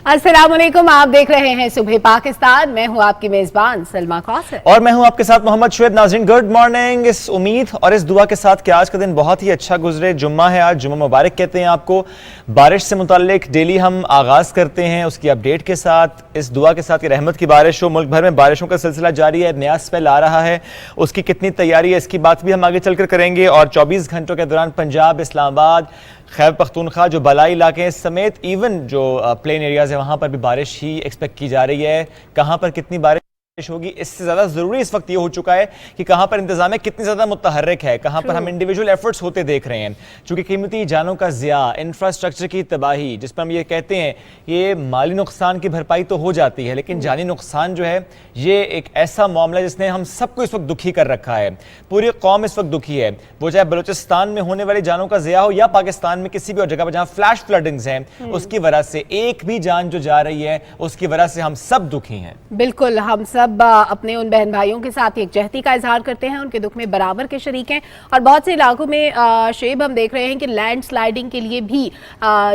अस्सलामुअलैकुम, आप देख रहे हैं सुबह पाकिस्तान। मैं हूं आपकी मेजबान सलमा कौसर और मैं हूं आपके साथ मोहम्मद शुएब। नाज़रीन, गुड मॉर्निंग। इस उम्मीद और इस दुआ के साथ कि आज का दिन बहुत ही अच्छा गुजरे। जुम्मा है आज, जुम्मा मुबारक कहते हैं आपको। बारिश से मुताल्लिक डेली हम आगाज करते हैं उसकी अपडेट के साथ, इस दुआ के साथ कि रहमत की बारिश हो। मुल्क भर में बारिशों का सिलसिला जारी है, नया स्पेल आ रहा है, उसकी कितनी तैयारी है इसकी बात भी हम आगे चलकर करेंगे। और 24 घंटों के दौरान पंजाब, इस्लामाबाद, खैबर पख्तूनख्वा जो बलाई इलाके हैं समेत इवन जो प्लेन एरियाज है वहाँ पर भी बारिश ही एक्सपेक्ट की जा रही है। कहाँ पर कितनी बारिश होगी, इससे ज़्यादा ज़रूरी इस वक्त ये हो चुका है कि कहाँ पर इंतज़ाम कितनी ज़्यादा मुतहर्रिक है, कहाँ पर हम इंडिविजुअल एफर्ट्स होते देख रहे हैं। चूँकि कीमती जानों का ज़िया, इंफ्रास्ट्रक्चर की तबाही, जिस पर हम ये कहते हैं ये माली नुकसान की भरपाई तो हो जाती है, लेकिन जानी नुकसान जो है ये एक ऐसा मामला है जिसने हम सबको इस वक्त दुखी कर रखा है। पूरी कौम इस वक्त दुखी है, वो चाहे बलूचिस्तान में होने वाली जानों का ज़िया हो या पाकिस्तान में किसी भी और जगह पर जहाँ फ्लैश फ्लडिंग्स हैं उसकी वजह से एक भी जान जो जा रही है उसकी वजह से हम सब दुखी हैं। बिल्कुल, हम सब अपने उन बहन भाइयों के साथ यकजहती का इजहार करते हैं, उनके दुख में बराबर के शरीक हैं। और बहुत से इलाकों में शेब हम देख रहे हैं कि लैंड स्लाइडिंग के लिए भी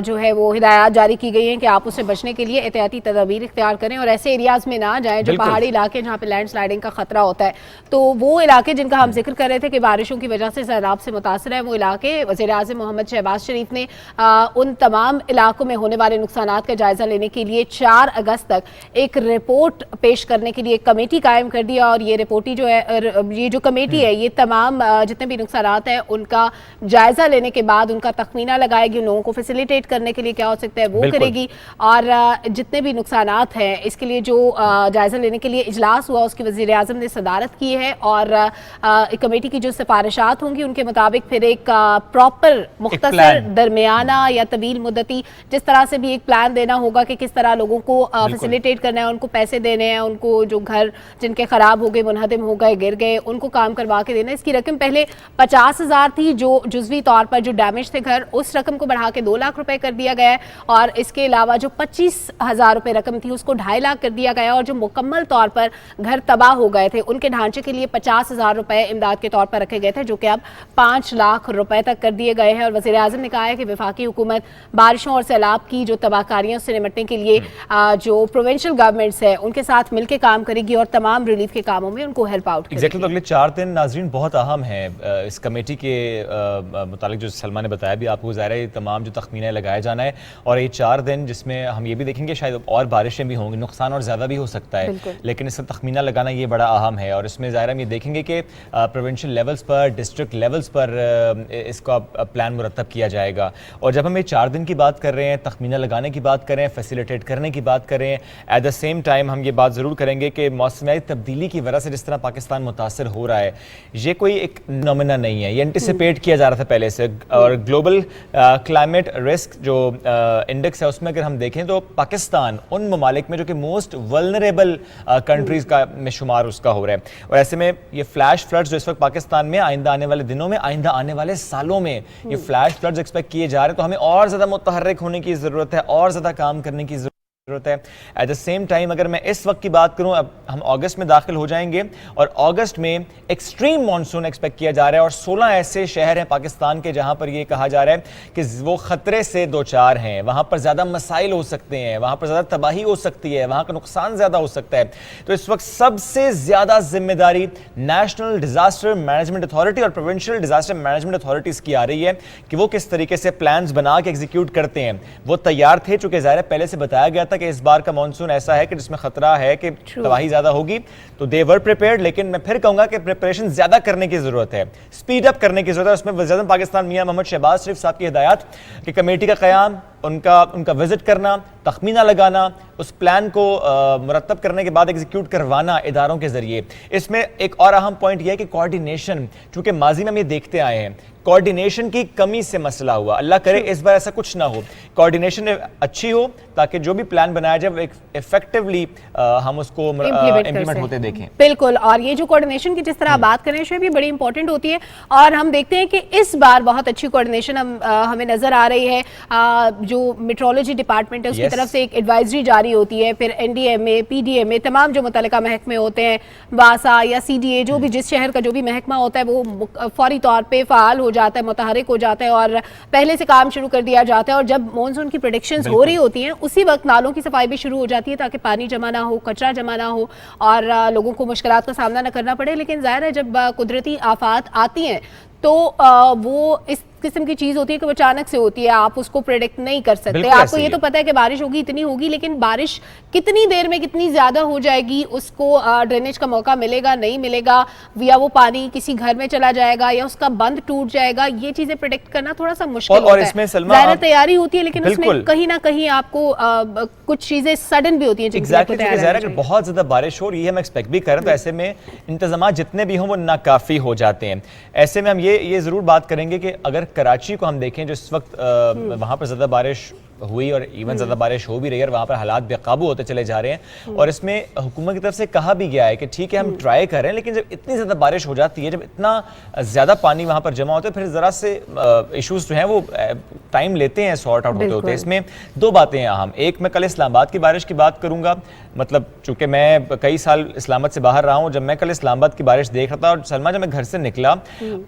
जो है वो हिदायत जारी की गई हैं कि आप उससे बचने के लिए एहतियाती तदाबीर इख्तियार करें और ऐसे एरियाज में ना जाएं जो पहाड़ी इलाके जहाँ पे लैंड स्लाइडिंग का खतरा होता है। तो वो इलाके जिनका हम जिक्र कर रहे थे कि बारिशों की वजह से सैलाब से मुतासर है, वो इलाके वज़ीर-ए-आज़म मोहम्मद शहबाज शरीफ ने उन तमाम इलाकों में होने वाले नुकसानात का जायजा लेने के लिए 4 अगस्त तक एक रिपोर्ट पेश करने के लिए कमेटी कायम कर दिया। और ये रिपोर्टी जो है, ये जो कमेटी है, ये तमाम जितने भी नुकसानात हैं उनका जायजा लेने के बाद उनका तखमीना लगाएगी, उन लोगों को फैसिलिटेट करने के लिए क्या हो सकता है वो करेगी। और जितने भी नुकसानात हैं इसके लिए जो जायजा लेने के लिए इजलास हुआ उसकी वज़ीर आज़म ने सदारत की है। और कमेटी की जो सिफारिशात होंगी उनके मुताबिक फिर एक प्रॉपर मुख्तसर, दरमियाना या तवील मुद्दती जिस तरह से भी एक प्लान देना होगा कि किस तरह लोगों को फैसिलिटेट करना है, उनको पैसे देने हैं, उनको जो घर जिनके खराब हो गए, मुनहदम हो गए, गिर गए, उनको काम करवा के देना। इसकी रकम पहले 50,000 थी जो जुज़वी तौर पर जो डैमेज थे घर, उस रकम को बढ़ा के 2 लाख रुपए कर दिया गया है। और इसके अलावा जो 25,000 रुपए रकम थी उसको 2.5 लाख कर दिया गया। और जो मुकम्मल तौर पर घर तबाह हो गए थे उनके ढांचे के लिए 50,000 रुपए इमदाद के तौर पर रखे गए थे, जो कि अब 5 लाख रुपए तक कर दिए गए हैं। और वज़ीर आज़म ने कहा है कि वफाकी हुकूमत बारिशों और सैलाब की जो तबाहकारियों से निपटने के लिए जो प्रोविंशियल गवर्नमेंट्स है उनके साथ मिलकर काम करेगी और तमाम रिलीफ के कामों में उनको हेल्प आउट करेगी। तो अगले 4 दिन नाजरीन बहुत अहम है इस कमेटी के मुतालिक जो सलमा ने बताया भी आपको, ज़ाहिर है तमाम जो तखमीना लगाया जाना है। और ये 4 दिन जिसमें हम ये भी देखेंगे शायद और बारिशें भी होंगी, नुकसान और ज़्यादा भी हो सकता है, लेकिन इसका तखमीना लगाना ये बड़ा अहम है। और इसमें ज़ाहिर हम ये देखेंगे कि प्रोविंशियल लेवल्स पर, डिस्ट्रिक्ट लेवल्स पर इसका प्लान मुरतब किया जाएगा। और जब हम ये 4 दिन की बात कर रहे हैं, तखमीना लगाने की बात कर रहे हैं, फैसिलिटेट करने की बात कर रहे हैं, एट द सेम टाइम हम ये बात ज़रूर करेंगे कि मौसमी तब्दीली की वजह से जिस तरह पाकिस्तान मुतासर हो रहा है ये कोई एक नॉमिना नहीं है, ये एंटिसिपेट किया जा रहा था पहले से। और ग्लोबल क्लाइमेट रिस्क जो इंडेक्स है उसमें अगर हम देखें तो पाकिस्तान उन ममालिक में जो कि मोस्ट वल्नरेबल कंट्रीज़ का में शुमार उसका हो रहा है। और ऐसे में ये फ्लैश फ्लड्स जो इस वक्त पाकिस्तान में आइंदा आने वाले दिनों में, आइंदा आने वाले सालों में ये फ्लैश फ्लड्स एक्सपेक्ट किए जा रहे हैं, तो हमें और ज़्यादा मुतहर्रिक होने की ज़रूरत है, और ज़्यादा काम करने की जरूरत है। एट द सेम टाइम अगर मैं इस वक्त की बात करूं, अब हम अगस्त में दाखिल हो जाएंगे और अगस्त में एक्सट्रीम मॉनसून एक्सपेक्ट किया जा रहा है। और 16 ऐसे शहर हैं पाकिस्तान के जहां पर यह कहा जा रहा है कि वो खतरे से दो चार हैं, वहां पर ज्यादा मसाइल हो सकते हैं, वहां पर ज्यादा तबाही हो सकती है, वहां का नुकसान ज्यादा हो सकता है। तो इस वक्त सबसे ज्यादा जिम्मेदारी नेशनल डिजास्टर मैनेजमेंट अथॉरिटी और प्रोविंशियल डिजास्टर मैनेजमेंट अथॉरिटीज की आ रही है कि वो किस तरीके से प्लान बना के एग्जीक्यूट करते हैं। वो तैयार थे, चूंकि ज़ाहिर पहले से बताया गया था कि इस बार का मॉनसून ऐसा है कि जिसमें खतरा है कि तबाही ज्यादा होगी, तो दे वर प्रिपेयर्ड। लेकिन मैं फिर कहूंगा कि प्रिपरेशन ज्यादा करने की जरूरत है, स्पीड अप करने की जरूरत है। उसमें वज़ीर-ए-आज़म पाकिस्तान मियां मोहम्मद शहबाज शरीफ साहब की हिदायत कि कमेटी का क़याम, उनका विजिट करना, तखमीना लगाना, उस प्लान को मुरतब करने के बाद एग्जीक्यूट करवाना इदारों के जरिए। इसमें एक और अहम पॉइंट यह है कि कोऑर्डिनेशन, चूंकि माजी में हम ये देखते आए हैं कोऑर्डिनेशन की कमी से मसला हुआ, अल्लाह करे इस बार ऐसा कुछ ना हो, कोऑर्डिनेशन अच्छी हो ताकि जो भी प्लान बनाया जाए इफेक्टिवली हम उसको इम्प्लीमेंट होते देखें। बिल्कुल, और ये जो कोऑर्डिनेशन की जिस तरह बात करें ये भी बड़ी इंपॉर्टेंट होती है। और हम देखते हैं कि इस बार बहुत अच्छी कोऑर्डिनेशन हमें नजर आ रही है। जो मेट्रोलॉजी डिपार्टमेंट है उसकी तरफ से एक एडवाइजरी जारी होती है, फिर NDMA, PDMA, तमाम जो मुतल्लिका महकमे होते हैं, वासा या CDA, जो भी जिस शहर का जो भी महकमा होता है वो फौरी तौर पे फ़ाल हो जाता है, मुतहरिक हो जाता है और पहले से काम शुरू कर दिया जाता है। और जब मॉनसून की प्रेडिक्शंस हो रही होती हैं उसी वक्त नालों की सफाई भी शुरू हो जाती है ताकि पानी जमा ना हो, कचरा जमा ना हो और लोगों को मुश्किलात का सामना न करना पड़े। लेकिन ज़ाहिर है जब कुदरती आफात आती हैं तो वो इस किस्म की चीज होती है कि वो अचानक से होती है, आप उसको प्रेडिक्ट नहीं कर सकते। आपको ये तो पता है कि बारिश होगी, इतनी होगी, लेकिन बारिश कितनी देर में कितनी ज्यादा हो जाएगी, उसको ड्रेनेज का मौका मिलेगा नहीं मिलेगा, या वो पानी किसी घर में चला जाएगा या उसका बंद टूट जाएगा, ये चीजें प्रेडिक्ट करना थोड़ा सा मुश्किल होता है। इसमें ज़ाहिर तैयारी होती है लेकिन उसमें कहीं ना कहीं आपको कुछ चीजें सडन भी होती है। बहुत ज्यादा बारिश हो रही है, हम एक्सपेक्ट भी करें तो ऐसे में इंतजाम जितने भी हों वो नाकाफी हो जाते हैं। ऐसे में हम ये जरूर बात करेंगे कि अगर कराची को हम देखें जो इस वक्त वहाँ पर ज़्यादा बारिश हुई और इवन ज़्यादा बारिश हो भी रही है और वहाँ पर हालात बेकाबू होते चले जा रहे हैं और इसमें हुकूमत की तरफ से कहा भी गया है कि ठीक है हम ट्राई कर रहे हैं, लेकिन जब इतनी ज़्यादा बारिश हो जाती है, जब इतना ज़्यादा पानी वहाँ पर जमा होता है, फिर ज़रा से इशूज़ जो हैं वो टाइम लेते हैं सॉर्ट आउट होते होते। इसमें दो बातें हैं अहम। एक, मैं कल इस्लामाबाद की बारिश की बात करूँगा, मतलब चूँकि मैं कई साल इस्लामाबाद से बाहर रहा हूँ, जब मैं कल इस्लामाबाद की बारिश देख रहा था और सलमा जब मैं घर से निकला,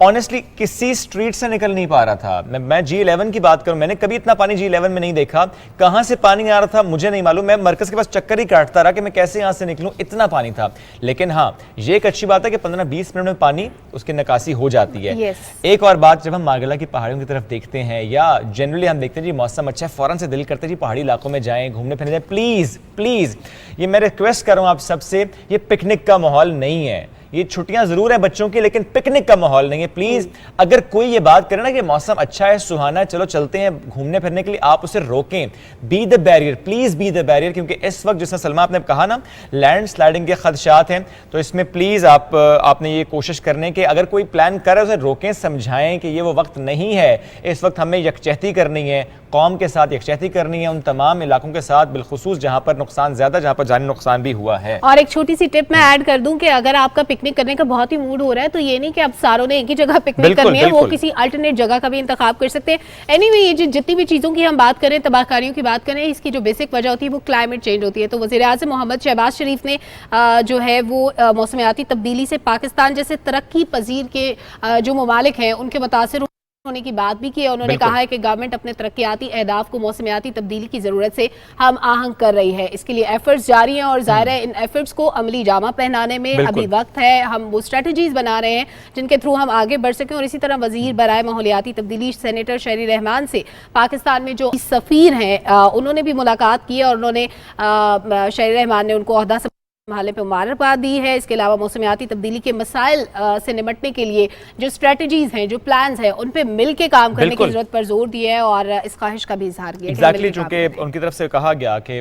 ऑनेस्टली किसी स्ट्रीट से निकल नहीं पा रहा था। मैं G11 की बात करूँ, मैंने कभी इतना पानी G11 में नहीं देखा, कहां से पानी आ रहा था मुझे नहीं मालूम, मैं मरकज के पास चक्कर ही काटता रहा कि मैं कैसे यहां से निकलूं, इतना पानी था। लेकिन हाँ, ये एक अच्छी बात है कि 15-20 मिनट में पानी उसकी निकासी हो जाती है। एक और बात, जब हम मार्गला की पहाड़ियों की तरफ देखते हैं या जनरली हम देखते हैं जी मौसम अच्छा है, फौरन से दिल करता है जी पहाड़ी इलाकों में जाएं, घूमने फिरने जाएं। प्लीज प्लीज ये मैं रिक्वेस्ट कर रहा हूं आप सबसे, ये पिकनिक का माहौल नहीं है, ये छुट्टियां जरूर है बच्चों की लेकिन पिकनिक का माहौल नहीं है। प्लीज अगर कोई ये बात करे ना कि मौसम अच्छा है, सुहाना है, चलो चलते हैं घूमने फिरने के लिए, आप उसे रोकें। Be the barrier, please be the barrier, क्योंकि इस वक्त जिसने सलमा आपने कहा ना लैंड स्लाइडिंग के खदशात हैं, तो इसमें प्लीज आपने ये कोशिश करने के अगर कोई प्लान करे उसे रोकें, समझाएं कि ये वो वक्त नहीं है, इस वक्त हमें यकजहती करनी है, कौम के साथ यकजहती करनी है, उन तमाम इलाकों के साथ बिलखुसूस जहां पर नुकसान ज्यादा, जहां पर जानी नुकसान भी हुआ है। और एक छोटी सी टिप मैं ऐड कर दूं कि अगर आपका पिकनिक करने का बहुत ही मूड हो रहा है तो ये नहीं कि आप सारों ने एक ही जगह पिकनिक करनी है, वो किसी अल्टरनेट जगह का भी इंतखाब कर सकते हैं। एनीवे, ये जितनी भी चीजों की हम बात करें, तबाहकारियों की बात करें, इसकी जो बेसिक वजह होती है वो क्लाइमेट चेंज होती है। तो वज़ीर आज़म मोहम्मद शहबाज शरीफ ने जो है वो मौसमियाती तब्दीली से पाकिस्तान जैसे तरक्की पजीर के जो ममालिक हैं उनके मुतासिर होने की बात भी की है। उन्होंने कहा है कि गवर्नमेंट अपने तरक्याती अहदाफ को मौसमियाती तब्दीली की जरूरत से हम आहंग कर रही है, इसके लिए एफर्ट्स जारी हैं और जाहिर है इन एफर्ट्स को अमली जामा पहनाने में अभी वक्त है। हम वो स्ट्रेटजीज बना रहे हैं जिनके थ्रू हम आगे बढ़ सकें। और इसी तरह वजीर बराए माहौलियाती तब्दीली सेनेटर शहरी रहमान से पाकिस्तान में जो सफ़ीर हैं उन्होंने भी मुलाकात की है और उन्होंने शहरी रहमान ने उनको ओहदा संभालने पर मुबारकबाद दी है। इसके अलावा मौसमियाती तब्दीली के मसाइल से निपटने के लिए जो स्ट्रेटजीज हैं, जो प्लान्स हैं, उन पे मिल के काम करने की जरूरत पर जोर दिया है और इस ख्वाहिश का भी इजहार किया। एग्जैक्टली, चूंकि उनकी तरफ से कहा गया कि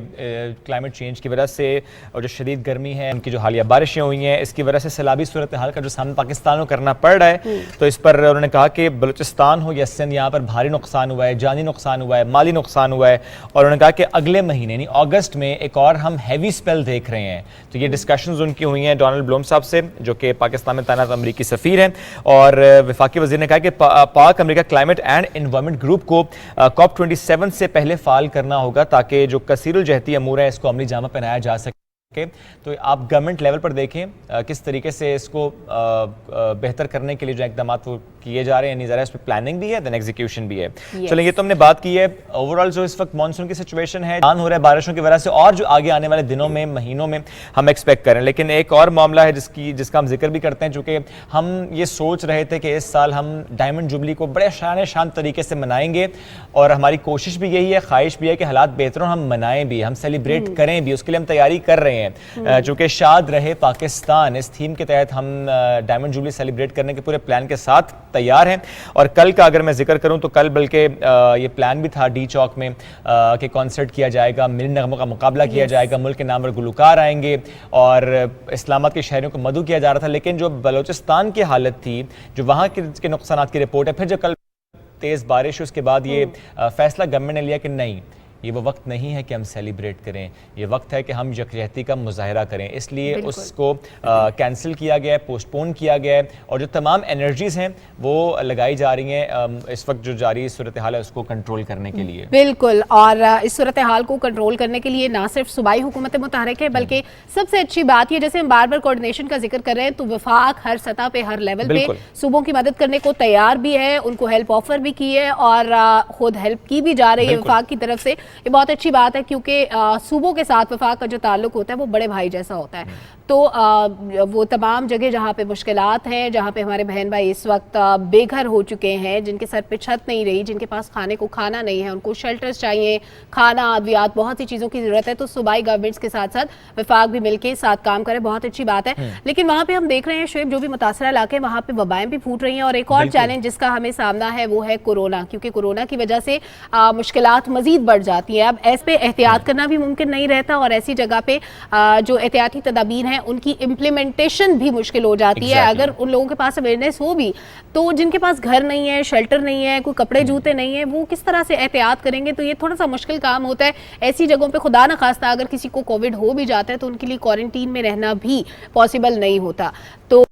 क्लाइमेट चेंज की वजह से और जो शदीद गर्मी है, उनकी जो हालिया बारिशें हुई हैं, इसकी वजह से सैलाबी सूरत हाल का जो सामना पाकिस्तान को करना पड़ रहा है, तो इस पर उन्होंने कहा कि बलूचिस्तान हो या सिंध, यहाँ पर भारी नुकसान हुआ है, जानी नुकसान हुआ है, माली नुकसान हुआ है। और उन्होंने कहा कि अगले महीने यानी अगस्त में एक और हम हैवी स्पेल देख रहे हैं। तो ये डिस्कशंस उनकी हुई हैं डोनाल्ड ब्लूम साहब से, जो कि पाकिस्तान में तैनात अमरीकी सफ़ीर हैं। और वफाकी वज़ीर ने कहा कि पाक America climate and environment group को COP27 से पहले फाल करना होगा ताकि जो कसीरुल जहती अमूर है इसको अमली जामा पहनाया जा सके। तो आप गवर्नमेंट लेवल पर देखें किस तरीके से इसको बेहतर करने के लिए जो इकदाम किए जा रहे हैं, इस पर प्लानिंग भी है, देन एग्जीक्यूशन भी है। चलिए, ये तो हमने बात की है ओवरऑल जो इस वक्त मानसून की सिचुएशन है, हो रहा है बारिशों की वजह से, और जो आगे आने वाले दिनों में, महीनों में हम एक्सपेक्ट करें। लेकिन एक और मामला है जिसका हम जिक्र भी करते हैं, चूंकि हम ये सोच रहे थे कि इस साल हम डायमंड जुबली को बड़े शान तरीके से मनाएंगे और हमारी कोशिश भी यही है, ख्वाहिश भी है कि हालात बेहतर हों, हम मनाएं भी, हम सेलिब्रेट करें भी, उसके लिए हम तैयारी कर रहे हैं। चूंकि शाद रहे पाकिस्तान, इस थीम के तहत हम डायमंड जुबली सेलिब्रेट करने के पूरे प्लान के साथ तैयार हैं। और कल का अगर मैं जिक्र करूं तो कल बल्कि ये प्लान भी था डी चौक में कि कॉन्सर्ट किया जाएगा, मिल नगमों का मुकाबला किया जाएगा, मुल्क के नाम पर गुलकार आएंगे और इस्लामाबाद के शहरियों को मदऊ किया जा रहा था। लेकिन जो बलोचिस्तान की हालत थी, जो वहाँ के नुकसान की रिपोर्ट है, फिर जो कल तेज़ बारिश उसके बाद ये फैसला गवर्नमेंट ने लिया कि नहीं, ये वो वक्त नहीं है कि हम सेलिब्रेट करें, ये वक्त है कि हम यकजहती का मुजाहरा करें। इसलिए उसको कैंसिल किया गया है, पोस्टपोन किया गया है, और जो तमाम एनर्जीज हैं वो लगाई जा रही हैं इस वक्त जो जारी सूरत हाल है उसको कंट्रोल करने के लिए। बिल्कुल, और इस सूरत हाल को कंट्रोल करने के लिए ना सिर्फ सूबाई हुकूमतें मुतहरिक है, बल्कि सबसे अच्छी बात ये, जैसे हम बार बार कोऑर्डिनेशन का जिक्र कर रहे हैं, तो वफाक हर सतह पे, हर लेवल पे सूबों की मदद करने को तैयार भी है, उनको हेल्प ऑफर भी की है और खुद हेल्प की भी जा रही है वफाक की तरफ से। ये बहुत अच्छी बात है, क्योंकि सूबों के साथ वफाक का जो ताल्लुक होता है वो बड़े भाई जैसा होता है। तो वो तमाम जगह जहाँ पे मुश्किलात हैं, जहाँ पे हमारे बहन भाई इस वक्त बेघर हो चुके हैं, जिनके सर पे छत नहीं रही, जिनके पास खाने को खाना नहीं है, उनको शेल्टर्स चाहिए, खाना, अद्वियात, बहुत सी चीज़ों की ज़रूरत है, तो सूबाई गवर्नमेंट्स के साथ साथ वफाक भी मिलकर साथ काम करे, बहुत अच्छी बात है। लेकिन वहाँ पे हम देख रहे हैं शुएब, जो भी मुतासरा इलाके वहाँ पे वबाएं भी फूट रही हैं, और एक और चैलेंज जिसका हमें सामना है वो है कोरोना, क्योंकि कोरोना की वजह से मुश्किलात मजीद बढ़ जाती है। अब ऐसे पे एहतियात करना भी मुमकिन नहीं रहता, और ऐसी जगह पे जो एहतियाती तदाबीर हैं उनकी इम्प्लीमेंटेशन भी मुश्किल हो जाती है। अगर उन लोगों के पास अवेयरनेस हो भी, तो जिनके पास घर नहीं है, शेल्टर नहीं है, कोई कपड़े जूते नहीं है, वो किस तरह से एहतियात करेंगे? तो ये थोड़ा सा मुश्किल काम होता है। ऐसी जगहों पे खुदा न खास्ता अगर किसी को कोविड हो भी जाता है तो उनके लिए क्वारंटीन में रहना भी पॉसिबल नहीं होता। तो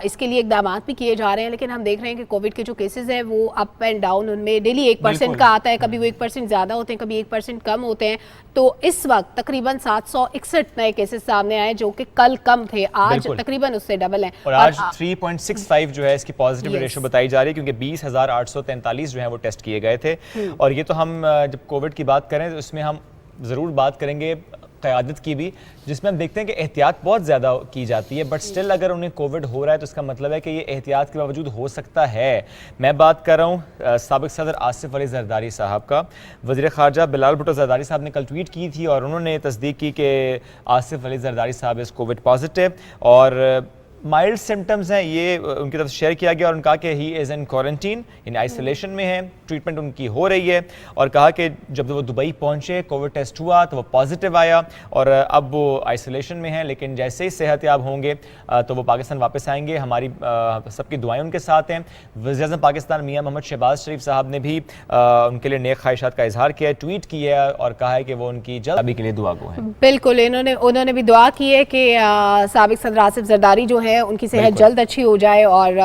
इसके लिए इकदाम भी किए जा रहे हैं, लेकिन हम देख रहे हैं कि कोविड के जो केसेस हैं वो अप एंड डाउन, उनमें डेली 1% का आता है, कभी वो 1% ज़्यादा होते हैं, कभी 1% कम होते हैं। तो इस वक्त तकरीबन 761 नए केसेस सामने आए, जो कि कल कम थे, आज तकरीबन उससे डबल हैं। और आज 3.65 जो है इसकी पॉजिटिव रेशो बताई जा रही है, क्योंकि 20,843 जो है वो टेस्ट किए गए थे। और ये तो हम जब कोविड की बात करें तो इसमें हम ज़रूर बात करेंगे क़यादत की भी, जिसमें हम देखते हैं कि एहतियात बहुत ज़्यादा की जाती है, बट स्टिल अगर उन्हें कोविड हो रहा है तो इसका मतलब है कि ये एहतियात के बावजूद हो सकता है। मैं बात कर रहा हूँ साबिक सदर आसिफ अली जरदारी साहब का। वज़ीर ख़ारजा बिलाल भुट्टो जरदारी साहब ने कल ट्वीट की थी और उन्होंने तस्दीक की कि आसिफ अली जरदारी साहब इज़ कोविड पॉजिटिव, और माइल्ड सिम्टम्स हैं, ये उनकी तरफ से शेयर किया गया, और उनका कि he is in quarantine, in isolation में है, ट्रीटमेंट उनकी हो रही है, और कहा कि जब वो दुबई पहुंचे, कोविड टेस्ट हुआ तो वो पॉजिटिव आया, और अब वो आइसोलेशन में हैं, लेकिन जैसे ही सेहतयाब होंगे तो वो पाकिस्तान वापस आएंगे। हमारी सबकी दुआएं उनके साथ हैं। वज़ीर-ए-आज़म पाकिस्तान मियां मोहम्मद शहबाज शरीफ साहब ने भी उनके लिए नेक ख्वाहिशात का इजहार किया है, ट्वीट किया है और कहा है कि वो उनकी जल्दी के लिए दुआ गो हैं। बिल्कुल, उन्होंने भी दुआ की है कि साबिक सदर आसिफ जरदारी जो है उनकी सेहत जल्द अच्छी हो जाए, और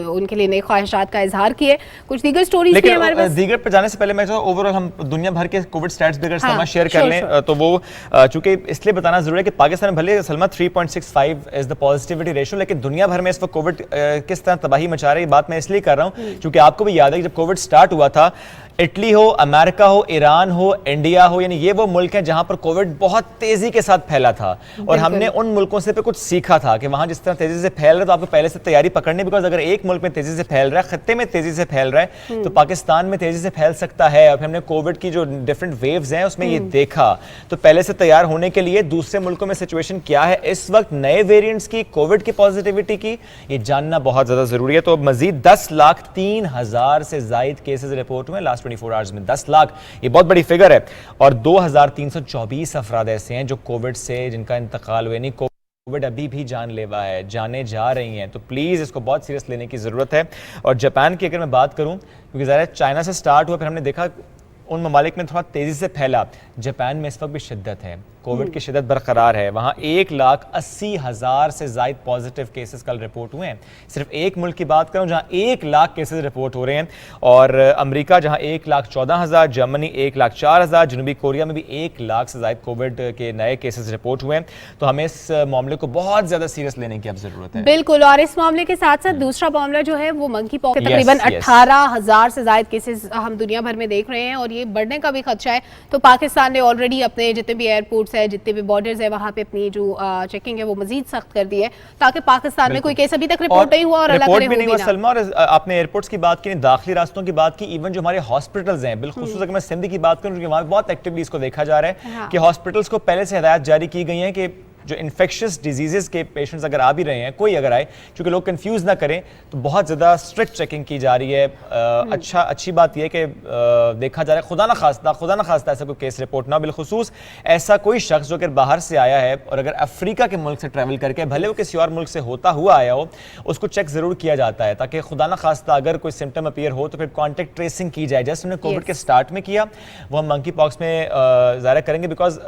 उनके लिए नई ख्वाहिशात का इजहार किए। कुछ दीगर स्टोरीज भी हमारे पास। दीगर पर जाने से पहले मैं तो ओवरऑल हम दुनिया भर के कोविड स्टैट्स भी अगर शेयर कर लें तो वो चूंकि इसलिए बताना जरूरी है कि पाकिस्तान में भले Salma 3.65 is the positivity ratio, लेकिन दुनिया भर में इस वक्त कोविड किस तरह तबाही मचा रही है, बात मैं इसलिए कर रहा हूँ क्योंकि आपको भी याद है कि जब कोविड स्टार्ट हुआ था, इटली हो, अमेरिका हो, ईरान हो, इंडिया हो, यानी ये वो मुल्क हैं जहां पर कोविड बहुत तेजी के साथ फैला था, और हमने उन मुल्कों से पे कुछ सीखा था कि वहां जिस तरह तेजी से फैल रहा है तो आपको पहले से तैयारी पकड़नी, बिकॉज अगर एक मुल्क में तेजी से फैल रहा है, खत्ते में तेजी से फैल रहा है, तो पाकिस्तान में तेजी से फैल सकता है। और हमने कोविड की जो डिफरेंट वेव्स हैं उसमें ये देखा, तो पहले से तैयार होने के लिए दूसरे मुल्कों में सिचुएशन क्या है इस वक्त, नए वेरिएंट्स की, कोविड की पॉजिटिविटी की, ये जानना बहुत ज्यादा जरूरी है। तो मजीद 10,03,000 से जायद केसेस रिपोर्ट हुए लास्ट 24 आवर्स में। 10 लाख ये बहुत बड़ी फिगर है, और 2,324 अफराद ऐसे हैं जो कोविड से जिनका इंतकाल हुआ, नहीं कोविड अभी भी जानलेवा है, जाने जा रही हैं, तो प्लीज़ इसको बहुत सीरियस लेने की ज़रूरत है। और जापान की अगर मैं बात करूं, क्योंकि ज़रा चाइना से स्टार्ट हुआ, फिर हमने देखा उन ममालिक में थोड़ा तेज़ी से फैला, जापान में इस वक्त भी शिद्दत है, कोविड की शिद्दत बरकरार है। वहाँ 1,80,000 से ज़ायद पॉजिटिव केसेस कल रिपोर्ट हुए हैं। सिर्फ एक मुल्क की बात करूँ जहाँ 1 लाख केसेस रिपोर्ट हो रहे हैं, और अमेरिका जहाँ 1,14,000, जर्मनी 1,04,000, जनूबी कोरिया में भी 1 लाख से ज़ायद कोविड के नए केसेस रिपोर्ट हुए हैं। तो हमें इस मामले को बहुत ज़्यादा सीरियस लेने की अब ज़रूरत है। बिल्कुल, और इस मामले के साथ साथ दूसरा मामला जो है वो मंकी पॉक्स, तकरीबन 18,000 से ज़ायद केसेस हम दुनिया भर में देख रहे हैं, और ये बढ़ने का भी खदशा है। तो पाकिस्तान ने ऑलरेडी अपने जितने भी एयरपोर्ट्स है, जितने भी बॉर्डर्स है, वहाँ पे अपनी जो चेकिंग है वो मजीद सख्त कर दी है, ताकि पाकिस्तान में कोई केस अभी तक रिपोर्ट नहीं हुआ, और अल्लाह करे हो भी ना। सलमा, और आपने एयरपोर्ट्स की बात की, दाखिली रास्तों की बात की, इवन जो हमारे हॉस्पिटल्स हैं, बिलखुसूस अगर मैं सिंध की बात करूँ, वहाँ बहुत एक्टिवली इसको देखा जा रहा है कि हॉस्पिटल्स को पहले से हिदायत जारी की गई है कि जो इन्फेक्शियस डिजीज़ के पेशेंट्स अगर आ भी रहे हैं, कोई अगर आए, क्योंकि लोग कंफ्यूज ना करें, तो बहुत ज़्यादा स्ट्रिक्ट चेकिंग की जा रही है। अच्छी बात यह कि देखा जा रहा है खुदा ना खास्ता ऐसा कोई केस रिपोर्ट ना, बिलखुसूस ऐसा कोई शख्स जो अगर बाहर से आया है और अगर अफ्रीका के मुल्क से ट्रैवल करके, भले वो किसी और मुल्क से होता हुआ आया हो, उसको चेक ज़रूर किया जाता है ताकि खुदा ना खास्ता अगर कोई सिम्टम अपीयर हो तो फिर कॉन्टेक्ट ट्रेसिंग की जाए, जैसे उन्होंने कोविड के स्टार्ट में किया, वो हम मंकी पॉक्स में ज़ाहिर करेंगे। बिकॉज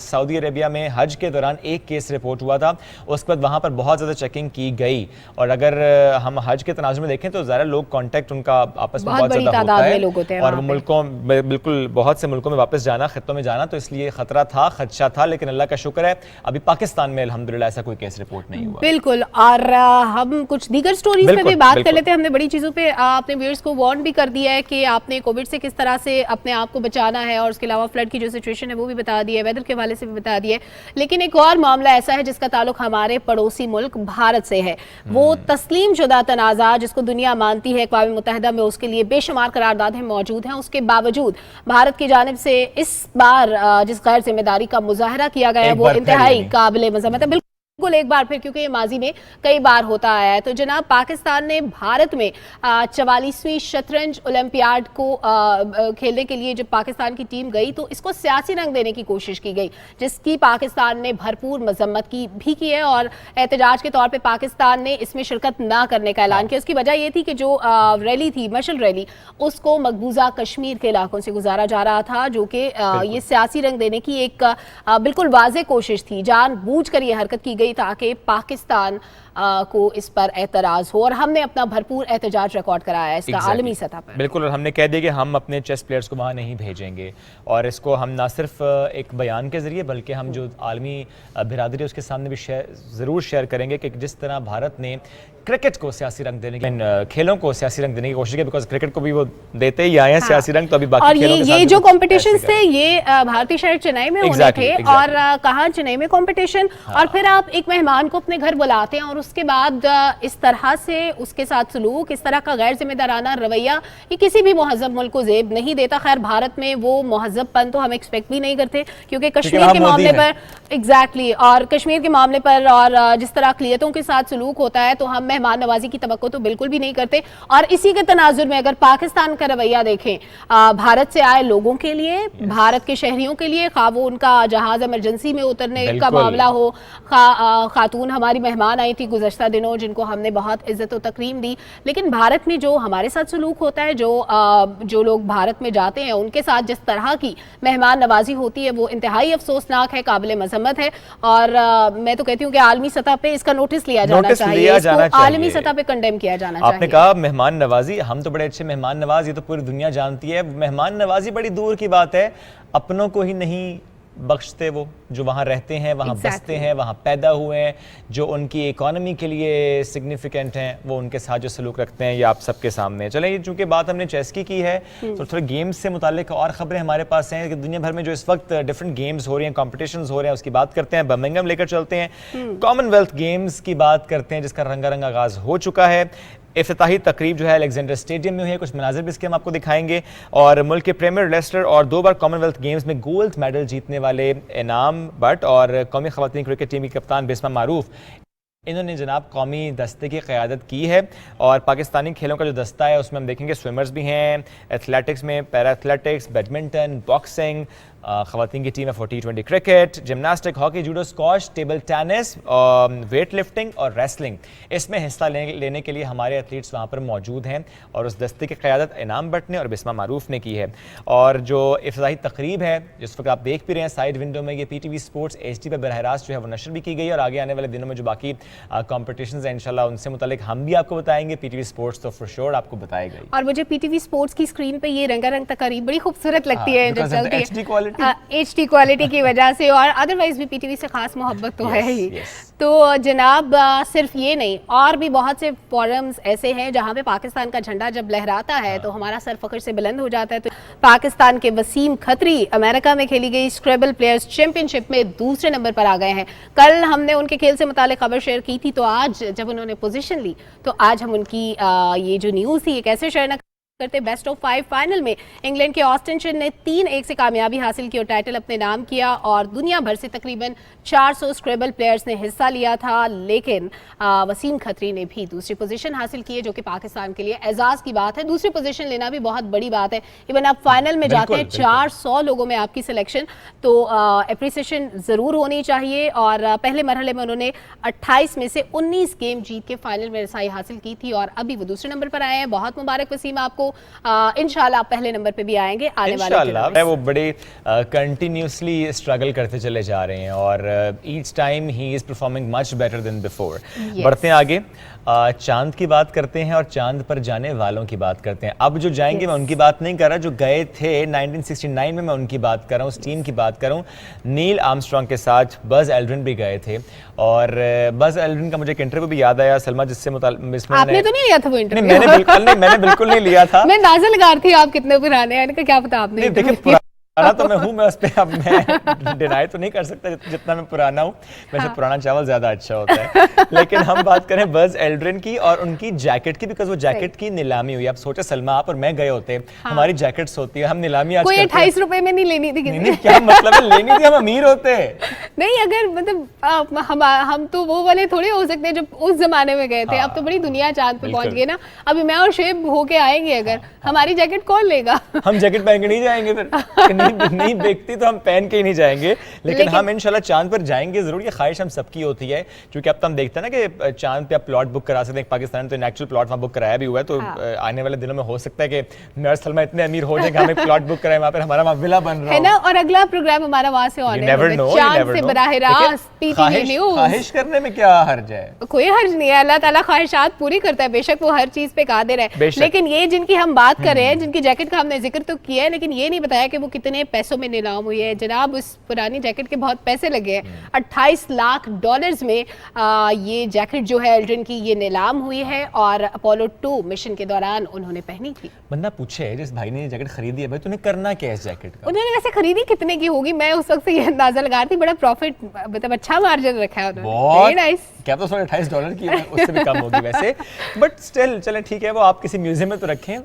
सऊदी अरेबिया में हज के दौरान एक केस रिपोर्ट हुआ था, उसके बाद वहाँ पर बहुत ज़्यादा चेकिंग की गई, और अगर हम हज के तनाजुर में देखें तो ज़्यादा लोग कॉन्टैक्ट उनका आपस में बहुत ज़्यादा होता है, और मुल्कों बिल्कुल बहुत से मुल्कों में वापस जाना, खित्तों में जाना, तो इसलिए खतरा था, खदशा था, लेकिन अल्लाह का शुक्र है अभी पाकिस्तान में अल्हम्दुलिल्लाह ऐसा कोई केस रिपोर्ट नहीं हुआ। बिल्कुल। और हम कुछ दीगर स्टोरीज पे भी बात कर लेते हैं। हमने बड़ी चीज़ों पे अपने व्यूअर्स को वार्न भी कर दिया है कि आपने कोविड से किस तरह से अपने आप को बचाना है, और उसके अलावा फ्लड की जो सिचुएशन है वो भी बता दी है, वेदर के हवाले से भी बता दिया है। लेकिन एक और मामला ऐसा है जिसका ताल्लुक हमारे पड़ोसी मुल्क भारत से है। वो तस्लीम शुदा तनाज़ा जिसको दुनिया मानती है अक़वाम मुत्तहिदा में, उसके लिए बेशुमार करारदादें मौजूद हैं। उसके बावजूद भारत की जानिब से इस बार जिस गैर जिम्मेदारी का मुजाहरा किया गया है वो इंतहाई काबिल मज़म्मत है। बिल्कुल एक बार फिर, क्योंकि ये माजी में कई बार होता आया है। तो जनाब, पाकिस्तान ने भारत में 44वीं शतरंज ओलंपियाड को खेलने के लिए जब पाकिस्तान की टीम गई तो इसको सियासी रंग देने की कोशिश की गई, जिसकी पाकिस्तान ने भरपूर मजम्मत की है, और एहतजाज के तौर पे पाकिस्तान ने इसमें शिरकत ना करने का ऐलान किया। उसकी वजह ये थी कि जो रैली थी, मशल रैली, उसको मकबूजा कश्मीर के इलाकों से गुजारा जा रहा था, जो कि ये सियासी रंग देने की एक बिल्कुल वाज़ेह कोशिश थी। जानबूझ कर ये हरकत की गई ताकि पाकिस्तान को इस पर एतराज़ हो, और हमने अपना भरपूर एहतजाज रिकॉर्ड कराया है इसका आलमी सतह पर। बिल्कुल, और हमने कह दिया कि हम अपने चेस प्लेयर्स को वहाँ नहीं भेजेंगे, और इसको हम ना सिर्फ एक बयान के ज़रिए बल्कि हम जो आलमी बिरादरी है उसके सामने भी ज़रूर शेयर करेंगे कि जिस तरह भारत ने क्रिकेट को सियासी रंग देने की, खेलों को सियासी रंग देने की कोशिश की, बिकॉज क्रिकेट को भी वो देते ही आए हैं सियासी रंग, तो अभी बाकी और ये जो कॉम्पिटिशन थे ये भारतीय शहर चेन्नई में होने थे, और कहाँ चेन्नई में कॉम्पिटिशन, और फिर आप एक मेहमान को अपने घर बुलाते हैं और उसके बाद इस तरह से उसके साथ सलूक, इस तरह का गैर जिम्मेदाराना रवैया, ये किसी भी महज़्ज़ब मुल्क को ज़ेब नहीं देता। खैर, भारत में वो महज़्ज़बपन तो हम एक्सपेक्ट भी नहीं करते, क्योंकि कश्मीर के मामले पर और कश्मीर के मामले पर और जिस तरह अक़लियतों के साथ सलूक होता है तो हम मेहमान नवाजी की तवक्को तो बिल्कुल भी नहीं करते। और इसी के तनाजुर में अगर पाकिस्तान का रवैया देखें भारत से आए लोगों के लिए, भारत के शहरियों के लिए, खा वो उनका जहाज इमरजेंसी में उतरने का मामला हो, खातून हमारी मेहमान आई थी गुज़श्ता दिनों जिनको हमने बहुत इज्जत और तकरीम दी, लेकिन भारत में जो हमारे साथ सलूक होता है, जो लोग भारत में जाते हैं उनके साथ जिस तरह की मेहमान नवाजी होती है वो इंतहाई अफसोसनाक है, काबिल मज़म्मत है। और मैं तो कहती हूँ कि आलमी सतह पे इसका नोटिस लिया जाना चाहिए, आलमी सतह पे कंडेम किया जाना चाहिए। आपने कहा मेहमान नवाजी, हम तो बड़े अच्छे मेहमान नवाज, ये तो पूरी दुनिया जानती है। मेहमान नवाजी बड़ी दूर की बात है, अपनों को ही नहीं बख्शते, वो जो वहाँ रहते हैं, वहाँ बसते हैं, वहाँ पैदा हुए हैं, जो उनकी इकोनॉमी के लिए सिग्निफिकेंट हैं, वो उनके साथ जो सलूक रखते हैं, ये आप सबके सामने। चलें, ये चूँकि बात हमने चेस की है तो थोड़े गेम्स से मुतालिक और ख़बरें हमारे पास हैं कि दुनिया भर में जो इस वक्त डिफरेंट गेम्स हो रही हैं, कॉम्पिटिशन्स हो रहे हैं, उसकी बात करते हैं। बर्मिंघम लेकर चलते हैं, कॉमनवेल्थ गेम्स की बात करते हैं जिसका रंगारंग आगाज़ हो चुका है। इफ्तिताही तकरीब जो है अलेक्जेंडर स्टेडियम में हुई है, कुछ मनाजिर भी इसके हम आपको दिखाएंगे। और मुल्क के प्रीमियर लेस्टर और 2 बार कॉमनवेल्थ गेम्स में गोल्ड मेडल जीतने वाले इनाम भट्ट और कौमी ख़वातीन क्रिकेट टीम की कप्तान बिस्मा मारूफ, इन्होंने जनाब कौमी दस्ते की क़यादत की है। और पाकिस्तानी खेलों का जो दस्ता है उसमें हम देखेंगे स्विमर्स भी हैं, एथलेटिक्स में पैरा एथलेटिक्स, बैडमिंटन, बॉक्सिंग, ख़वातीन की टीम है for T20 cricket, gymnastic, hockey, judo, squash, table tennis, weight lifting और रेसलिंग। इसमें हिस्सा लेने के लिए हमारे एथलीट्स वहाँ पर मौजूद हैं, और उस दस्ते की क़यादत इनाम भट्ट ने और बिस्मा मारूफ ने की है। और जो इफ्तिताही तकरीब है जिस वक्त आप देख भी रहे हैं साइड विंडो में, ये PTV स्पोर्ट्स HD पर बरह रास्त जो है वो नशर भी की गई, और आगे आने वाले दिनों में जो बाकी कॉम्पिटिशन्स हैं इंशाल्लाह उनसे मुतालिक हम भी आपको बताएंगे। PTV स्पोर्ट्स तो फॉर श्योर आपको बताएगा। और मुझे PTV स्पोर्ट्स की स्क्रीन पे ये रंगारंग तकरीब बड़ी खूबसूरत लगती है जब चलती है, HD क्वालिटी की वजह से, और अदरवाइज भी PTV से खास मोहब्बत तो है ही। तो जनाब, सिर्फ ये नहीं, और भी बहुत से फोरम्स ऐसे हैं जहाँ पे पाकिस्तान का झंडा जब लहराता है तो हमारा सर फख्र से बुलंद हो जाता है। तो पाकिस्तान के वसीम खत्री अमेरिका में खेली गई स्क्रैबल प्लेयर्स चैंपियनशिप में दूसरे नंबर पर आ गए हैं। कल हमने उनके खेल से मुतालिक खबर शेयर की थी, तो आज जब उन्होंने पोजीशन ली तो आज हम उनकी ये जो न्यूज़ थी ये कैसे शेयर न करते बेस्ट ऑफ 5 फाइनल में इंग्लैंड के ऑस्टिन चिन ने 3-1 से कामयाबी हासिल की और टाइटल अपने नाम किया और दुनिया भर से तकरीबन 400 स्क्रेबल प्लेयर्स ने हिस्सा लिया था, लेकिन वसीम खत्री ने भी दूसरी पोजीशन हासिल की है, जो कि पाकिस्तान के लिए एजाज की बात है। दूसरी पोजीशन लेना भी बहुत बड़ी बात है। इवन आप फाइनल में जाते हैं 400 लोगों में आपकी सिलेक्शन, तो अप्रिसिएशन जरूर होनी चाहिए। और पहले मरहले में उन्होंने 28 में से 19 गेम जीत के फाइनल में रसाई हासिल की थी और अभी वो दूसरे नंबर पर आए हैं। बहुत मुबारक वसीम आपको। इंशाल्लाह आप पहले नंबर पे भी आएंगे आने वाले दिनों में। वो बड़े कंटिन्यूसली स्ट्रगल करते चले जा रहे हैं और each time he is performing much better than before. बढ़ते हैं आगे, चांद की बात करते हैं और चांद पर जाने वालों की बात करते हैं। अब जो जाएंगे मैं उनकी बात नहीं कर रहा, जो गए थे 1969 में मैं उनकी बात कर रहा हूँ, उस टीम की बात कर रहा हूँ। नील आर्मस्ट्रॉन्ग के साथ बज एल्ड्रिन भी गए थे और बज एल्ड्रिन का मुझे एक इंटरव्यू भी याद आया सलमा, जिससे आपने तो नहीं लिया था वो इंटरव्यू? मैंने बिल्कुल नहीं लिया था। मैं नाज़िल कार थी, आप कितने पुराने हैं, इनका क्या पता आपने? देखिए पुराना तो मैं हूँ, मैं उस पर अब मैं डिनाई तो नहीं कर सकता जितना मैं पुराना हूँ। वैसे पुराना चावल ज्यादा अच्छा होता है। लेकिन हम बात करें बज एल्ड्रिन की और उनकी जैकेट की, बिकॉज वो जैकेट की नीलामी हुई। आप सोचे सलमा, आप और मैं गए होते, हमारी जैकेट्स होती है, हम नीलामी आज कोई 28 रुपए में नहीं लेनी थी किसी ने। क्या मतलब है लेनी थी? हम अमीर होते नहीं, अगर मतलब हम तो वो वाले थोड़े हो सकते हैं जो उस जमाने में गए थे। अब तो बड़ी दुनिया चांद पे पहुंच गई ना। अभी मैं और शेब होके आएंगे, अगर हमारी जैकेट कौन लेगा? हम जैकेट पहन के नहीं जाएंगे फिर। नहीं बेचती तो हम पहन के ही नहीं जाएंगे, लेकिन हम इंशाल्लाह चांद पर जाएंगे जरूर। ये ख्वाहिश हम सबकी होती है, क्योंकि अब तो हम देखते हैं ना कि चांद पे आप प्लॉट बुक करा सकते हैं। पाकिस्तान तो एक्चुअल प्लॉट वहाँ बुक कराया भी हुआ है, तो आने वाले दिनों में हो सकता है कि मैं और सलमा इतने अमीर हो जाएंगे, हमें प्लॉट बुक कराए, वहाँ पर हमारा वहाँ विला बन रहा है ना। और अगला प्रोग्राम हमारा वहाँ से होने वाला है, चांद से बराह रास्त पीटीवी न्यूज़। ख्वाहिश करने में क्या हर्ज है? कोई हर्ज नहीं है, अल्लाह ताला ख्वाहिशात पूरी करता है। बेशक वो हर चीज पे कादिर है, लेकिन ये जिनकी हम बात कर रहे हैं, जिनकी जैकेट का हमने जिक्र तो किया है, लेकिन ये नहीं बताया कि वो कितने पैसों में नीलाम हुई है। जनाब, उस पुरानी जैकेट के बहुत पैसे लगे हैं। 28 लाख डॉलर्स में ये जैकेट जो है एल्ड्रिन की, ये नीलाम हुई है और अपोलो 2 मिशन के दौरान उन्होंने पहनी थी। बंदा पूछे जिस भाई ने ये जैकेट खरीदी है, भाई तूने करना क्या है इस जैकेट का? उन्होंने वैसे खरीदी कितने की होगी, मैं उस वक्त से ये अंदाजा लगा रही थी। बड़ा प्रॉफिट, मतलब अच्छा मार्जिन रखा है उन्होंने। क्या तो $28 की, उससे भी कम होगी वैसे, बट स्टिल चलें ठीक है, वो आप किसी म्यूजियम में तो रखें।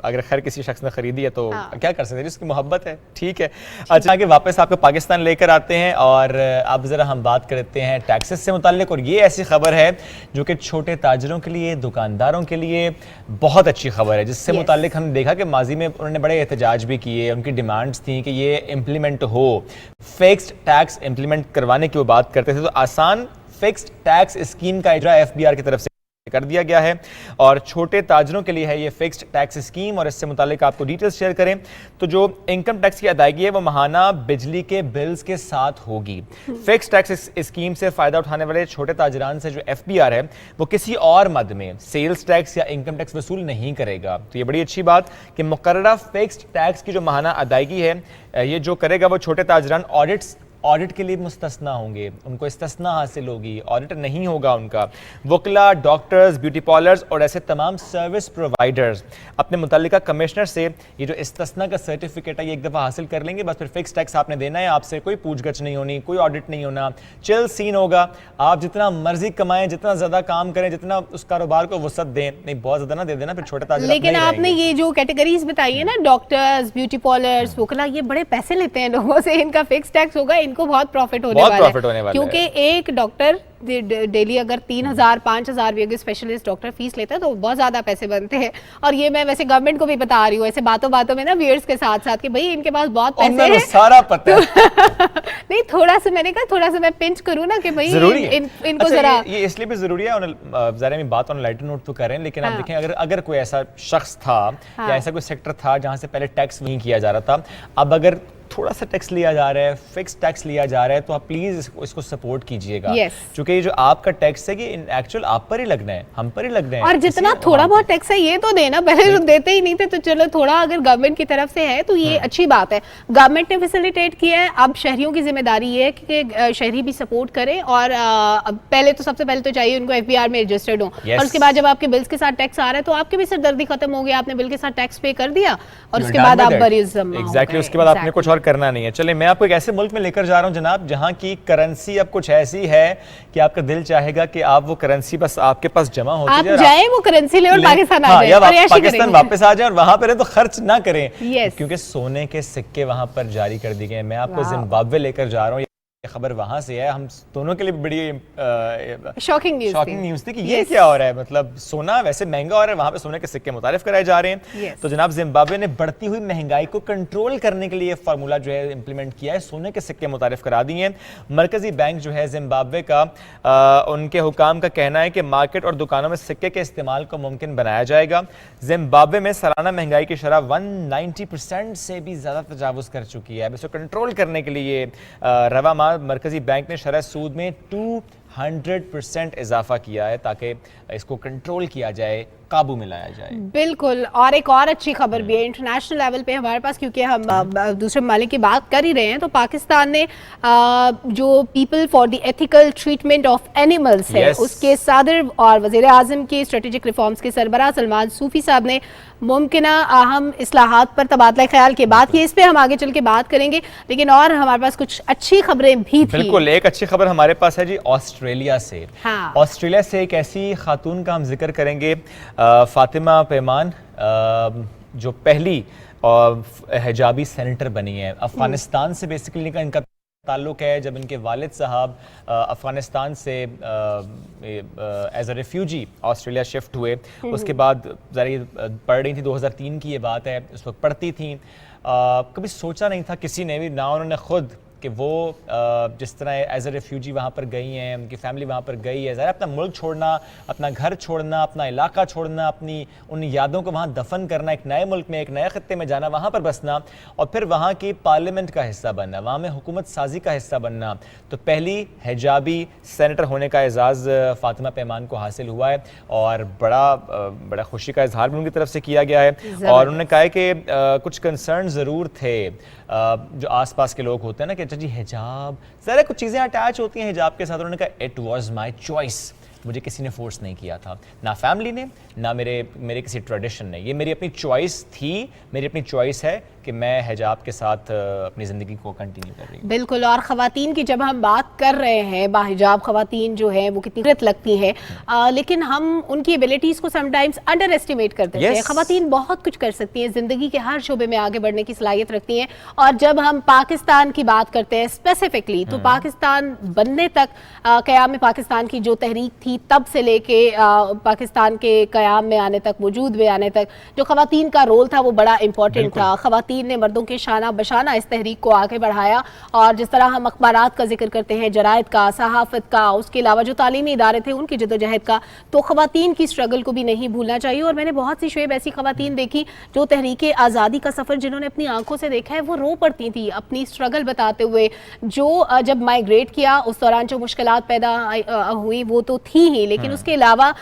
अगर खैर किसी शख्स ने खरीदी है तो क्या कर सकते हैं, जिसकी मोहब्बत है, ठीक है। अच्छा, आगे वापस आपको पाकिस्तान लेकर आते हैं और अब ज़रा हम बात करते हैं टैक्सेस से मुताल्लिक। और ये ऐसी खबर है जो कि छोटे ताजरों के लिए, दुकानदारों के लिए बहुत अच्छी खबर है, जिससे मुताल्लिक हमने देखा कि माजी में उन्होंने बड़े एहतजाज भी किए, उनकी डिमांड्स थी कि ये इम्प्लीमेंट हो, फिक्स्ड टैक्स इम्प्लीमेंट करवाने की वो बात करते थे। तो आसान फिक्स्ड टैक्स स्कीम का इजरा FBR की तरफ से कर दिया गया है और छोटे ताजरों के लिए है ये फिक्स्ड टैक्स स्कीम। और इससे मुतालिक आपको डिटेल्स शेयर करें तो जो इनकम टैक्स की अदायगी है वो माहाना बिजली के बिल्स के साथ होगी। फिक्स्ड टैक्स स्कीम से फायदा उठाने वाले छोटे ताजरान से जो FBR है वो किसी और मद में सेल्स टैक्स या इनकम टैक्स वसूल नहीं करेगा। तो ये बड़ी अच्छी बात कि मुकर्ररा फिक्स्ड टैक्स की जो माहाना अदायगी है ये जो करेगा वो छोटे ताजरान ऑडिट के लिए मुस्तस्ना होंगे, उनको इस्तिस्ना हासिल होगी, ऑडिट नहीं होगा उनका। वकला, डॉक्टर्स, ब्यूटी पार्लर्स और ऐसे तमाम सर्विस प्रोवाइडर्स अपने मुतल्लिका कमिश्नर से ये जो इस्तिस्ना का सर्टिफिकेट है ये एक दफ़ा हासिल कर लेंगे, बस फिर फिक्स टैक्स आपने देना है, आपसे कोई पूछगछ नहीं होनी, कोई ऑडिट नहीं होना, चिल सीन होगा। आप जितना मर्जी कमाएं, जितना ज़्यादा काम करें, जितना उस कारोबार को वसअत दें, नहीं बहुत ज़्यादा ना दे देना, फिर छोटे ताजर। लेकिन आपने ये जो कैटेगरीज बताई है ना, डॉक्टर्स, ब्यूटी पार्लर्स, वकला, ये बड़े पैसे लेते हैं लोगों से, इनका फिक्स टैक्स होगा, इनको बहुत प्रॉफिट होने वाला है, क्योंकि एक डॉक्टर डेली अगर 3,000-5,000 भी अगर स्पेशलिस्ट डॉक्टर फीस लेता है तो बहुत ज्यादा पैसे बनते हैं। और ये मैं वैसे गवर्नमेंट को भी बता रही हूँ ऐसे बातों बातों में ना, व्यूअर्स के साथ साथ, कि भाई इनके पास बहुत पैसे हैं, सारा पता है। नहीं, थोड़ा सा मैंने कहा थोड़ा सा मैं पिंच करूँ ना कि भाई इनको अच्छा, जरा ये इसलिए भी जरूरी है। जरा मैं बात ऑन लाइटर नोट तो करें, लेकिन आप देखें अगर कोई ऐसा शख्स था या ऐसा कोई सेक्टर था जहां से पहले टैक्स नहीं किया जा रहा था, अब अगर थोड़ा सा टैक्स लिया जा रहा है, फिक्स टैक्स लिया जा रहा है, तो आप प्लीज इसको सपोर्ट कीजिएगा, क्योंकि ये जो आपका टैक्स है कि एक्चुअल आप पर ही लगना है, हम पर ही लगना है। और जितना थोड़ा बहुत टैक्स है ये तो देना, पहले लोग देते ही नहीं थे, तो चलो थोड़ा अगर गवर्नमेंट की तरफ से है तो ये अच्छी बात है। गवर्नमेंट ने फैसिलिटेट किया है, अब शहरियों की जिम्मेदारी है कि शहरी भी सपोर्ट करें। और पहले तो सबसे पहले तो चाहिए उनको FBR में रजिस्टर्ड हो, और उसके बाद जब आपके बिल्स के साथ टैक्स आ रहा है तो आपकी भी सरदर्दी खत्म हो गया, आपने बिल के साथ टैक्स पे कर दिया और उसके बाद आप बरी एग्जैक्टली उसके बाद आपने कुछ और करना नहीं है। चले मैं आपको एक ऐसे मुल्क में लेकर जा रहा हूँ जनाब, जहाँ की करेंसी अब कुछ ऐसी है कि आपका दिल चाहेगा कि आप वो करेंसी बस आपके पास जमा होती आप जाए, जाए वो करेंसी ले और पाकिस्तान आ जाए या और ऐश ही पाकिस्तान करें। वापस आ जाए और वहां पर तो खर्च ना करें, Yes. क्योंकि सोने के सिक्के वहां पर जारी कर दिए गए हैं। मैं आपको Wow. जिम्बाब्वे लेकर जा रहा हूँ, खबर वहां से है, हम दोनों के लिए बड़ी शॉकिंग न्यूज़ थी कि ये क्या हो रहा है। मतलब सोना वैसे महंगा हो रहा है, वहां पे सोने के सिक्के मुतारिफ कराए जा रहे हैं। Yes. तो जनाब जिम्बाब्वे ने बढ़ती हुई महंगाई को कंट्रोल करने के लिए फार्मूला जो है इंप्लीमेंट किया है, सोने के सिक्के मुतारिफ करा दिए हैं। मरकजी बैंक जो है जिम्बाब्वे का, उनके हुकाम का कहना है कि मार्केट और दुकानों में सिक्के के इस्तेमाल को मुमकिन बनाया जाएगा। जिम्बाब्वे में सालाना महंगाई की शरह 190% से भी ज़्यादा तजावुज़ कर चुकी है। अब इसको कंट्रोल करने के लिए रवा माह मरकजी बैंक ने शरह सूद में 200% इजाफा किया है ताकि इसको कंट्रोल किया जाए, काबू में लाया जाए। बिल्कुल। और एक और अच्छी खबर भी है इंटरनेशनल लेवल पे हमारे पास, क्योंकि हम दूसरे ममालिक की बात कर ही रहे हैं, तो पाकिस्तान ने जो people for the ethical treatment of animals है, उसके सदर और वजीर आजम के स्ट्रेटेजिक रिफॉर्म्स के सरबराह सलमान सूफी साहब ने मुमकिन अहम इस्लाहात पर तबादला ख्याल के बात की। इस पे हम आगे चल के बात करेंगे, लेकिन और हमारे पास कुछ अच्छी खबरें भी थी। बिल्कुल, एक अच्छी खबर हमारे पास है जी ऑस्ट्रेलिया से। हाँ। ऑस्ट्रेलिया से एक ऐसी खातून का हम जिक्र करेंगे, फातिमा पेमान, जो पहली हिजाबी सेनेटर बनी है। अफगानिस्तान से बेसिकली इनका ताल्लुक है। जब इनके वालिद साहब अफगानिस्तान से as a refugee Australia shift हुए, उसके बाद ज़रा पढ़ रही थी, 2003 की ये बात है, उस वक्त पढ़ती थी। कभी सोचा नहीं था किसी ने भी, ना उन्होंने खुद, कि वो जिस तरह एज अ रेफ्यूजी वहाँ पर गई हैं, उनकी फैमिली वहाँ पर गई है, ज़रा अपना मुल्क छोड़ना, अपना घर छोड़ना, अपना इलाका छोड़ना, अपनी उन यादों को वहाँ दफन करना, एक नए मुल्क में, एक नए खत्ते में जाना, वहाँ पर बसना और फिर वहाँ की पार्लियामेंट का हिस्सा बनना, वहाँ में हुकूमत साजी का हिस्सा बनना। तो पहली हिजाबी सेनेटर होने का एजाज़ फातिमा पेमान को हासिल हुआ है और बड़ा खुशी का इजहार भी उनकी तरफ से किया गया है। और उन्होंने कहा है कि कुछ कंसर्न ज़रूर थे जो आसपास के लोग होते हैं ना, कि अच्छा जी हिजाब, ज़रा कुछ चीज़ें अटैच होती हैं हिजाब के साथ। उन्होंने कहा इट वाज माय चॉइस, मुझे किसी ने फोर्स नहीं किया था, ना फैमिली ने, ना मेरे किसी ट्रेडिशन ने, ये मेरी अपनी चॉइस थी, मेरी अपनी चॉइस है कि मैं हिजाब के साथ अपनी ज़िंदगी को कंटिन्यू कर रही हूँ। बिल्कुल। और ख़वातीन की जब हम बात कर रहे हैं, बाहिजाब ख़वातीन जो है वो कितनी खूबसूरत लगती हैं, लेकिन हम उनकी एबिलिटीज़ को समटाइम्स अंडर एस्टिमेट कर देते हैं। ख़वातीन बहुत कुछ कर सकती हैं, ज़िंदगी के हर शोबे में आगे बढ़ने की सलाहियत रखती हैं। और जब हम पाकिस्तान की बात करते हैं स्पेसिफिकली, तो पाकिस्तान बनने तक, क़याम पाकिस्तान की जो तहरीक थी तब से लेके पाकिस्तान के क़याम में आने तक, वजूद में आने तक, जो ख़वातीन का रोल था वो बड़ा इंपॉर्टेंट था। ख़वातीन ने मर्दों के शाना बशाना इस तहरीक को आगे बढ़ाया। और जिस तरह हम अखबारात का जिक्र करते हैं, जरायद का, सहाफ़त का, उसके अलावा जो तालीमी इदारे थे उनकी जदोजहद का, तो ख़वातीन की स्ट्रगल को भी नहीं भूलना चाहिए। और मैंने बहुत सी शुएब ऐसी ख़वातीन देखी जो तहरीक आज़ादी का सफ़र जिन्होंने अपनी आंखों से देखा है, वो रो पड़ती थी अपनी स्ट्रगल बताते हुए। जो जब माइग्रेट किया उस दौरान जो मुश्किलात पैदा हुई वो तो थी ही, लेकिन उसके अलावा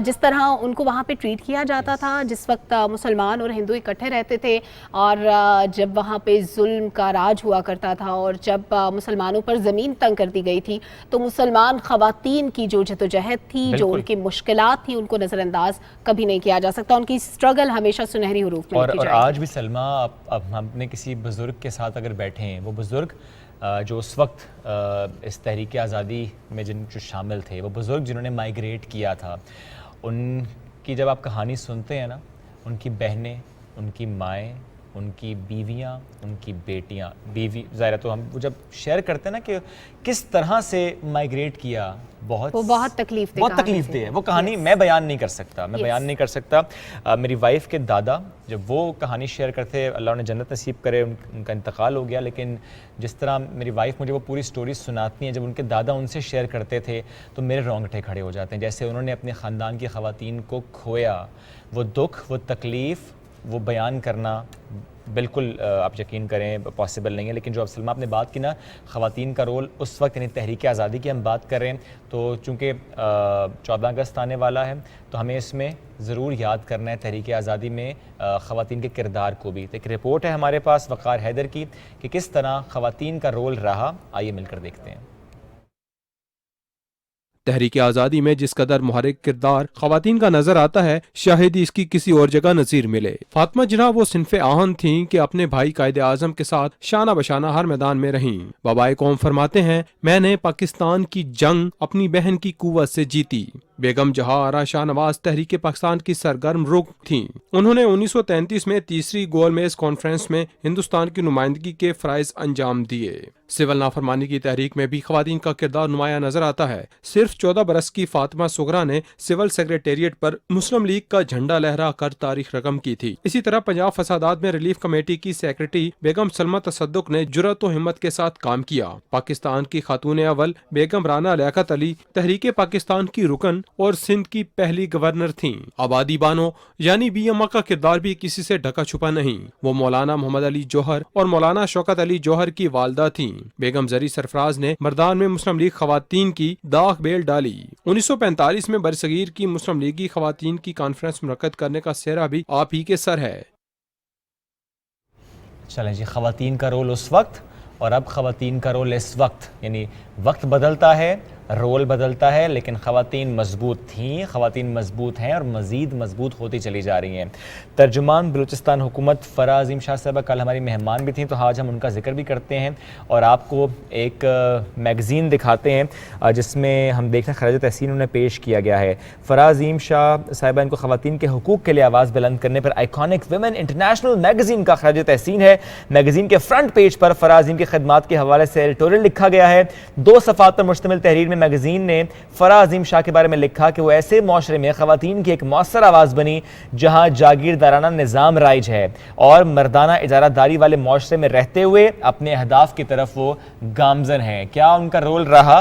जिस तरह उनको वहाँ पे ट्रीट किया जाता था, जिस वक्त मुसलमान और हिंदू इकट्ठे रहते थे, और जब वहाँ पे जुल्म का राज हुआ करता था, और जब मुसलमानों पर ज़मीन तंग कर दी गई थी, तो मुसलमान ख़वातीन की जो जदोजहद थी, जो उनकी मुश्किलात थी, उनको नज़रअंदाज कभी नहीं किया जा सकता। उनकी स्ट्रगल हमेशा सुनहरी हरूफ में लिखी और जाएगी। आज भी सलमा, अब हमने किसी बुज़ुर्ग के साथ अगर बैठे हैं, वो बुज़ुर्ग जो उस वक्त इस तहरीक आज़ादी में जो शामिल थे, वो बुज़ुर्ग जिन्होंने माइग्रेट किया था, उनकी जब आप कहानी सुनते हैं ना, उनकी बहनें, उनकी माएँ, उनकी बीवियाँ, उनकी बेटियाँ, बीवी ज़ाहिर तो हम वो जब शेयर करते हैं ना कि किस तरह से माइग्रेट किया, बहुत तकलीफ दे है वो कहानी। मैं बयान नहीं कर सकता, बयान नहीं कर सकता। मेरी वाइफ के दादा जब वो कहानी शेयर करते, अल्लाह उन्हें जन्नत नसीब करे, उनका इंतकाल हो गया, लेकिन जिस तरह मेरी वाइफ मुझे वो पूरी स्टोरी सुनाती हैं, जब उनके दादा उनसे शेयर करते थे तो मेरे रोंगटे खड़े हो जाते हैं। जैसे उन्होंने अपने ख़ानदान की ख़वातीन को खोया, वो दुख, वो तकलीफ़, वो बयान करना बिल्कुल आप यकीन करें पॉसिबल नहीं है। लेकिन जो अब सलमा आपने बात की ना, ख़वातीन का रोल उस वक्त, यानी तहरीक आज़ादी की हम बात कर रहे हैं, तो चूँकि 14 अगस्त आने वाला है, तो हमें इसमें ज़रूर याद करना है तहरीक आज़ादी में ख़वातीन के किरदार को भी। तो एक रिपोर्ट है हमारे पास वक़ार हैदर की कि किस तरह ख़वातीन का रोल रहा, आइए मिलकर देखते हैं। तहरीक आज़ादी में जिस कदर मुहर्रिक किरदार ख़वातीन का नजर आता है, शायद ही इसकी किसी और जगह नज़ीर मिले। फातिमा जिन्ना वो सिन्फ़े आहन थीं कि अपने भाई कायदे आज़म के साथ शाना बशाना हर मैदान में रहीं। बाबाए कौम फरमाते हैं, मैंने पाकिस्तान की जंग अपनी बहन की कुव्वत से जीती। बेगम जहां आरा शाहनवाज तहरीक पाकिस्तान की सरगर्म रुख थीं। उन्होंने 1933 में तीसरी गोल मेज कॉन्फ्रेंस में हिंदुस्तान की नुमाइंदगी के फ़राइज़ अंजाम दिए। सिविल नाफरमानी की तहरीक में भी ख़वातीन का किरदार नुमाया नजर आता है। सिर्फ 14 बरस की फातिमा सुगरा ने सिविल सेक्रेटेरिएट पर मुस्लिम लीग का झंडा लहरा कर तारीख रकम की थी। इसी तरह पंजाब फसादात में रिलीफ कमेटी की सेक्रेटरी बेगम सलमा तसद्दुक ने जुर्रत व हिम्मत के साथ काम किया। पाकिस्तान की खातून अव्वल बेगम राना लियाकत अली तहरीक पाकिस्तान की रुकन और सिंध की पहली गवर्नर थीं। आबादी बानो यानी बी अम्मा का किरदार भी किसी से ढका छुपा नहीं। वो मौलाना मोहम्मद अली जौहर और मौलाना शौकत अली जौहर की वालदा थीं। बेगम जरी सरफराज ने मर्दान में मुस्लिम लीग खवातीन की दाग बेल डाली। 1945 में बरसगीर की मुस्लिम लीगी खवातीन की कॉन्फ्रेंस मुनक्कद करने का सेहरा भी आप ही के सर है। चलें जी, खवातीन का रोल उस वक्त और अब खवातीन का रोल इस वक्त, यानी वक्त बदलता है, रोल बदलता है, लेकिन ख़वातीन मजबूत थीं, ख़वातीन मजबूत हैं और मज़ीद मजबूत होती चली जा रही हैं। तर्जुमान बलूचिस्तान हुकूमत फ़रा अज़ीम शाह साहबा कल हमारी मेहमान भी थीं, तो आज हम उनका जिक्र भी करते हैं और आपको एक मैगज़ीन दिखाते हैं जिसमें हम देखते हैं खराज तहसीन उन्हें पेश किया गया है। फ़रा अज़ीम शाह साहिबा इनको ख़वातीन के हुकूक़ के लिए आवाज़ बुलंद करने पर आइकॉनिक वुमेन इंटरनेशनल मैगज़ीन का खराज तहसीन है। मैगज़ीन के फ्रंट पेज पर फ़रा अज़ीम की खिदमात के हवाले से एडिटोरियल लिखा गया है। 2 सफ़ात पर मुश्तमिल तहरीर में मैगज़ीन ने फ़रा अज़ीम शाह के बारे में लिखा कि वो ऐसे माशरे में ख़वातीन की एक मौसर आवाज़ बनी जहाँ जागीरदाराना निज़ाम राइज है और मर्दाना इजारादारी वाले माशरे में रहते हुए अपने अहदाफ की तरफ वो गामज़न हैं। क्या उनका रोल रहा,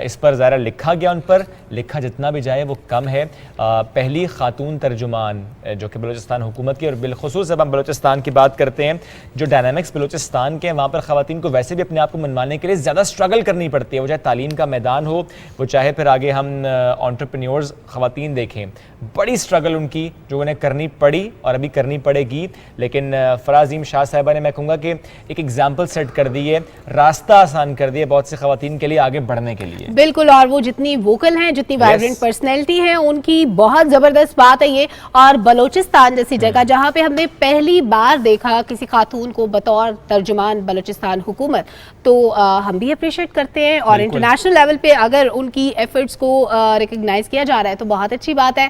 इस पर ज़रा लिखा गया, उन पर लिखा जितना भी जाए वो कम है। पहली खातून तर्जुमान जो कि बलूचिस्तान हुकूमत की, और बिलखुसूस जब हम बलूचिस्तान की बात करते हैं, जो डायनामिक्स बलूचिस्तान के हैं वहाँ पर ख़वातीन को वैसे भी अपने आप को मनवाने के लिए ज़्यादा स्ट्रगल करनी पड़ती है, वो चाहे तालीम का मैदान हो, वो चाहे फिर आगे हम एंटरप्रेन्योर्स ख़वातीन देखें, बड़ी स्ट्रगल उनकी जो उन्हें करनी पड़ी और अभी करनी पड़ेगी। लेकिन फ़रा अज़ीम शाह साहिबा ने, मैं कहूँगा कि एक एग्जाम्पल सेट कर दी है, रास्ता आसान कर दिया बहुत से ख़वातीन के लिए आगे बढ़ने के लिए। बिल्कुल, और वो जितनी वोकल हैं, जितनी वाइब्रेंट पर्सनैलिटी है, उनकी बहुत ज़बरदस्त बात है ये। और बलूचिस्तान जैसी जगह जहाँ पे हमने पहली बार देखा किसी खातून को बतौर तर्जुमान बलूचिस्तान हुकूमत, तो हम भी अप्रिशिएट करते हैं और इंटरनेशनल लेवल पे अगर उनकी एफर्ट्स को रिकग्नाइज किया जा रहा है तो बहुत अच्छी बात है।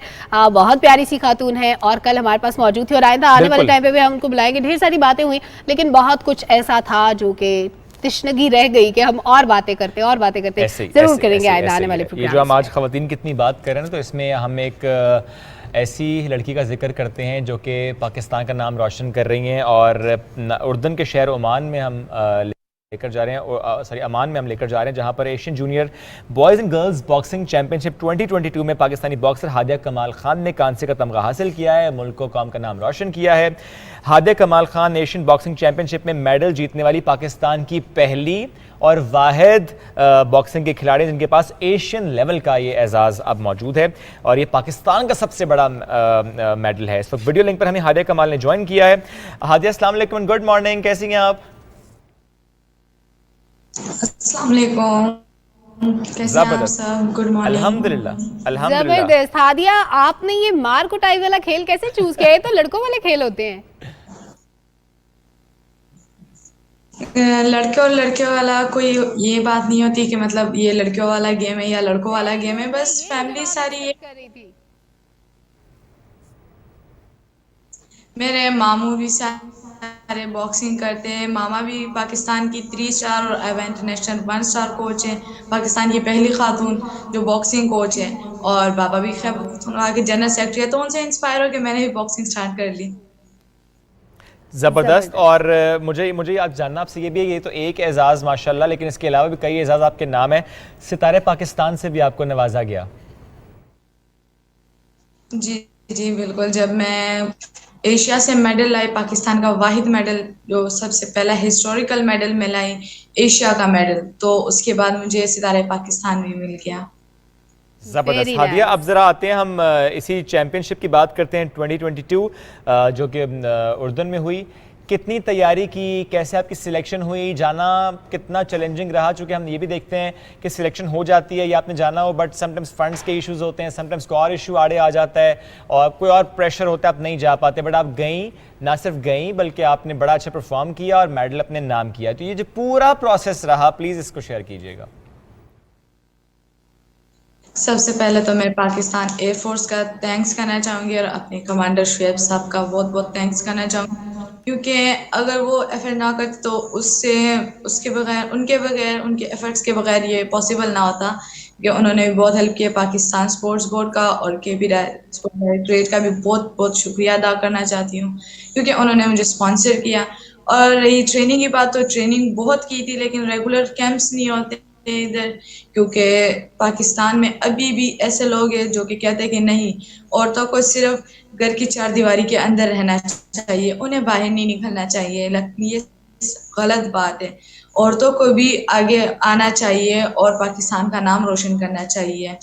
बहुत प्यारी सी खातून है और कल हमारे पास मौजूद थी और आइंदा आने वाले टाइम पे भी हम उनको बुलाएंगे। ढेर सारी बातें हुई, लेकिन बहुत कुछ ऐसा था जो कि तिश्नगी रह गई कि हम और बातें करते जरूर करेंगे आइंदा आने वाले प्रोग्राम। ये जो हम आज ख़वातीन की इतनी बात कर रहे हैं, तो इसमें हम एक ऐसी लड़की का जिक्र करते हैं जो कि पाकिस्तान का नाम रोशन कर रही हैं और उर्दन के शहर ओमान में हम लेकर जा रहे हैं, अमान में हम लेकर जा रहे हैं, जहां पर Asian junior boys and girls boxing championship 2022 में पाकिस्तानी बॉक्सर हादिया कमाल खान ने कांसे का तमगा हासिल किया है, मुल्क को कौम का नाम रोशन किया है। हादिया कमाल खान एशियन बॉक्सिंग चैंपियनशिप में मेडल जीतने वाली पाकिस्तान की पहली और वाहिद बॉक्सिंग के खिलाड़ी जिनके पास एशियन लेवल का ये एजाज़ अब मौजूद है और ये पाकिस्तान का सबसे बड़ा मेडल है। इस वक्त वीडियो लिंक पर हमें हादिया कमाल ने ज्वाइन किया है। हादिया, अस्सलाम वालेकुम, गुड मॉर्निंग, कैसी हैं आप? अस्सलाम वालेकुम, कैसे हैं आप सब? Good morning. अल्हम्दुलिल्लाह। जबरदस्त। हादिया, आपने ये मार कुटाई वाला खेल कैसे चूज किया है? तो लड़कों वाले खेल होते हैं। लड़के और लड़के वाला कोई ये बात नहीं होती कि मतलब ये लड़कियों वाला गेम है या लड़कों वाला गेम है, बस फैमिली सारी ये कर रही थी। मेरे मामू भी सारे बॉक्सिंग करते हैं, मामा भी पाकिस्तान की 3 स्टार और एवा इंटरनेशनल 1 स्टार कोच है, पाकिस्तान की पहली खातून जो बॉक्सिंग कोच है, और बाबा भी आगे जनरल सेक्रेटरी है, तो उनसे इंस्पायर होकर मैंने भी बॉक्सिंग स्टार्ट कर ली। ज़बरदस्त। और मुझे आज जानना आपसे ये भी है, ये तो एक एजाज़ माशाल्लाह, लेकिन इसके अलावा भी कई एजाज़ आपके नाम है, सितारे पाकिस्तान से भी आपको नवाजा गया। जी जी बिल्कुल, जब मैं एशिया से मेडल लाई, पाकिस्तान का वाहिद मेडल जो सबसे पहला हिस्टोरिकल मेडल में लाई, एशिया का मेडल, तो उसके बाद मुझे सितारे पाकिस्तान भी मिल गया। ज़बरदस्त। हादिया, अब ज़रा आते हैं हम इसी चैम्पियनशिप की बात करते हैं 2022 जो कि उर्दन में हुई। कितनी तैयारी की, कैसे आपकी सिलेक्शन हुई, जाना कितना चैलेंजिंग रहा? चूँकि हम ये भी देखते हैं कि सिलेक्शन हो जाती है या आपने जाना हो, बट समटाइम्स फंड्स के इश्यूज होते हैं, समटाइम्स कोई और इशू आड़े आ जाता है और कोई और प्रेशर होता है, आप नहीं जा पाते, बट आप गई, ना सिर्फ गई बल्कि आपने बड़ा अच्छा परफॉर्म किया और मेडल अपने नाम किया। तो ये जो पूरा प्रोसेस रहा, प्लीज़ इसको शेयर कीजिएगा। सबसे पहले तो मैं पाकिस्तान एयरफोर्स का थैंक्स करना चाहूँगी और अपने कमांडर शुएब साहब का बहुत बहुत थैंक्स करना चाहूँगी, क्योंकि अगर वो एफर्ट ना करते तो उसके बगैर उनके एफर्ट्स के बगैर ये पॉसिबल ना होता। कि उन्होंने भी बहुत हेल्प किया, पाकिस्तान स्पोर्ट्स बोर्ड का और KB स्पोर्ट्स डायरेक्टरेट का भी बहुत बहुत शुक्रिया अदा करना चाहती हूँ, क्योंकि उन्होंने मुझे स्पॉन्सर किया। और रही ट्रेनिंग की बात, तो ट्रेनिंग बहुत की थी, लेकिन रेगुलर कैंप्स नहीं होते इधर, क्योंकि पाकिस्तान में अभी भी ऐसे लोग हैं जो कि कहते हैं कि नहीं, औरतों को सिर्फ घर की चार दीवारी के अंदर रहना चाहिए, उन्हें बाहर नहीं निकलना चाहिए। ये गलत बात है, औरतों को भी आगे आना चाहिए और पाकिस्तान का नाम रोशन करना चाहिए।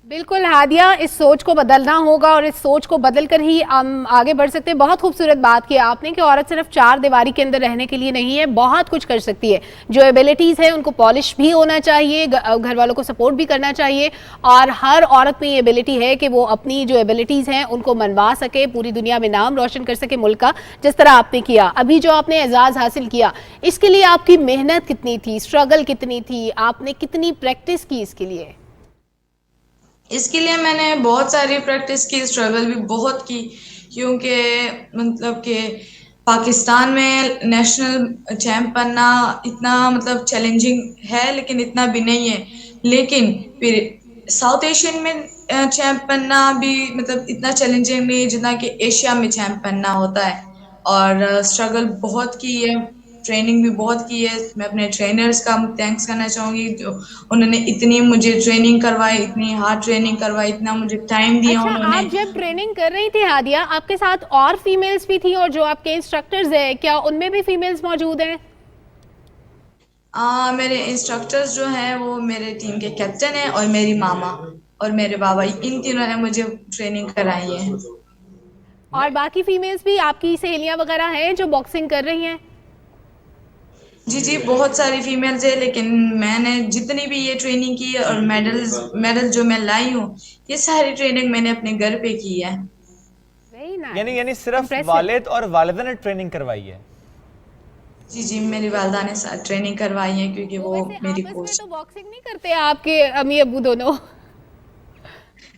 बिल्कुल हादिया, इस सोच को बदलना होगा और इस सोच को बदल कर ही हम आगे बढ़ सकते हैं। बहुत खूबसूरत बात की आपने कि औरत सिर्फ चार दीवारी के अंदर रहने के लिए नहीं है, बहुत कुछ कर सकती है। जो एबिलिटीज़ है उनको पॉलिश भी होना चाहिए, घर वालों को सपोर्ट भी करना चाहिए, और हर औरत में ये एबिलिटी है कि वो अपनी जो एबिलिटीज़ हैं उनको मनवा सके, पूरी दुनिया में नाम रोशन कर सके मुल्क का, जिस तरह आपने किया। अभी जो आपने एजाज़ हासिल किया, इसके लिए आपकी मेहनत कितनी थी, स्ट्रगल कितनी थी, आपने कितनी प्रैक्टिस की इसके लिए? इसके लिए मैंने बहुत सारी प्रैक्टिस की, स्ट्रगल भी बहुत की, क्योंकि मतलब कि पाकिस्तान में नेशनल चैंप बनना इतना मतलब चैलेंजिंग है, लेकिन इतना भी नहीं है। लेकिन फिर साउथ एशियन में चैंप बनना भी मतलब इतना चैलेंजिंग नहीं है जितना कि एशिया में चैंप बनना होता है। और स्ट्रगल बहुत की है, ट्रेनिंग भी बहुत की है। मैं अपने ट्रेनर्स का थैंक्स करना चाहूँगी, जो उन्होंने इतनी मुझे ट्रेनिंग करवाई, इतनी हार्ड ट्रेनिंग करवाई, इतना मुझे टाइम दिया अच्छा, उन्होंने। आप जब ट्रेनिंग कर रही थी हादिया, आपके साथ और फीमेल्स भी थी, और जो आपके इंस्ट्रक्टर्स हैं क्या उनमें भी फीमेल्स मौजूद हैं? मेरे इंस्ट्रक्टर्स जो हैं वो मेरे टीम के कैप्टन हैं और मेरी मामा और मेरे बाबा, इन तीनों ने मुझे ट्रेनिंग कराई है। और बाकी फीमेल्स भी आपकी सहेलियां वगैरह हैं जो बॉक्सिंग कर रही हैं? जी जी, बहुत सारी फीमेल्स है, लेकिन मैंने जितनी भी ये ट्रेनिंग की है और मेडल जो मैं लाई हूँ, ये सारी ट्रेनिंग मैंने अपने घर पे की है। वेरी नाइस, यानी सिर्फ इम्प्रेसिव। वालिद और वालिदा ने ट्रेनिंग करवाई है? जी जी, मेरी वालदा ने ट्रेनिंग करवाई है, क्योंकि तो वो वैसे मेरी आपस में कोच। तो बॉक्सिंग नहीं करते आपके अम्मी अब्बू दोनों?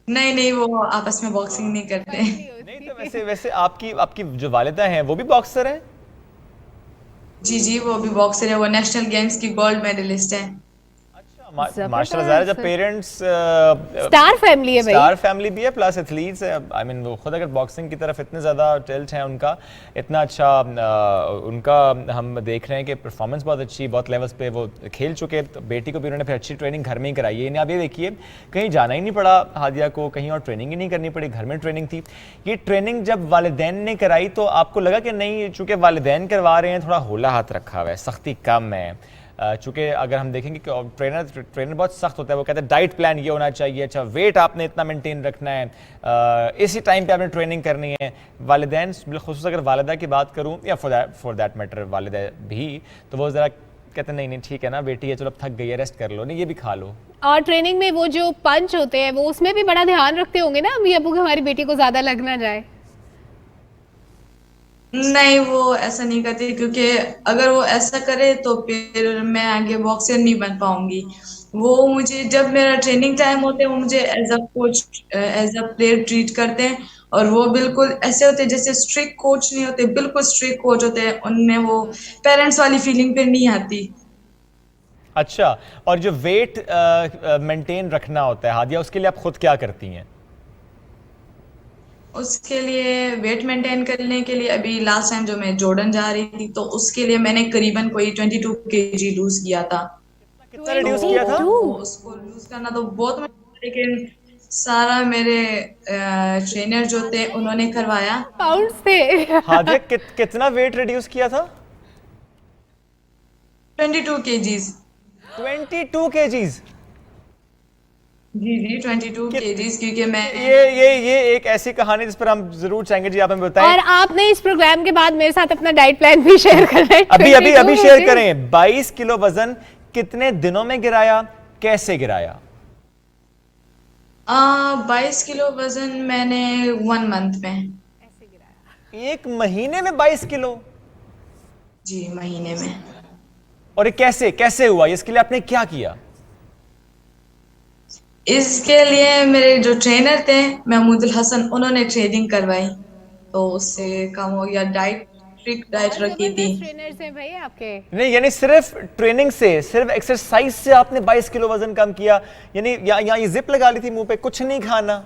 नहीं नहीं, वो आपस में बॉक्सिंग नहीं करते। फाइट नहीं नहीं, तो होती। वैसे वैसे आपकी आपकी जो वालिदा हैं वो भी बॉक्सर हैं? जी जी, वो भी बॉक्सर है, वो नेशनल गेम्स की गोल्ड मेडलिस्ट है। अच्छा, माशाल्लाह। ज़ाहिर है जब जबरदस्त, पेरेंट्स स्टार फैमिली है भाई। स्टार फैमिली भी है प्लस एथलीट्स है, आई मीन वो खुद अगर बॉक्सिंग की तरफ इतने ज़्यादा टिल्ट है उनका, इतना अच्छा उनका हम देख रहे हैं कि परफॉर्मेंस बहुत अच्छी, बहुत लेवल्स पे वो खेल चुके। तो बेटी को भी उन्होंने फिर अच्छी ट्रेनिंग घर में ही कराई है। यानी आप ये देखिए, कहीं जाना ही नहीं पड़ा हादिया को, कहीं और ट्रेनिंग ही नहीं करनी पड़ी, घर में ट्रेनिंग थी। ये ट्रेनिंग जब वालिदैन ने कराई तो आपको लगा कि नहीं, चूँकि वालिदैन करवा रहे हैं थोड़ा होला हाथ रखा हुआ है, सख्ती कम है? चूँकि अगर हम देखेंगे कि ट्रेनर बहुत सख्त होता है, वो कहते हैं डाइट प्लान ये होना चाहिए, अच्छा वेट आपने इतना मेंटेन रखना है, इसी टाइम पे आपने ट्रेनिंग करनी है। वालिदैन बिलखुसूस अगर वालिदा की बात करूँ या फॉर दैट मैटर वालिदा भी, तो वो ज़रा कहते हैं नहीं नहीं ठीक है ना बेटी है, चलो अब थक गई है, रेस्ट कर लो, नहीं ये भी खा लो। और ट्रेनिंग में वो जो पंच होते हैं वो उसमें भी बड़ा ध्यान रखते होंगे ना अम्मी अब्बू, कि हमारी बेटी को ज्यादा लग ना जाए? नहीं, वो ऐसा नहीं करती, क्योंकि अगर वो ऐसा करे तो फिर मैं आगे बॉक्सर नहीं बन पाऊंगी। वो मुझे जब मेरा ट्रेनिंग टाइम होता है, वो मुझे as a coach, as a player treat करते हैं। और वो बिल्कुल ऐसे होते हैं जैसे स्ट्रिक्ट कोच नहीं होते, बिल्कुल स्ट्रिक्ट कोच होते हैं। उनमें वो पेरेंट्स वाली फीलिंग फिर नहीं आती। अच्छा, और जो वेट मेंटेन रखना होता है हादिया, उसके लिए आप खुद क्या करती हैं? उसके लिए वेट मेंटेन करने के लिए अभी लास्ट टाइम जो मैं जॉर्डन जा रही थी, तो उसके लिए मैंने करीबन कोई 22 kg लूज किया था। कितना तो रिड्यूस किया था? 22? उसको लूज करना तो बहुत मुश्किल था, लेकिन सारा मेरे ट्रेनर जो थे उन्होंने करवाया। पाउंड्स थे। हादिया कितना वेट रिड्यूस किया था? 22 kgs। 22 kgs? जी जी 22 कि केजीज, क्योंकि मैं ये एक ऐसी कहानी जिस पर हम जरूर चाहेंगे जी, आप हमें बताएं। और आपने इस प्रोग्राम के बाद मेरे साथ अपना डाइट प्लान भी शेयर करना है। अभी अभी 22 अभी शेयर केजी। करें। 22 किलो वजन कितने दिनों में गिराया, कैसे गिराया? 22 किलो वजन मैंने 1 मंथ में। एक महीने में 22 किलो? जी, महीने में। और ये कैसे कैसे हुआ? इसके लिए आपने क्या किया? इसके लिए मेरे जो ट्रेनर थे महमूदुल हसन, उन्होंने ट्रेनिंग करवाई, तो उससे कम हो गया। डाइट, स्ट्रिक्ट डाइट बहुत रखी थी। जबरदस्त ट्रेनर्स हैं भाई आपके। नहीं, यानी सिर्फ ट्रेनिंग से, सिर्फ एक्सरसाइज से आपने 22 किलो वजन कम किया? यानी या ये जिप लगा ली थी मुंह पे, कुछ नहीं खाना?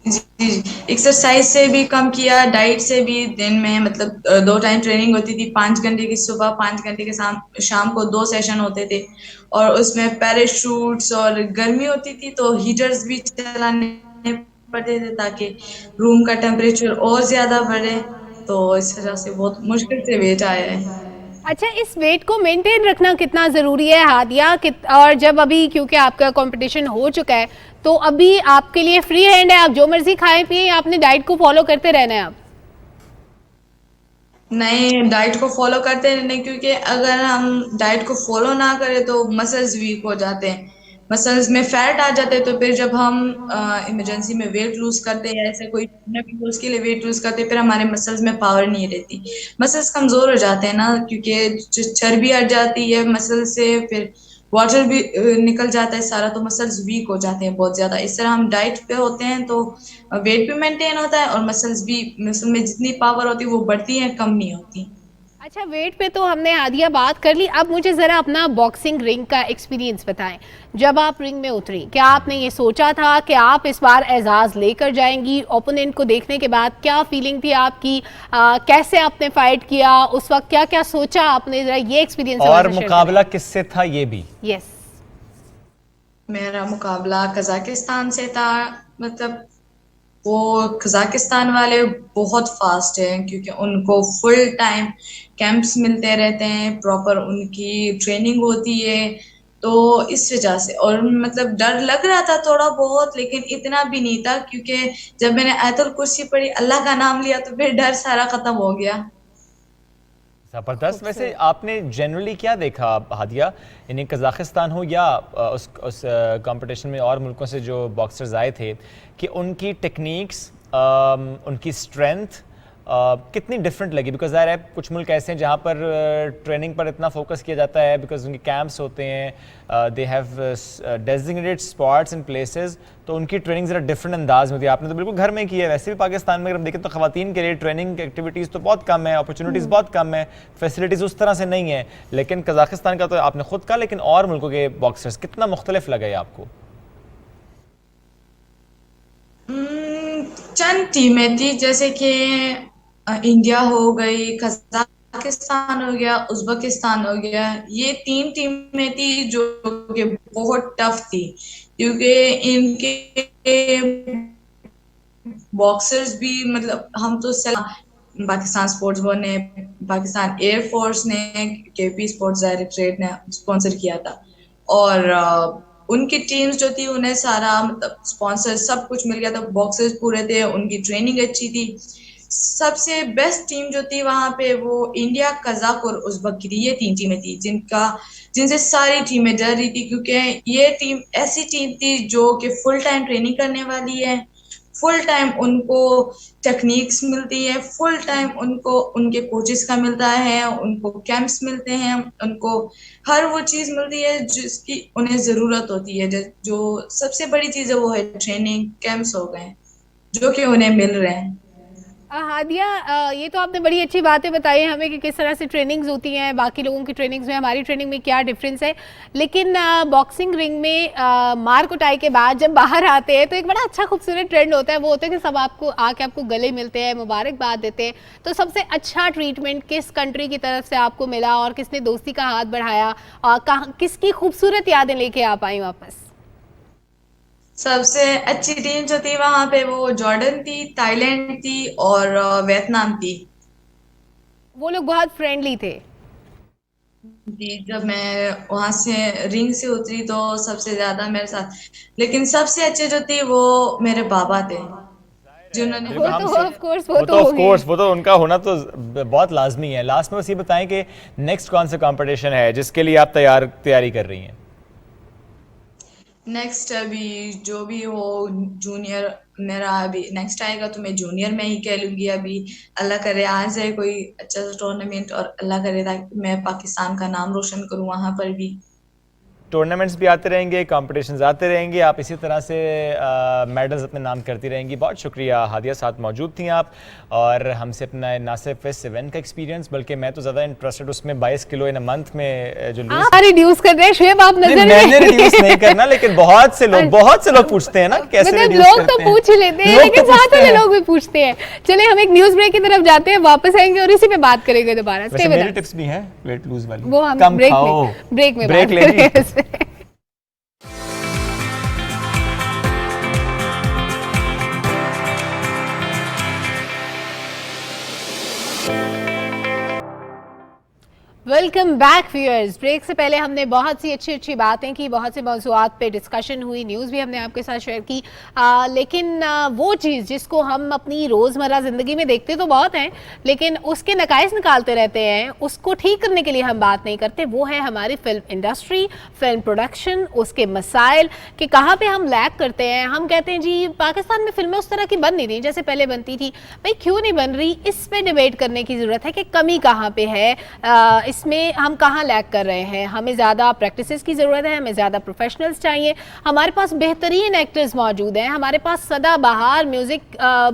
जी जी, एक्सरसाइज से भी कम किया, डाइट से भी। दिन में मतलब 2 टाइम ट्रेनिंग होती थी, 5 घंटे की सुबह, 5 घंटे के शाम को 2 सेशन होते थे। और उसमें पैराशूट्स, और गर्मी होती थी तो हीटर्स भी चलाने पड़ते थे ताकि रूम का टेम्परेचर और ज्यादा बढ़े। तो इस वजह से बहुत मुश्किल से वेट आया है। अच्छा, इस वेट को मेंटेन रखना कितना ज़रूरी है हादिया? और जब अभी क्योंकि आपका कंपटीशन हो चुका है, तो अभी आपके लिए फ्री हैंड है, आप जो मर्जी खाएं पिए, या आपने डाइट को फॉलो करते रहना है? आप नहीं, डाइट को फॉलो करते रहने, क्योंकि अगर हम डाइट को फॉलो ना करें तो मसल्स वीक हो जाते हैं, मसल्स में फैट आ जाते हैं। तो फिर जब हम इमरजेंसी में वेट लूज करते हैं, ऐसे कोई उसके लिए वेट लूज करते हैं, फिर हमारे मसल्स में पावर नहीं रहती, मसल्स कमजोर हो जाते हैं ना, क्योंकि चर्बी हट जाती है मसल से, फिर वाटर भी निकल जाता है सारा, तो मसल्स वीक हो जाते हैं बहुत ज्यादा। इस तरह हम डाइट पे होते हैं तो वेट भी मेंटेन होता है, और मसल्स भी, मसल में जितनी पावर होती है वो बढ़ती है, कम नहीं होती। अच्छा, वेट पे तो हमने हादिया बात कर ली। अब मुझे ज़रा अपना बॉक्सिंग रिंग का एक्सपीरियंस बताएं। जब आप रिंग में उतरी, क्या आपने ये सोचा था कि आप इस बार एजाज़ लेकर जाएंगी? ओपोनेंट को देखने के बाद क्या फीलिंग थी आपकी? कैसे आपने फाइट किया उस वक्त, क्या क्या सोचा आपने? ज़रा ये एक्सपीरियंस और मुकाबला किससे था ये भी? यस। मेरा मुकाबला कजाकिस्तान से था। मतलब वो कजाकिस्तान वाले बहुत फास्ट हैं, क्योंकि उनको फुल टाइम कैंप्स मिलते रहते हैं, प्रॉपर उनकी ट्रेनिंग होती है, तो इस वजह से। और मतलब डर लग रहा था थोड़ा बहुत, लेकिन इतना भी नहीं था, क्योंकि जब मैंने आयतुल कुर्सी पढ़ी, अल्लाह का नाम लिया, तो फिर डर सारा खत्म हो गया। जबरदस्त। वैसे आपने जनरली क्या देखा हादिया, यानी कजाकिस्तान हो या उस कंपटीशन में और मुल्कों से जो बॉक्सर्स आए थे, कि उनकी टेक्निक्स, उनकी स्ट्रेंथ कितनी डिफरेंट लगी? बिकॉज ज़ाहिर है कुछ मुल्क ऐसे हैं जहाँ पर ट्रेनिंग पर इतना फोकस किया जाता है, बिकॉज उनके कैंप्स होते हैं, they have designated spots in places, तो उनकी ट्रेनिंग ज़रा डिफरेंट अंदाज में होती है। आपने तो बिल्कुल घर में की है। वैसे भी पाकिस्तान में अगर हम देखें तो ख़वातीन के लिए ट्रेनिंग एक्टिविटीज़ तो बहुत कम है, अपॉर्चुनिटीज़ बहुत कम है, फैसिलिटीज़ उस तरह से नहीं है। लेकिन कजाकिस्तान का तो आपने खुद कहा, लेकिन और मुल्कों के बॉक्सर्स कितना मुख्तलिफ लगा ये आपको? चंद टीमें थी, जैसे कि इंडिया हो गई, कजाकिस्तान हो गया, उज्बेकिस्तान हो गया। ये 3 टीमें थी जो कि बहुत टफ थी, क्योंकि इनके बॉक्सर्स भी, मतलब हम तो पाकिस्तान स्पोर्ट्स बोर्ड ने, पाकिस्तान एयरफोर्स ने, केपी स्पोर्ट्स डायरेक्टरेट ने स्पॉन्सर किया था। और उनकी टीम्स जो थी, उन्हें सारा मतलब स्पॉन्सर सब कुछ मिल गया था, बॉक्सर्स पूरे थे, उनकी ट्रेनिंग अच्छी थी। सबसे बेस्ट टीम जो थी वहां पे, वो इंडिया, कजाक और उज्बेक की थी। ये 3 टीमें थी जिनसे सारी टीमें डर रही थी, क्योंकि ये टीम ऐसी टीम थी जो कि फुल टाइम ट्रेनिंग करने वाली है, फुल टाइम उनको टेक्निक्स मिलती है, फुल टाइम उनको उनके कोचेस का मिलता है, उनको कैंप्स मिलते हैं, उनको हर वो चीज मिलती है जिसकी उन्हें जरूरत होती है। जो सबसे बड़ी चीज है वो है ट्रेनिंग, कैंप्स हो गए जो कि उन्हें मिल रहे हैं। हादिया, ये तो आपने बड़ी अच्छी बातें बताई हैं हमें कि किस तरह से ट्रेनिंग्स होती हैं, बाकी लोगों की ट्रेनिंग्स में हमारी ट्रेनिंग में क्या डिफरेंस है। लेकिन बॉक्सिंग रिंग में मार कुटाई के बाद जब बाहर आते हैं तो एक बड़ा अच्छा खूबसूरत ट्रेंड होता है, वो होता है कि सब आपको आके आपको गले मिलते हैं, मुबारकबाद देते हैं। तो सबसे अच्छा ट्रीटमेंट किस कंट्री की तरफ से आपको मिला, और किसने दोस्ती का हाथ बढ़ाया, और किसकी खूबसूरत यादें लेके आप आई वापस? सबसे अच्छी टीम जो थी वहां पे, वो जॉर्डन थी, थाईलैंड थी, और वियतनाम थी। वो लोग बहुत फ्रेंडली थे। जी, जब मैं वहां से रिंग से उतरी तो सबसे ज्यादा मेरे साथ, लेकिन सबसे अच्छे जो थे वो मेरे बाबा थे, जिन्होंने बिल्कुल वो हम तो सुन ऑफ कोर्स वो वो तो तो ऑफ होंगे। कोर्स वो तो उनका होना तो बहुत लाजमी है। लास्ट में बस ये बताएं कि नेक्स्ट कौन सा कंपटीशन है जिसके लिए आप तैयारी कर रही हैं? नेक्स्ट अभी जो भी हो, जूनियर मेरा अभी नेक्स्ट आएगा तो मैं जूनियर में ही कह लूंगी। अभी अल्लाह करे आ जाए कोई अच्छा सा टूर्नामेंट, और अल्लाह करे ताकि मैं पाकिस्तान का नाम रोशन करूं वहां पर भी। टूर्नामेंट्स भी आते रहेंगे, कॉम्पिटिशन्स आते रहेंगे, आप इसी तरह से मेडल्स अपने नाम करती रहेंगी। बहुत शुक्रिया हादिया, साथ मौजूद थी आप और हमसे अपना ना सिर्फ इस इवेंट का एक्सपीरियंस बल्कि मैं तो ज़्यादा इंटरेस्टेड उसमें 22 किलो इन अ मंथ में जो लूज। आप रिड्यूस कर रहे हैं शुएब, आप नजर मैंने में रिड्यूस नहीं करना, लेकिन बहुत से लोग पूछते हैं ना कैसे मतलब रिड्यूस लोग करते तो हैं। पूछ ही लेते हैं, लोग लेकिन तो साथ पूछते वाले हैं। लोग भी पूछते हैं। चले हम एक न्यूज ब्रेक की तरफ जाते हैं, वापस आएंगे और इसी पे बात करेंगे दोबारा। वैसे Stay with मेरी us। टिप्स भी हैं वेट लूज वाली, वो हम कम ब्रेक खाओ। में ब्रेक ब्रेक बात ले करेंगे ली। इस पे। Welcome back viewers. ब्रेक से पहले हमने बहुत सी अच्छी अच्छी बातें की, बहुत से मौज़ूआत पे डिस्कशन हुई, न्यूज़ भी हमने आपके साथ शेयर की, लेकिन वो चीज़ जिसको हम अपनी रोज़मर्रा ज़िंदगी में देखते तो बहुत हैं, लेकिन उसके नकाइस निकालते रहते हैं, उसको ठीक करने के लिए हम बात नहीं करते। वो है हमारी फिल्म इंडस्ट्री, फिल्म प्रोडक्शन, उसके मसाइल कि कहाँ पे हम लैग करते हैं। हम कहते हैं जी पाकिस्तान में फिल्में उस तरह की बन नहीं रही जैसे पहले बनती थी। भाई क्यों नहीं बन रही, इस पर डिबेट करने की ज़रूरत है कि कमी कहाँ पे है, इसमें हम कहाँ लैग कर रहे हैं। हमें ज़्यादा प्रैक्टिसेस की ज़रूरत है, हमें ज़्यादा प्रोफेशनल्स चाहिए। हमारे पास बेहतरीन एक्टर्स मौजूद हैं, हमारे पास सदाबहार म्यूज़िक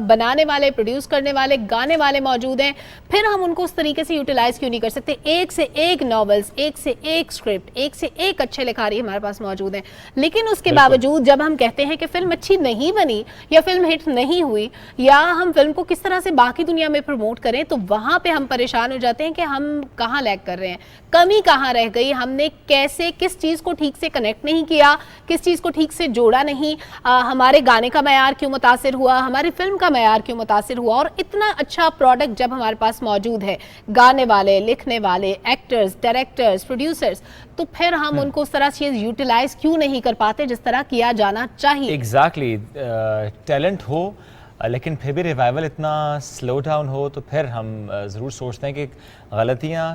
बनाने वाले, प्रोड्यूस करने वाले, गाने वाले मौजूद हैं। फिर हम उनको उस तरीके से यूटिलाइज़ क्यों नहीं कर सकते। एक से एक नॉवेल्स, एक से एक स्क्रिप्ट, एक से एक अच्छे लिखारी हमारे पास मौजूद हैं, लेकिन उसके बावजूद जब हम कहते हैं कि फिल्म अच्छी नहीं बनी या फिल्म हिट नहीं हुई, या हम फिल्म को किस तरह से बाकी दुनिया में प्रमोट करें, तो वहाँ पे हम परेशान हो जाते हैं कि हम कहाँ लैग कर रहे हैं, कमी कहाँ रह गई, हमने कैसे किस चीज़ को ठीक से कनेक्ट नहीं किया, किस चीज़ को ठीक से जोड़ा नहीं, हमारे गाने का मयार क्यों मुतासिर हुआ, हमारी फिल्म का मयार क्यों मुतासिर हुआ। और इतना अच्छा प्रोडक्ट जब हमारे पास मौजूद है, गाने वाले, लिखने वाले, एक्टर्स, डायरेक्टर्स, प्रोड्यूसर्स, तो फिर हम उनको उस तरह से यूटिलाइज क्यों नहीं कर पाते जिस तरह किया जाना चाहिए। एग्जैक्टली, टैलेंट हो लेकिन फिर भी रिवाइवल इतना स्लो डाउन हो, तो फिर हम ज़रूर सोचते हैं कि गलतियाँ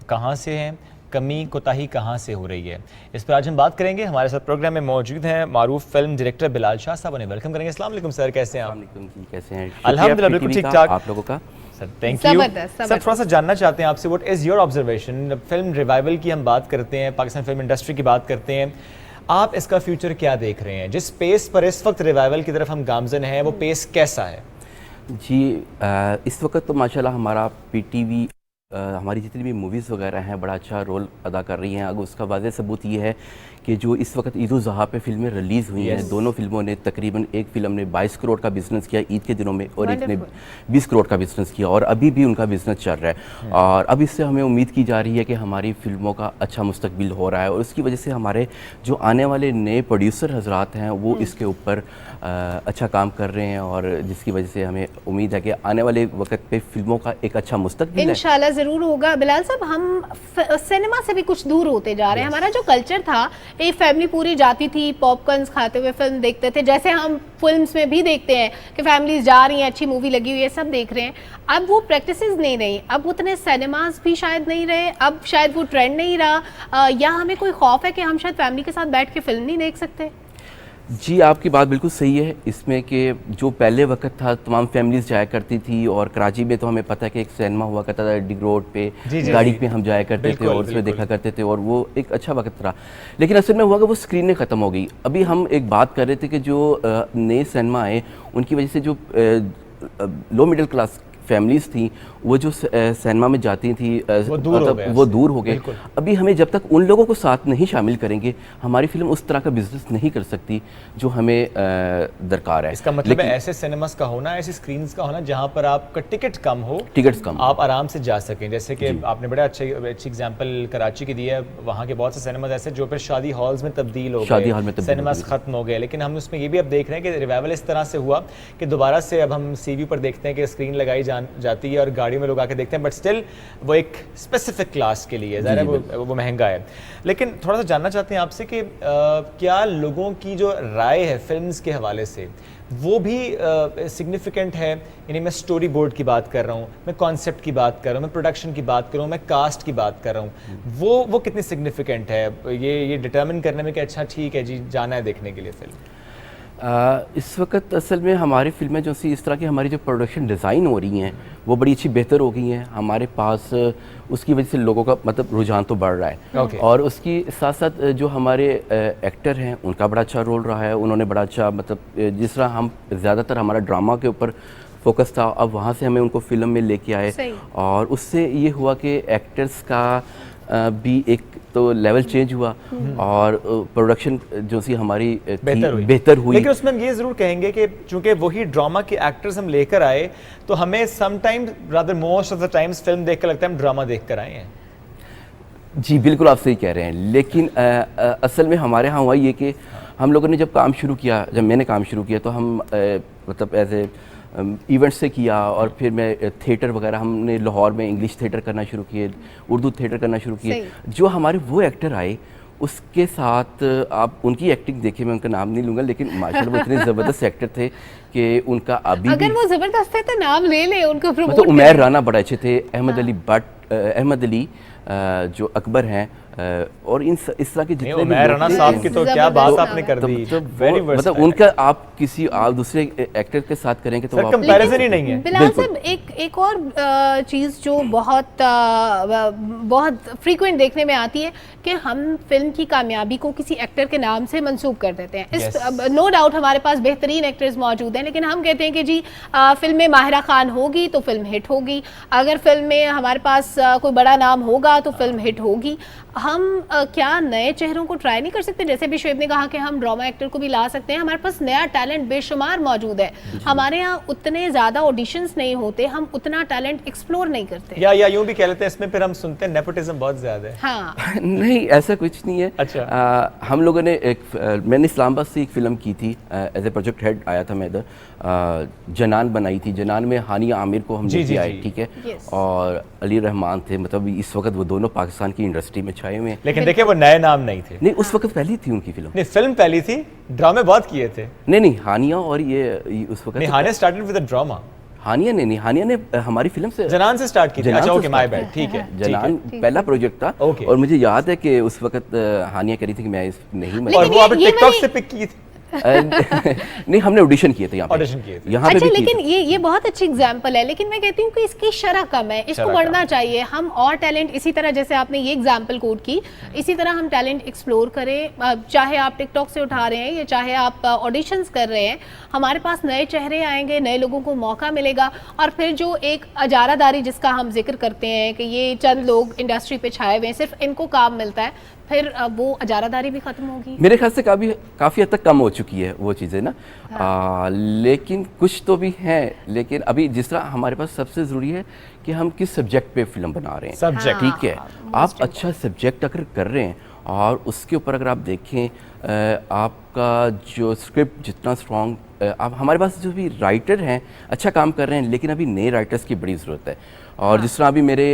कहाँ से हैं, कमी कोताही कहाँ से हो रही है। इस पर आज हम बात करेंगे। हमारे साथ प्रोग्राम में मौजूद हैं मारूफ फिल्म डायरेक्टर बिलाल शाह साहब, उन्हें वेलकम करेंगे। अस्सलाम वालेकुम सर, कैसे हैं आप? कैसे हैं? अल्हम्दुलिल्लाह बिल्कुल ठीक ठाक। आप लोगों का सर थैंक यू। जबरदस्त, सर थोड़ा सा जानना चाहते हैं आपसे, what is your observation, film revival की हम बात करते हैं, पाकिस्तान फिल्म इंडस्ट्री की बात करते हैं, आप इसका फ्यूचर क्या देख रहे हैं? जिस पेस पर इस वक्त रिवाइवल की तरफ हम गामजन हैं, वो पेस कैसा है? जी, इस वक्त तो माशाल्लाह हमारा पीटीवी हमारी जितनी भी मूवीज़ वगैरह हैं बड़ा अच्छा रोल अदा कर रही हैं। अगर उसका वाज़ेह सबूत ये है कि जो इस वक्त ईद उल ज़ुहा पे फिल्में रिलीज़ हुई हैं, दोनों फिल्मों ने तकरीबन, एक फिल्म ने 22 करोड़ का बिज़नेस किया ईद के दिनों में और एक ने 20 करोड़ का बिज़नेस किया, और अभी भी उनका बिज़नेस चल रहा है। और अब इससे हमें उम्मीद की जा रही है कि हमारी फिल्मों का अच्छा मुस्तकबिल हो रहा है, और उसकी वजह से हमारे जो आने वाले नए प्रोड्यूसर हजरात हैं वो इसके ऊपर अच्छा काम कर रहे हैं, और जिसकी वजह से हमें उम्मीद है कि आने वाले वक्त पे फिल्मों का एक अच्छा मुस्तकबिल है। इंशाल्लाह ज़रूर होगा। बिलाल साहब, हम सिनेमा से भी कुछ दूर होते जा रहे हैं। हमारा जो कल्चर था, एक फैमिली पूरी जाती थी, पॉपकॉर्न्स खाते हुए फिल्म देखते थे, जैसे हम फिल्म्स में भी देखते हैं कि फैमिलीज जा रही हैं, अच्छी मूवी लगी हुई है, सब देख रहे हैं। अब वो प्रैक्टिसेस नहीं रही, अब उतने सिनेमाज भी शायद नहीं रहे, अब शायद वो ट्रेंड नहीं रहा, या हमें कोई खौफ है कि हम शायद फैमिली के साथ बैठ के फिल्म नहीं देख सकते। जी, आपकी बात बिल्कुल सही है इसमें कि जो पहले वक्त था तमाम फैमिलीज़ जाया करती थी, और कराची में तो हमें पता है कि एक सिनेमा हुआ करता था डिग रोड पे, गाड़ी पे हम जाया करते थे और उसमें देखा करते थे, और वो एक अच्छा वक्त रहा। लेकिन असल में हुआ कि वो स्क्रीनें ख़त्म हो गई। अभी हम एक बात कर रहे थे कि जो नए सिनेमा आए उनकी वजह से जो लो मिडिल क्लास फैमिलीज़ थी वो जो सिनेमा में जाती थी वो दूर हो गए। अभी हमें जब तक उन लोगों को साथ नहीं शामिल करेंगे, हमारी फिल्म उस तरह का बिजनेस नहीं कर सकती जो हमें दरकार है। इसका मतलब है ऐसे सिनेमास का होना, ऐसी स्क्रीन्स का होना जहां पर आपका टिकट कम हो, आप आराम से जा सकें। जैसे कि आपने बड़ा अच्छी एग्जांपल कराची की दी है, वहाँ के बहुत से सिनेमास ऐसे जो फिर शादी हॉल्स में तब्दील हो गए, सिनेमास खत्म हो गए। लेकिन हम उसमें ये भी अब देख रहे हैं कि रिवाइवल इस तरह से हुआ कि दोबारा से अब हम सीवी पर देखते हैं कि स्क्रीन लगाई जाती है और गाड़ी गाड़ियों में लोग आके देखते हैं, बट स्टिल वो एक स्पेसिफिक क्लास के लिए ज़ाहिर है वो महंगा है। लेकिन थोड़ा सा जानना चाहते हैं आपसे कि क्या लोगों की जो राय है फिल्म्स के हवाले से वो भी सिग्निफिकेंट है? यानी मैं स्टोरी बोर्ड की बात कर रहा हूँ, मैं कॉन्सेप्ट की बात कर रहा हूँ, मैं प्रोडक्शन की बात कर रहा हूँ, मैं कास्ट की बात कर रहा हूँ, वो कितनी सिग्निफिकेंट है ये डिटर्मिन करने में कि अच्छा ठीक है जी जाना है देखने के लिए फिल्म? इस वक्त असल में हमारी फिल्में जो सी इस तरह की हमारी जो प्रोडक्शन डिज़ाइन हो रही हैं वो बड़ी अच्छी बेहतर हो गई हैं हमारे पास, उसकी वजह से लोगों का मतलब रुझान तो बढ़ रहा है। और उसकी साथ साथ जो हमारे एक्टर हैं उनका बड़ा अच्छा रोल रहा है, उन्होंने बड़ा अच्छा मतलब जिस तरह हम ज़्यादातर हमारा ड्रामा के ऊपर फोकस था, अब वहाँ से हमें उनको फिल्म में लेके आए और उससे ये हुआ कि एक्टर्स का भी एक तो लेवल चेंज हुआ और प्रोडक्शन जो सी हमारी बेहतर हुई। लेकिन उसमें हम ये ज़रूर कहेंगे कि चूंकि वही ड्रामा के एक्टर्स हम लेकर आए तो हमें sometimes rather most of the times film देख कर लगता है हम ड्रामा देख कर आए हैं। जी बिल्कुल आप सही कह रहे हैं, लेकिन असल में हमारे यहाँ हुआ ये कि हम लोगों ने जब काम शुरू किया, जब मैंने काम शुरू किया तो हम मतलब एज ए इवेंट से किया और फिर मैं थिएटर वगैरह हमने लाहौर में इंग्लिश थिएटर करना शुरू किए, उर्दू थिएटर करना शुरू किए। जो हमारे वो एक्टर आए उसके साथ आप उनकी एक्टिंग देखिए, मैं उनका नाम नहीं लूँगा लेकिन माशाल्लाह वो इतने ज़बरदस्त एक्टर थे कि उनका अभी अगर वो ज़बरदस्त है तो नाम ले ले उनको प्रमोट। मतलब उमैर राना बड़ा अच्छे थे, अहमद अली जो अकबर हैं और इस तरह के जितने उमैर राना साहब की तो क्या बात आपने कर दी, वेरी मतलब उनका आप किसी आप दूसरे एक्टर के साथ करेंगे तो कंपैरिजन ही नहीं है। बिलाल साहब एक और चीज़ जो बहुत फ्रीक्वेंट देखने में आती है कि हम फिल्म की कामयाबी को किसी एक्टर के नाम से मंसूब कर देते हैं। नो डाउट हमारे पास बेहतरीन एक्टर्स मौजूद हैं, लेकिन हम कहते हैं कि जी फिल्म में माहिरा खान होगी तो फिल्म हिट होगी, अगर फिल्म में हमारे पास कोई बड़ा नाम होगा तो फिल्म हिट होगी। हम क्या नए चेहरों को ट्राई नहीं कर सकते? जैसे भी शुएब ने कहा कि हम ड्रामा एक्टर को भी ला सकते हैं, हमारे पास नया टैलेंट बेशुमार मौजूद है, हमारे यहाँ उतने ज़्यादा ऑडिशंस नहीं होते, हम उतना टैलेंट एक्सप्लोर नहीं करते। या यूँ भी कह लेते हैं इसमें फिर हम सुनते हैं नेपोटिज्म बहुत ज़्यादा है। हाँ नहीं ऐसा कुछ नहीं है। अच्छा हम लोगों ने मैंने इस्लामाबाद से एक फ़िल्म की थी, एज ए प्रोजेक्ट हेड आया था मैं इधर, जनान बनाई थी। जनान में हानिया आमिर को हम लेके आए, ठीक है, और अली रहमान थे। मतलब इस वक्त वो दोनों पाकिस्तान की इंडस्ट्री में छाए हुए हैं, लेकिन देखिए वो नए नाम नहीं थे। नहीं उस वक्त पहली थी उनकी फिल्म। नहीं फिल्म पहली थी, ड्रामे बहुत किए थे। नहीं हानिया और ये उस वक्त हानिया स्टार्टेड विद अ ड्रामा। हानिया नहीं हानिया ने हमारी फिल्म से जनान से स्टार्ट की थी। अच्छा ओके माय बैड, ठीक है। जनान पहला प्रोजेक्ट था और मुझे याद है कि उस वक्त हानिया कह रही थी कि मैं नहीं, और वो आपने टिकटॉक से पिक की थी। नहीं हमने ऑडिशन किए थे यहाँ पे। अच्छा लेकिन ये बहुत अच्छी एग्जांपल है, लेकिन मैं कहती हूँ कि इसकी शरह कम है, इसको बढ़ना चाहिए। हम और टैलेंट इसी तरह, जैसे आपने ये एग्जांपल कोट की, इसी तरह हम टैलेंट एक्सप्लोर करें। चाहे आप टिकटॉक से उठा रहे हैं या चाहे आप ऑडिशंस कर रहे हैं, हमारे पास नए चेहरे आएंगे, नए लोगों को मौका मिलेगा। और फिर जो एक अजारादारी जिसका हम जिक्र करते हैं कि ये चंद लोग इंडस्ट्री पे छाए हुए हैं, सिर्फ इनको काम मिलता है, फिर वो अजारादारी भी खत्म होगी। मेरे ख्याल से काफ़ी हद तक कम हो चुकी है वो चीज़ें ना। लेकिन कुछ तो भी हैं, लेकिन अभी जिस तरह हमारे पास सबसे ज़रूरी है कि हम किस सब्जेक्ट पे फिल्म बना रहे हैं। सब्जेक्ट ठीक है, आप अच्छा सब्जेक्ट अगर कर रहे हैं और उसके ऊपर अगर आप देखें आपका जो स्क्रिप्ट जितना स्ट्रॉन्ग, आप हमारे पास जो भी राइटर हैं अच्छा काम कर रहे हैं, लेकिन अभी नए राइटर्स की बड़ी ज़रूरत है। और जिस तरह अभी मेरे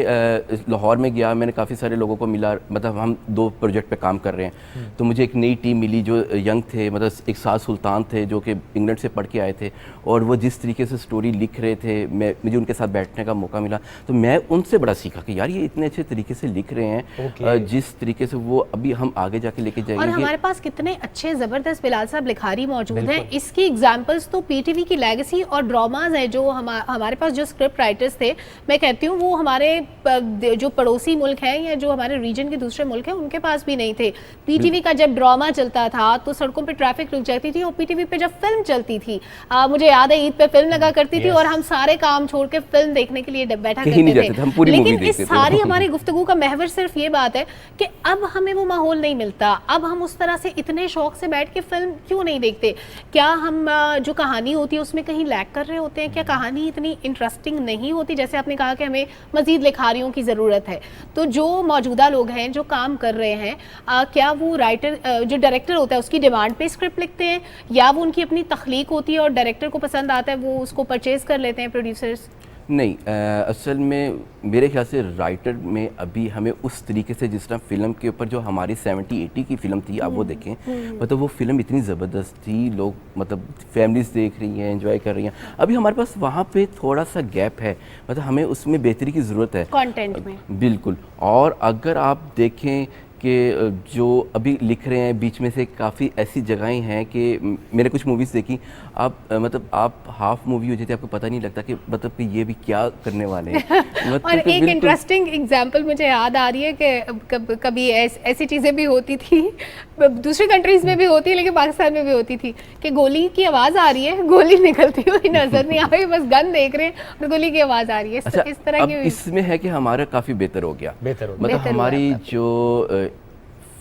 लाहौर में गया, मैंने काफ़ी सारे लोगों को मिला, मतलब हम 2 प्रोजेक्ट पे काम कर रहे हैं, तो मुझे एक नई टीम मिली जो यंग थे, मतलब एक साथ सुल्तान थे जो कि इंग्लैंड से पढ़ के आए थे, और वो जिस तरीके से स्टोरी लिख रहे थे, मुझे उनके साथ बैठने का मौका मिला, तो मैं उनसे बड़ा सीखा कि यार ये इतने अच्छे तरीके से लिख रहे हैं, जिस तरीके से वो अभी हम आगे जाके लेके जाएंगे। और हमारे पास कितने अच्छे ज़बरदस्त बिलाल साहब लिखारी मौजूद हैं। इसकी एग्जाम्पल्स तो पीटीवी की लेगेसी और ड्रामाज हैं। जो हमारे पास जो स्क्रिप्ट राइटर्स थे, मैं कहती हूँ वो हमारे जो पड़ोसी मुल्क हैं या जो हमारे रीजन के दूसरे मुल्क हैं उनके पास भी नहीं थे। पीटीवी का जब ड्रामा चलता था तो सड़कों पे ट्रैफिक रुक जाती थी, और पीटीवी पे जब फिल्म चलती थी, मुझे याद है ईद पे फिल्म लगा करती थी और हम सारे काम छोड़ के फिल्म देखने के लिए बैठा करते थे। लेकिन इस सारी हमारी गुफ्तगू का महवर सिर्फ ये बात है कि अब हमें वो माहौल नहीं मिलता। अब हम उस तरह से इतने शौक से बैठ के फिल्म क्यों नहीं देखते? क्या हम जो कहानी होती है उसमें कहीं लैग कर रहे होते हैं? क्या कहानी इतनी इंटरेस्टिंग नहीं होती? जैसे आपने कहा कि हमें मजीद लिखारियों की ज़रूरत है, तो जो मौजूदा लोग हैं जो काम कर रहे हैं, क्या वो राइटर जो डायरेक्टर होता है उसकी डिमांड पे स्क्रिप्ट लिखते हैं, या वो उनकी अपनी तख्लीक होती है और डायरेक्टर को पसंद आता है वो उसको परचेज कर लेते हैं प्रोड्यूसर्स? नहीं, असल में मेरे ख्याल से राइटर में अभी हमें उस तरीके से, जिस तरह फिल्म के ऊपर जो हमारी 70-80 की फिल्म थी, आप वो देखें, मतलब वो फिल्म इतनी ज़बरदस्त थी, लोग मतलब फैमिलीज देख रही हैं, एंजॉय कर रही हैं। अभी हमारे पास वहाँ पे थोड़ा सा गैप है, मतलब हमें उसमें बेहतरी की ज़रूरत है कंटेंट में। बिल्कुल। और अगर आप देखें कि जो अभी लिख रहे हैं, बीच में से काफ़ी ऐसी जगहें हैं कि मैंने कुछ मूवीज़ देखी, आप मतलब आप हाफ मूवी हो जाती है, आपको पता नहीं लगता कि मतलब कि ये भी क्या करने वाले हैं। मतलब और कि एक बिल्कुल- इंटरेस्टिंग एग्जांपल मुझे याद आ रही है कि कभी ऐसी चीज़ें भी होती थी, दूसरी कंट्रीज में भी होती है लेकिन पाकिस्तान में भी होती थी, कि गोली की आवाज़ आ रही है, गोली निकलती हुई नजर नहीं आ रही, बस गन देख रहे हैं और गोली की आवाज़ आ रही है। अच्छा, इस तरह अब की इसमें है कि हमारा काफ़ी बेहतर हो गया, बेहतर हो गया। मतलब बेहतर हुआ हमारी है जो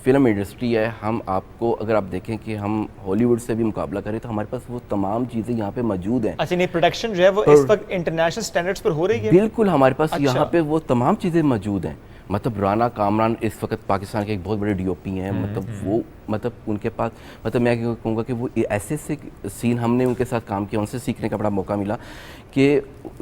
फिल्म इंडस्ट्री है, हम आपको अगर आप देखें कि हम हॉलीवुड से भी मुकाबला करें तो हमारे पास वो तमाम चीज़ें यहाँ पे मौजूद हैं। अच्छा, नहीं प्रोडक्शन जो है वो इस वक्त इंटरनेशनल स्टैंडर्ड्स पर हो रही है। बिल्कुल, हमारे पास अच्छा। यहाँ पे वो तमाम चीज़ें मौजूद हैं। मतलब राना कामरान इस वक्त पाकिस्तान के एक बहुत बड़े डीओपी हैं, मतलब वो मतलब उनके पास, मतलब मैं कहूँगा कि वो ऐसे ऐसे सीन हमने उनके साथ काम किया, उनसे सीखने का बड़ा मौका मिला कि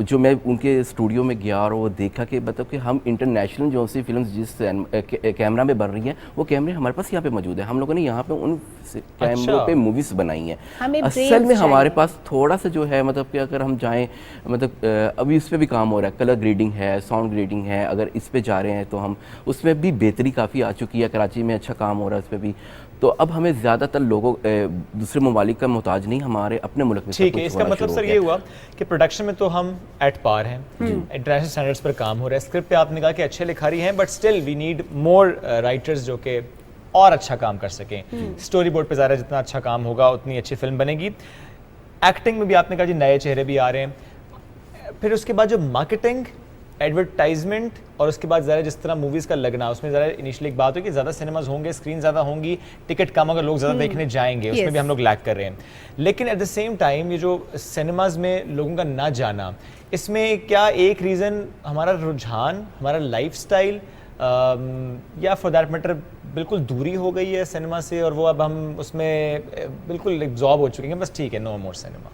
जो मैं उनके स्टूडियो में गया और वो देखा कि मतलब कि हम इंटरनेशनल जो सी फिल्म जिस कैमरा में बन रही हैं, वो कैमरे हमारे पास यहाँ पे मौजूद है। हम लोगों ने यहाँ पे उन कैमरों पे मूवीज़ बनाई हैं। हमें असल brains में हमारे चाहिए। पास थोड़ा सा जो है, मतलब कि अगर हम जाएँ, मतलब अभी इस पर भी काम हो रहा है, कलर ग्रेडिंग है, साउंड ग्रेडिंग है, अगर इस पे जा रहे हैं तो हम उसमें भी बेहतरी काफ़ी आ चुकी है। कराची में अच्छा काम हो रहा है उस पर भी। तो अब हमें ज़्यादातर लोगों दूसरे ममालिक का मोहताज नहीं, हमारे अपने मुल्क में सब ठीक कुछ है, इसका होना मतलब शुरू सर हो ये गया। हुआ कि प्रोडक्शन में तो हम एट पार हैं, इंटरनेशनल स्टैंडर्ड्स पर काम हो रहा है, स्क्रिप्ट पे आपने कहा कि अच्छे लिखा रही हैं, but still we need more writers जो कि और अच्छा काम कर सकें। स्टोरी बोर्ड पे ज़्यादा जितना अच्छा काम होगा उतनी अच्छी फिल्म बनेगी। एक्टिंग में भी आपने कहा जी नए चेहरे भी आ रहे हैं, फिर उसके बाद जो मार्केटिंग, एडवर्टाइजमेंट और उसके बाद ज़रा जिस तरह मूवीज़ का लगना, उसमें ज़रा इनिशियली एक बात हुई कि ज़्यादा सिनेमाज होंगे, स्क्रीन ज़्यादा होंगी, टिकट कम अगर लोग ज़्यादा देखने जाएंगे, उसमें भी हम लोग लैग कर रहे हैं। लेकिन एट द सेम टाइम ये जो सिनेमाज में लोगों का ना जाना, इसमें क्या एक रीज़न हमारा रुझान, हमारा लाइफस्टाइल या फॉर दैट मैटर बिल्कुल दूरी हो गई है सिनेमा से और वो अब हम उसमें बिल्कुल एब्जॉर्ब हो चुके हैं, बस ठीक है, नो मोर सिनेमा?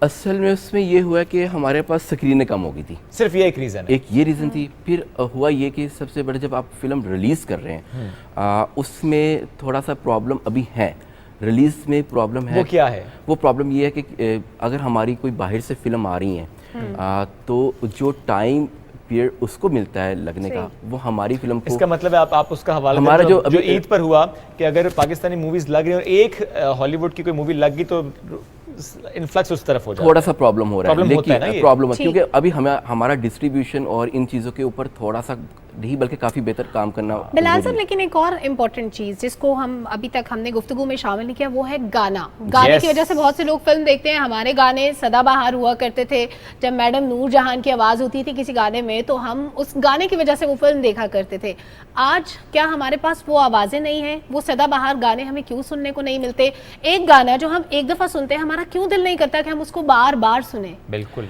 असल में उसमें ये हुआ कि हमारे पास स्क्रीनें कम हो गई थी, सिर्फ ये एक रीज़न है। एक ये रीज़न थी। फिर हुआ ये कि सबसे बड़ा, जब आप फिल्म रिलीज़ कर रहे हैं उसमें थोड़ा सा प्रॉब्लम अभी है, रिलीज़ में प्रॉब्लम है। वो क्या है? वो प्रॉब्लम ये है कि अगर हमारी कोई बाहर से फिल्म आ रही है तो जो टाइम पीरियड उसको मिलता है लगने का, वो हमारी फिल्म को, इसका मतलब है आप उसका हवाला हमारा दें, जो मतलब जो अभी- ईद पर हुआ कि अगर पाकिस्तानी मूवीज लग रही हैं और एक हॉलीवुड की कोई मूवी लग गई तो इन्फ्लक्स उस तरफ हो जाता थोड़ा सा प्रॉब्लम हो रहा है। प्रॉब्लम होता है ना ये? प्रॉब्लम है ठीक। क्योंकि अभी हमारा डिस्ट्रीब्यूशन और इन चीज़ों के ऊपर थोड़ा सा नहीं बल्कि काफ़ी बेहतर काम करना बिलाल जरूरी साहब, है। लेकिन एक और इम्पोर्टेंट चीज़ जिसको हम अभी तक हमने गुफ्तगू में शामिल नहीं किया, वो है गाना। गाने Yes. की वजह से बहुत से लोग फिल्म देखते हैं। हमारे गाने सदाबहार हुआ करते थे, जब मैडम नूर जहान की आवाज़ होती थी किसी गाने में तो हम उस गाने की वजह से वो फिल्म देखा करते थे। आज क्या हमारे पास वो आवाज़ें नहीं हैं? वो सदाबहार गाने हमें क्यों सुनने को नहीं मिलते? एक गाना जो हम एक दफ़ा सुनते हैं, हमारा क्यों दिल नहीं करता कि हम उसको बार बार सुने? बिल्कुल।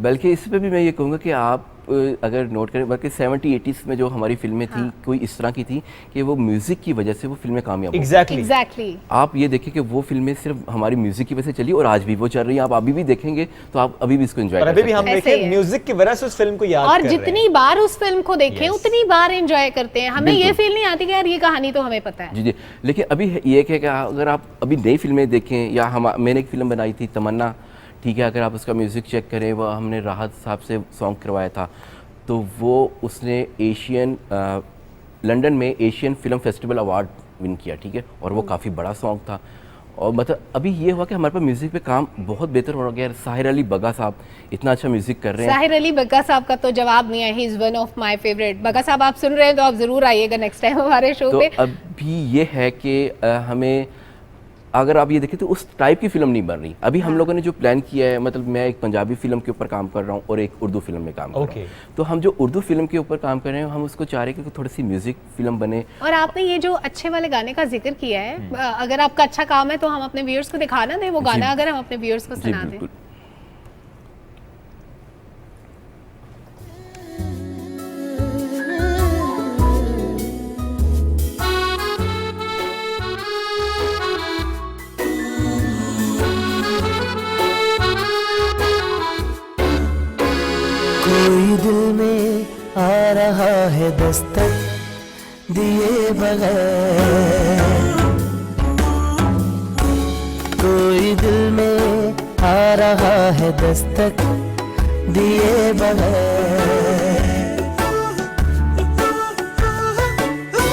बल्कि इस पे भी मैं ये कहूँगा कि आप अगर नोट करें, बल्कि 70-80s में जो हमारी फिल्में थी कोई इस तरह की थी कि वो म्यूज़िक की वजह से वो फिल्में कामयाब हो गई। एग्जैक्टली। आप ये देखिए कि वो फिल्में सिर्फ हमारी म्यूज़िक की वजह से चली और आज भी वो चल रही हैं। आप अभी भी देखेंगे तो आप अभी भी इसको एंजॉय और कर अभी सकते भी हम हैं। ऐसे ही देखें है। म्यूजिक की वजह से उस फिल्म को याद और कर रहे हैं। जितनी बार उस फिल्म को देखें Yes. उतनी बार एंजॉय करते हैं। हमें ये बिल्कुल। फील नहीं आती कि यार ये कहानी तो हमें पता है। जी जी, लेकिन अभी ये है कि अगर आप अभी नई फिल्में देखें, या मैंने एक फ़िल्म बनाई थी तमन्ना, ठीक है, अगर आप उसका म्यूज़िक चेक करें, वो हमने राहत साहब से सॉन्ग करवाया था, तो वो उसने लंदन में Asian film festival award win किया, ठीक है, और वो काफ़ी बड़ा सॉन्ग था। और मतलब अभी ये हुआ कि हमारे पास म्यूज़िक पे काम बहुत बेहतर हो गया। साहिर अली बग्गा साहब इतना अच्छा म्यूज़िक कर रहे हैं। साहिर अली बग्गा साहब का तो जवाब नहीं है, he is one of my favourite. Bagga साहब आप सुन रहे हैं तो आप ज़रूर आइएगा नेक्स्ट टाइम हमारे शो तो पे। अभी ये है कि हमें, अगर आप ये देखें तो उस टाइप की फिल्म नहीं बन रही। अभी हम लोगों ने जो प्लान किया है, मतलब मैं एक पंजाबी फिल्म के ऊपर काम कर रहा हूँ और एक उर्दू फिल्म में काम कर रहा हूँ। तो हम जो उर्दू फिल्म के ऊपर काम कर रहे हैं, हम उसको चाह रहे हैं कि थोड़ी सी म्यूजिक फिल्म बने। और आपने ये जो अच्छे वाले गाने का जिक्र किया है, अगर आपका अच्छा काम है तो हम अपने व्यूअर्स को दिखाना दें वो गाना, अगर हम अपने व्यूअर्स को जी सुना दें। बिल्कुल। है दस्तक दिए बगैर, कोई दिल में आ रहा है दस्तक दिए बगैर,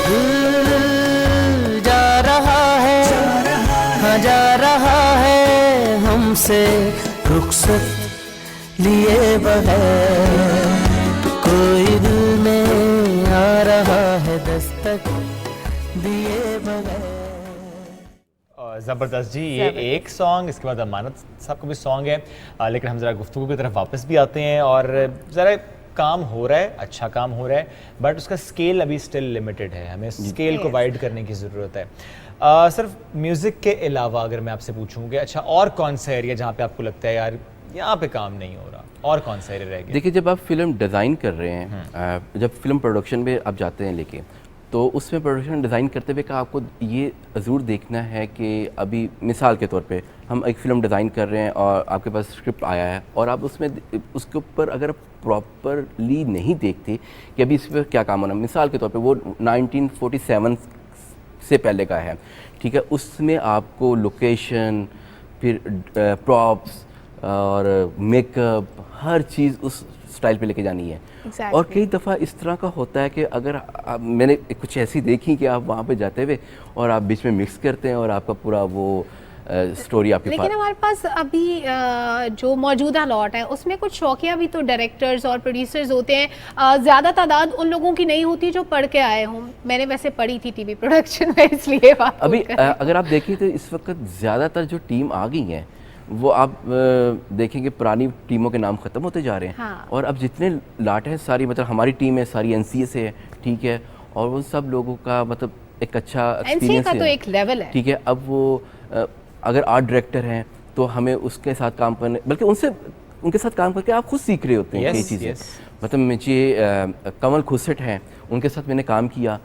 दिल जा रहा है, हाँ जा रहा है हमसे रुखसत लिए बगैर, कोई दिल में आ रहा है दस्तक दिए बगैर। ज़बरदस्त जी, ये एक सॉन्ग, इसके बाद अमानत साहब का भी सॉन्ग है, लेकिन हम ज़रा गुफ्तगू की तरफ वापस भी आते हैं। और ज़रा काम हो रहा है, अच्छा काम हो रहा है, बट उसका स्केल अभी स्टिल लिमिटेड है, हमें स्केल को वाइड करने की ज़रूरत है। सिर्फ म्यूज़िक के अलावा अगर मैं आपसे पूछूँ कि अच्छा और कौन सा एरिया जहाँ पे आपको लगता है यार यहाँ पे काम नहीं हो रहा, और कौन सा एरिया रह गया? देखिए, जब आप फिल्म डिज़ाइन कर रहे हैं, जब फिल्म प्रोडक्शन में आप जाते हैं लेके, तो उसमें प्रोडक्शन डिज़ाइन करते हुए का आपको ये ज़रूर देखना है कि अभी मिसाल के तौर पे हम एक फ़िल्म डिज़ाइन कर रहे हैं और आपके पास स्क्रिप्ट आया है और आप उसमें उसके ऊपर अगर प्रॉपरली नहीं देखते कि अभी इस पर क्या काम होना, मिसाल के तौर पे वो 1947 से पहले का है, ठीक है, उसमें आपको लोकेशन, फिर प्रॉप्स और मेकअप, हर चीज़ उस स्टाइल पे लेके जानी है। और कई दफ़ा इस तरह का होता है कि अगर मैंने कुछ ऐसी देखी कि आप वहाँ पे जाते हुए और आप बीच में मिक्स करते हैं और आपका पूरा वो स्टोरी आपके पास। लेकिन हमारे पास अभी जो मौजूदा लॉट है उसमें कुछ शौकिया भी तो डायरेक्टर्स और प्रोड्यूसर्स होते हैं, ज़्यादा तादाद उन लोगों की नहीं होती जो पढ़ के आए हों। मैंने वैसे पढ़ी थी टीवी प्रोडक्शन में, इसलिए बात अभी अगर आप देखें तो इस वक्त ज़्यादातर जो टीम आ गई हैं वो आप देखेंगे पुरानी टीमों के नाम ख़त्म होते जा रहे हैं। हाँ। और अब जितने लाट हैं सारी, मतलब हमारी टीम है सारी NCA से है, ठीक है, और वो सब लोगों का मतलब एक अच्छा एक्सपीरियंस है, तो एक लेवल है, ठीक है। अब वो अगर आर्ट डायरेक्टर हैं तो हमें उसके साथ काम करने, बल्कि उनके साथ काम करके आप खुद सीख रहे होते हैं कई चीज़ें। मतलब मुझे कमल खुसट हैं, उनके साथ मैंने काम किया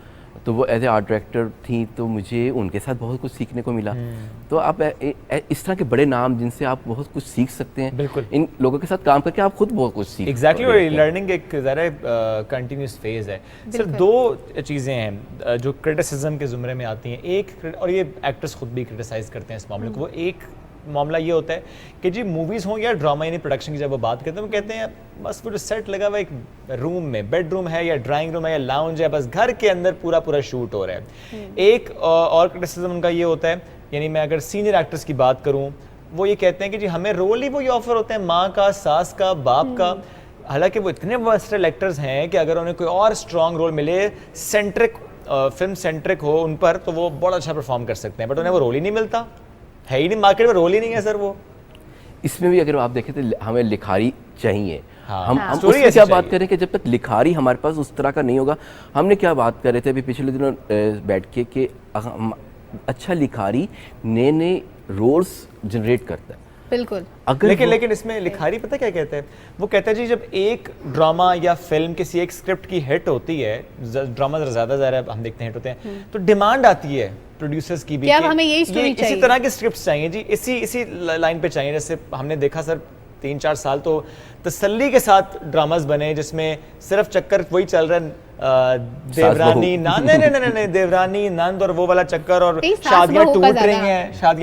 तो वो एज ए आर्ट डायरेक्टर थी, तो मुझे उनके साथ बहुत कुछ सीखने को मिला। तो आप इस तरह के बड़े नाम जिनसे आप बहुत कुछ सीख सकते हैं, बिल्कुल इन लोगों के साथ काम करके आप खुद बहुत कुछ सीख एग्जैक्टली लर्निंग एक ज़रा कंटिन्यूस फेज है। सिर्फ दो चीज़ें हैं जो क्रिटिसिज्म के ज़ुमरे में आती हैं, एक, और ये एक्टर्स खुद भी क्रिटिसाइज़ करते हैं इस मामले को, वो एक मामला ये होता है कि जी मूवीज़ हों या ड्रामा यानी प्रोडक्शन की जब वो बात करते हैं वो कहते हैं बस वो जो सेट लगा हुआ एक रूम में, बेडरूम है या ड्राइंग रूम है या लाउंज है, बस घर के अंदर पूरा पूरा शूट हो रहा है। एक और क्रिटिसिज्म उनका ये होता है, यानी मैं अगर सीनियर एक्टर्स की बात करूँ, वो ये कहते हैं कि जी हमें रोल ही वही ऑफर होते हैं, माँ का, सास का, बाप का। हालांकि वो इतने वर्सेटाइल एक्टर्स हैं कि अगर उन्हें कोई और स्ट्रॉन्ग रोल मिले, सेंट्रिक फिल्म सेंट्रिक हो उन पर, तो वो बहुत अच्छा परफॉर्म कर सकते हैं, बट उन्हें वो रोल ही नहीं मिलता, है ही नहीं, मार्केट में रोल ही नहीं है सर। वो इसमें भी अगर आप देखें तो हमें लिखारी चाहिए। हाँ, हम उसमें क्या बात करें कि जब तक लिखारी हमारे पास उस तरह का नहीं होगा, हमने क्या बात कर रहे थे अभी पिछले दिनों बैठ के कि अच्छा लिखारी नए नए रोल्स जनरेट करता है। बिल्कुल। लेकिन इसमें लिखारी पता क्या कहते हैं, वो कहता है जी जब एक ड्रामा या फिल्म किसी एक स्क्रिप्ट की हिट होती है, ड्रामा ज़्यादा हम देखते हैं हिट होते हैं, तो डिमांड आती है प्रोड्यूसर्स की भी कि हमें यही स्टोरी चाहिए, इसी तरह के स्क्रिप्ट्स चाहिए जी, इसी लाइन पे चाहिए। जैसे हमने देखा सर 3-4 साल तो तसल्ली के साथ ड्रामास बने जिसमें सिर्फ चक्कर वही चल रहा है, देवरानी नहीं देवरानी नंद और वो वाला चक्कर, और शादियां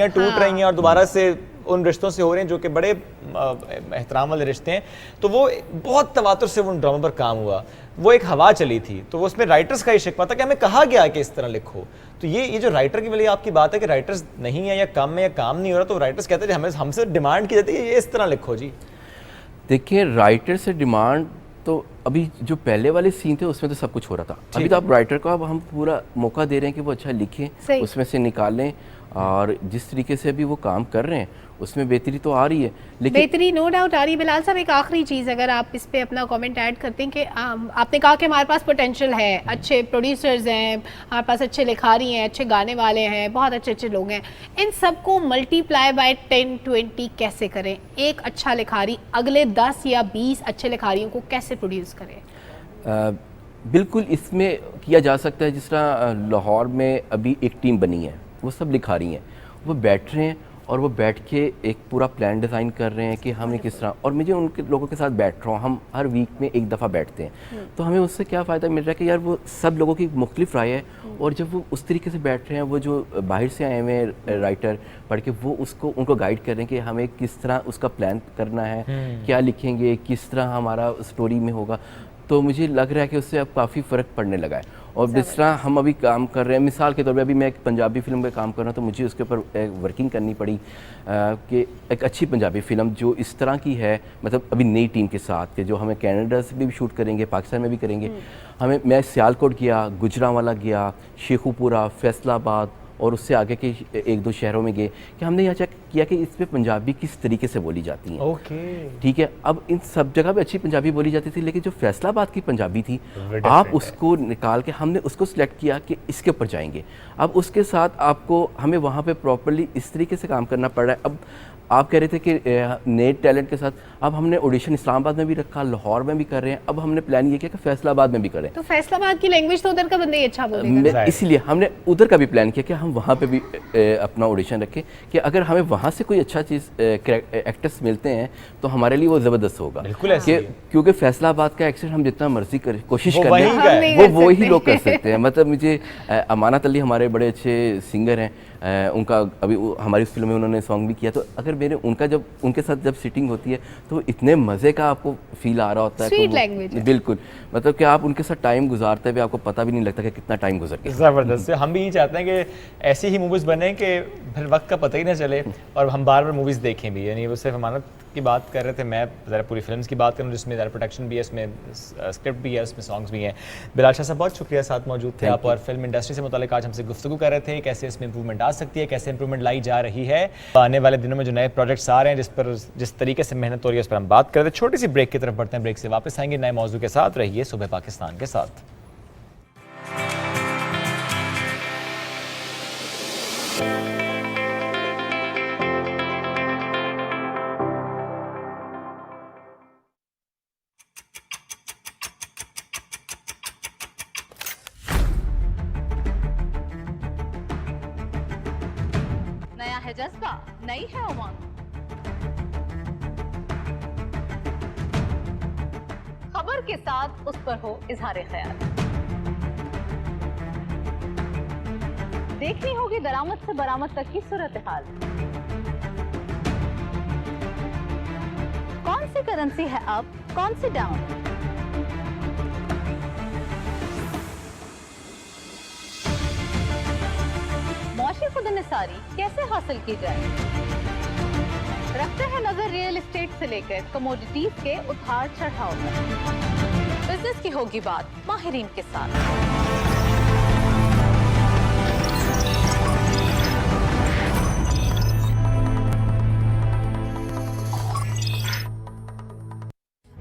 टूट रही हैं और दोबारा से उन रिश्तों से हो रहे हैं जो कि बड़े एहतराम वाले रिश्ते हैं। तो वो बहुत तवातुर से उन ड्रामा पर काम हुआ, वो एक हवा चली थी, तो वो उसमें राइटर्स का ही शिकवा था कि हमें कहा गया कि इस तरह लिखो। तो ये जो राइटर की वाली आपकी बात है कि राइटर्स नहीं है या कम है या काम नहीं हो रहा, तो राइटर्स कहते हैं हमसे डिमांड की जाती है ये इस तरह लिखो जी। देखिए, राइटर से डिमांड तो अभी जो पहले वाले सीन थे उसमें तो सब कुछ हो रहा था, अभी तो आप राइटर को अब हम पूरा मौका दे रहे हैं कि वो अच्छा लिखें, उसमें से निकालें, और जिस तरीके से अभी वो काम कर रहे हैं उसमें बेहतरी तो आ रही है। लेकिन बेहतरी नो डाउट आ रही है। बिलाल साहब, एक आखिरी चीज़ अगर आप इस पे अपना कमेंट ऐड करते हैं कि आपने कहा कि हमारे पास पोटेंशियल है, अच्छे प्रोड्यूसर्स हैं, हमारे पास अच्छे लिखारी हैं, अच्छे गाने वाले हैं, बहुत अच्छे लोग हैं, इन सबको मल्टीप्लाई बाय 10-20 कैसे करें? एक अच्छा लिखारी अगले 10 या 20 अच्छे लिखारियों को कैसे प्रोड्यूस करे? बिल्कुल इसमें किया जा सकता है, जिस तरह लाहौर में अभी एक टीम बनी है, वो सब लिखारी हैं, वो बैठ रहे हैं और वो बैठ के एक पूरा प्लान डिज़ाइन कर रहे हैं कि हमें किस तरह, और मुझे उनके लोगों के साथ बैठ रहा हूँ, हम हर वीक में एक दफ़ा बैठते हैं, तो हमें उससे क्या फ़ायदा मिल रहा है कि यार वो सब लोगों की मुख्तलिफ राय है, और जब वो उस तरीके से बैठ रहे हैं, वो जो बाहर से आए हुए राइटर पढ़ के वो उसको उनको गाइड कर रहे हैं कि हमें किस तरह उसका प्लान करना है, क्या लिखेंगे, किस तरह हमारा स्टोरी में होगा, तो मुझे लग रहा है कि उससे अब काफ़ी फ़र्क पड़ने लगा है। और जिस तरह हम अभी काम कर रहे हैं, मिसाल के तौर पे अभी मैं एक पंजाबी फ़िल्म पे काम कर रहा हूँ, तो मुझे उसके ऊपर वर्किंग करनी पड़ी कि एक अच्छी पंजाबी फ़िल्म जो इस तरह की है, मतलब अभी नई टीम के साथ, कि जो हमें कनाडा से भी शूट करेंगे, पाकिस्तान में भी करेंगे। मैं सियालकोट गया, गुजरांवाला गया, शेखुपुरा, फैसलाबाद और उससे आगे के एक दो शहरों में गए कि हमने यहाँ चेक किया कि इस पे पंजाबी किस तरीके से बोली जाती है। ओके, ठीक है, अब इन सब जगह पे अच्छी पंजाबी बोली जाती थी, लेकिन जो फैसलाबाद की पंजाबी थी, आप उसको निकाल के हमने उसको सिलेक्ट किया कि इसके ऊपर जाएंगे। अब उसके साथ आपको हमें वहाँ पे प्रॉपर्ली इस तरीके से काम करना पड़ रहा है। अब आप कह रहे थे कि नए टैलेंट के साथ, अब हमने ऑडिशन इस्लामाबाद में भी रखा, लाहौर में भी कर रहे हैं, अब हमने प्लान ये किया कि फैसलाबाद में भी करें। तो फैसलाबाद की लैंग्वेज तो उधर का बंदा ही अच्छा बोलेगा, इसीलिए हमने उधर का भी प्लान किया कि हम वहाँ पे भी अपना ऑडिशन रखें कि अगर हमें वहाँ से कोई अच्छा चीज़ एक्टर्स मिलते हैं तो हमारे लिए वो ज़बरदस्त होगा। क्योंकि फैसलाबाद का एक्सेंट हम जितना मर्जी कर कोशिश कर लें वो वही लोग कर सकते हैं। मतलब मुझे अमानत अली हमारे बड़े अच्छे सिंगर हैं, उनका अभी हमारी उस फिल्म में उन्होंने सॉन्ग भी किया, तो अगर मेरे उनके साथ जब सिटिंग होती है तो इतने मज़े का आपको फील आ रहा होता है, स्वीट लैंग्वेज, बिल्कुल, मतलब कि आप उनके साथ टाइम गुजारते हुए आपको पता भी नहीं लगता कि कितना टाइम गुजर गया। ज़बरदस्त। हम भी ये चाहते हैं कि ऐसी ही मूवीज़ बने कि फिर वक्त का पता ही ना चले और हम बार बार मूवीज़ देखें भी। यानी वो सिर्फ अमानत की बात कर रहे थे, मैं ज़रा पूरी फिल्म की बात करूँ जिसमें ज़रा प्रोडक्शन भी है, इसमें स्क्रिप्ट भी है, उसमें सॉन्ग्स भी हैं। बिलाल शाह साहब बहुत शुक्रिया साथ मौजूद थे आप, और फिल्म इंडस्ट्री से मुतालिक आज हमसे गुफ्तगू कर रहे थे, कैसे इसमें इंप्रूवमेंट आ सकती है, कैसे इंप्रूवमेंट लाई जा रही है। आने वाले दिनों में जो नए प्रोजेक्ट्स आ रहे हैं, जिस तरीके से मेहनत हो रही है, उस पर हम बात कर रहे थे। छोटी सी ब्रेक की तरफ बढ़ते हैं, ब्रेक से वापस आएंगे नए मौजू के साथ। रहिए सुबह पाकिस्तान के साथ। नया है जज्बा, नई है उमंग, खबर के साथ उस पर हो इजहार ख्याल। देखनी होगी दरामद से बरामद तक की सूरत हाल। कौन सी करेंसी है अप, कौन सी डाउन, मौशी खुदनिसारी कैसे हासिल की जाए। रखते हैं नजर रियल एस्टेट से लेकर कमोडिटीज के उतार चढ़ाव तक। बिजनेस की होगी बात माहिरीन के साथ।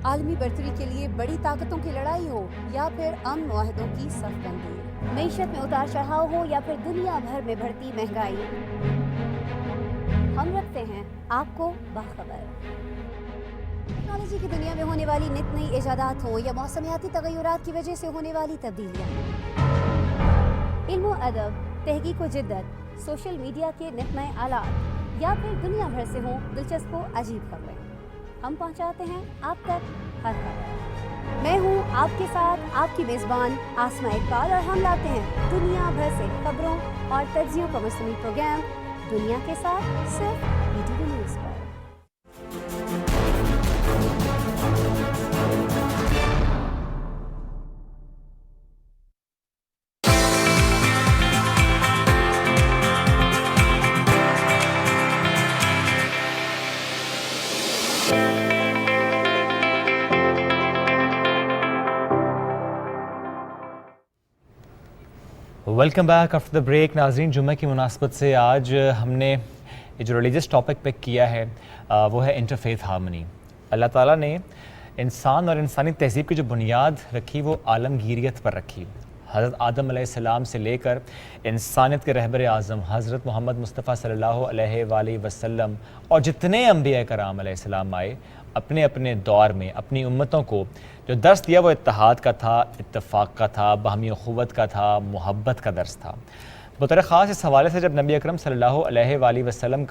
आलमी बर्तरी के लिए बड़ी ताकतों की लड़ाई हो या फिर अमन मुआहदों की सफबंदी, मईशत में उतार चढ़ाव हो या फिर दुनिया भर में बढ़ती महंगाई, हम रखते हैं आपको बाखबर। टेक्नोलॉजी की दुनिया में होने वाली नित नई इजादात हो या मौसमियाती तगय्युरात की वजह से होने वाली तब्दीलियाँ, इल्म अदब, तहकीक व जिद्दत, सोशल मीडिया के नित नए आलात या फिर दुनिया भर से हों दिलचस्प व अजीब खबरें, हम पहुंचाते हैं आप तक हर खबर। मैं हूं आपके साथ आपकी मेज़बान आसमा इकबाल, और हम लाते हैं दुनिया भर से खबरों और तज्जियों का मुश्तमिल प्रोग्राम दुनिया के साथ, सिर्फ PTV न्यूज़ पर। Welcome back after the break. नाज़रीन, जुम्मे की मुनासबत से आज हमने ये जो रिलीजियस टॉपिक पिक किया है वो है इंटरफेथ हार्मनी। अल्लाह ताला ने इंसान और इंसानी तहज़ीब की जो बुनियाद रखी वो आलमगीरियत पर रखी। हज़रत आदम अलैहिस्सलाम से लेकर इंसानियत के रहबर आज़म हज़रत मोहम्मद मुस्तफ़ा सल्लल्लाहु अलैहि वसल्लम और जितने अम्बिया कराम अलैहिस्सलाम आए, अपने अपने दौर में अपनी उम्मतों को जो दर्स दिया वो इत्तेहाद का था, इत्तफ़ाक़ का था, बाहमी अख़ुवत का था, मोहब्बत का दर्स था। बतौर ख़ास इस हवाले से जब नबी अकरम सल्लल्लाहु अलैहि वसल्लम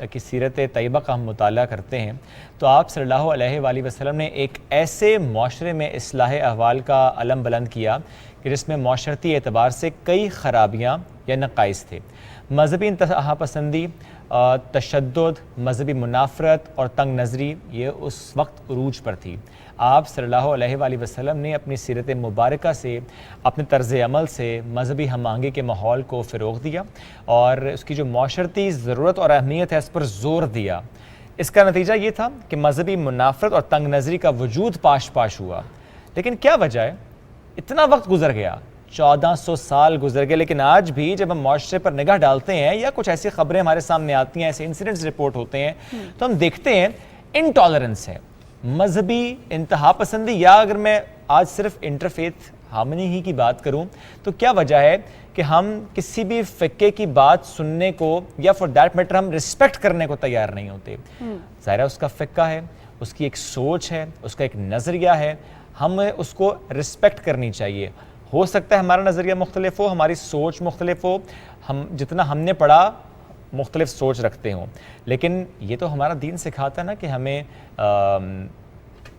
की सीरत तय्यबा का हम मुताला करते हैं तो आप सल्लल्लाहु अलैहि वसल्लम ने एक ऐसे माशरे में इस्लाह अहवाल का अलम बुलंद किया कि जिसमें माशरती एतबार से कई ख़राबियाँ या नक़ाइस थे। मजहबी इंतहा पसंदी, तशद्दुद, मजहबी मुनाफरत और तंग नज़री ये उस वक्त उरूज पर थी। आप सल्लल्लाहु अलैहि वसल्लम ने अपनी सीरत मुबारका से, अपने तर्ज़ अमल से मजहबी हम आहंगी के माहौल को फ़रोग़ दिया और उसकी जो माशरती ज़रूरत और अहमियत है इस पर ज़ोर दिया। इसका नतीजा ये था कि मजहबी मुनाफरत और तंग नज़री का वजूद पाश पाश हुआ। लेकिन क्या वजह है? इतना वक्त गुजर गया, 1400 साल गुजर गए, लेकिन आज भी जब हम माशरे पर निगाह डालते हैं या कुछ ऐसी खबरें हमारे सामने आती हैं, ऐसे इंसिडेंट्स रिपोर्ट होते हैं, तो हम देखते हैं इनटॉलरेंस है, मजहबी इंतहा पसंदी, या अगर मैं आज सिर्फ इंटरफेथ हार्मनी ही की बात करूं तो क्या वजह है कि हम किसी भी फ़िक्के की बात सुनने को या फॉर दैट मैटर हम रिस्पेक्ट करने को तैयार नहीं होते। ज़ाहिर है उसका फ़िक्का है, उसकी एक सोच है, उसका एक नज़रिया है, हमें उसको रिस्पेक्ट करनी चाहिए। हो सकता है हमारा नज़रिया मुख्तलिफ हो, हमारी सोच मुख्तलिफ हो, हम जितना हमने पढ़ा मुख्तलिफ सोच रखते हों, लेकिन ये तो हमारा दीन सिखाता है ना कि हमें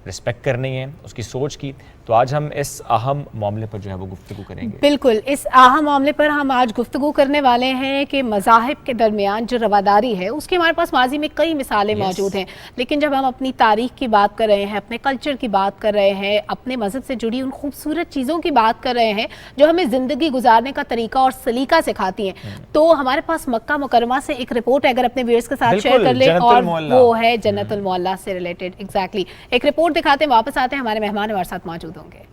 रिस्पेक्ट करनी है उसकी सोच की। तो आज हम इस अहम मामले पर जो है वो गुफ्तगू करेंगे। बिल्कुल, इस अहम मामले पर हम आज गुफ्तगू करने वाले हैं कि मज़ाहिब के दरमियान जो रवादारी है उसकी हमारे पास माजी में कई मिसालें मौजूद हैं, लेकिन जब हम अपनी तारीख़ की बात कर रहे हैं, अपने कल्चर की बात कर रहे हैं, अपने मज़हब से जुड़ी उन खूबसूरत चीज़ों की बात कर रहे हैं जो हमें ज़िंदगी गुजारने का तरीका और सलीका सिखाती हैं, तो हमारे पास मक्का मुकरमा से एक रिपोर्ट अगर अपने व्यूअर्स के साथ शेयर कर ले, और वो है जन्नतुल मोहल्ला से रिलेटेड। एग्जैक्टली, एक रिपोर्ट दिखाते हैं, वापस आते हैं, हमारे मेहमान हमारे साथ मौजूद होंगे।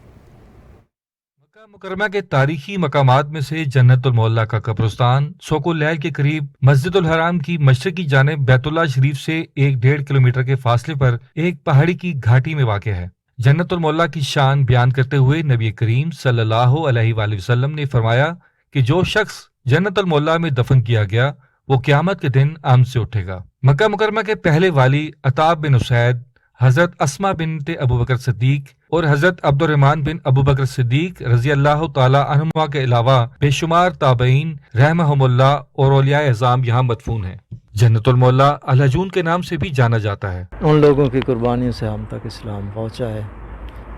मक्का मुकरमा के तारीखी मकामात में से जन्नतुल मोहल्ला का कब्रिस्तान सोको लैल के करीब मस्जिदुल हराम की मशरिकी जानिब बैतुल्लाह शरीफ से 1-1.5 किलोमीटर के फासले पर एक पहाड़ी की घाटी में वाक़ है। जन्नतुल मोहल्ला की शान बयान करते हुए नबी करीम सल्लल्लाहु अलैहि वसल्लम ने फरमाया कि जो शख्स जन्नतुल मोहल्ला में दफन किया गया वो क़यामत के दिन आम से उठेगा। मक्का मुकरमा के पहले वाली अताब बिन उसैद, हजरत अस्मा बिनते अबू बकर सिद्दीक और हजरत अब्दुर्रहमान बिन अबू बकर सिद्दीक रजी अल्लाह तआला अन्हुमा के अलावा बेशुमार ताबईन रहमहुमुल्लाह और औलियाए अज़ाम यहाँ मदफून हैं। जन्नतुल मोहल्ला अल-हजून के नाम से भी जाना जाता है। उन लोगों की कुर्बानियों से हम तक इस्लाम पहुँचा है।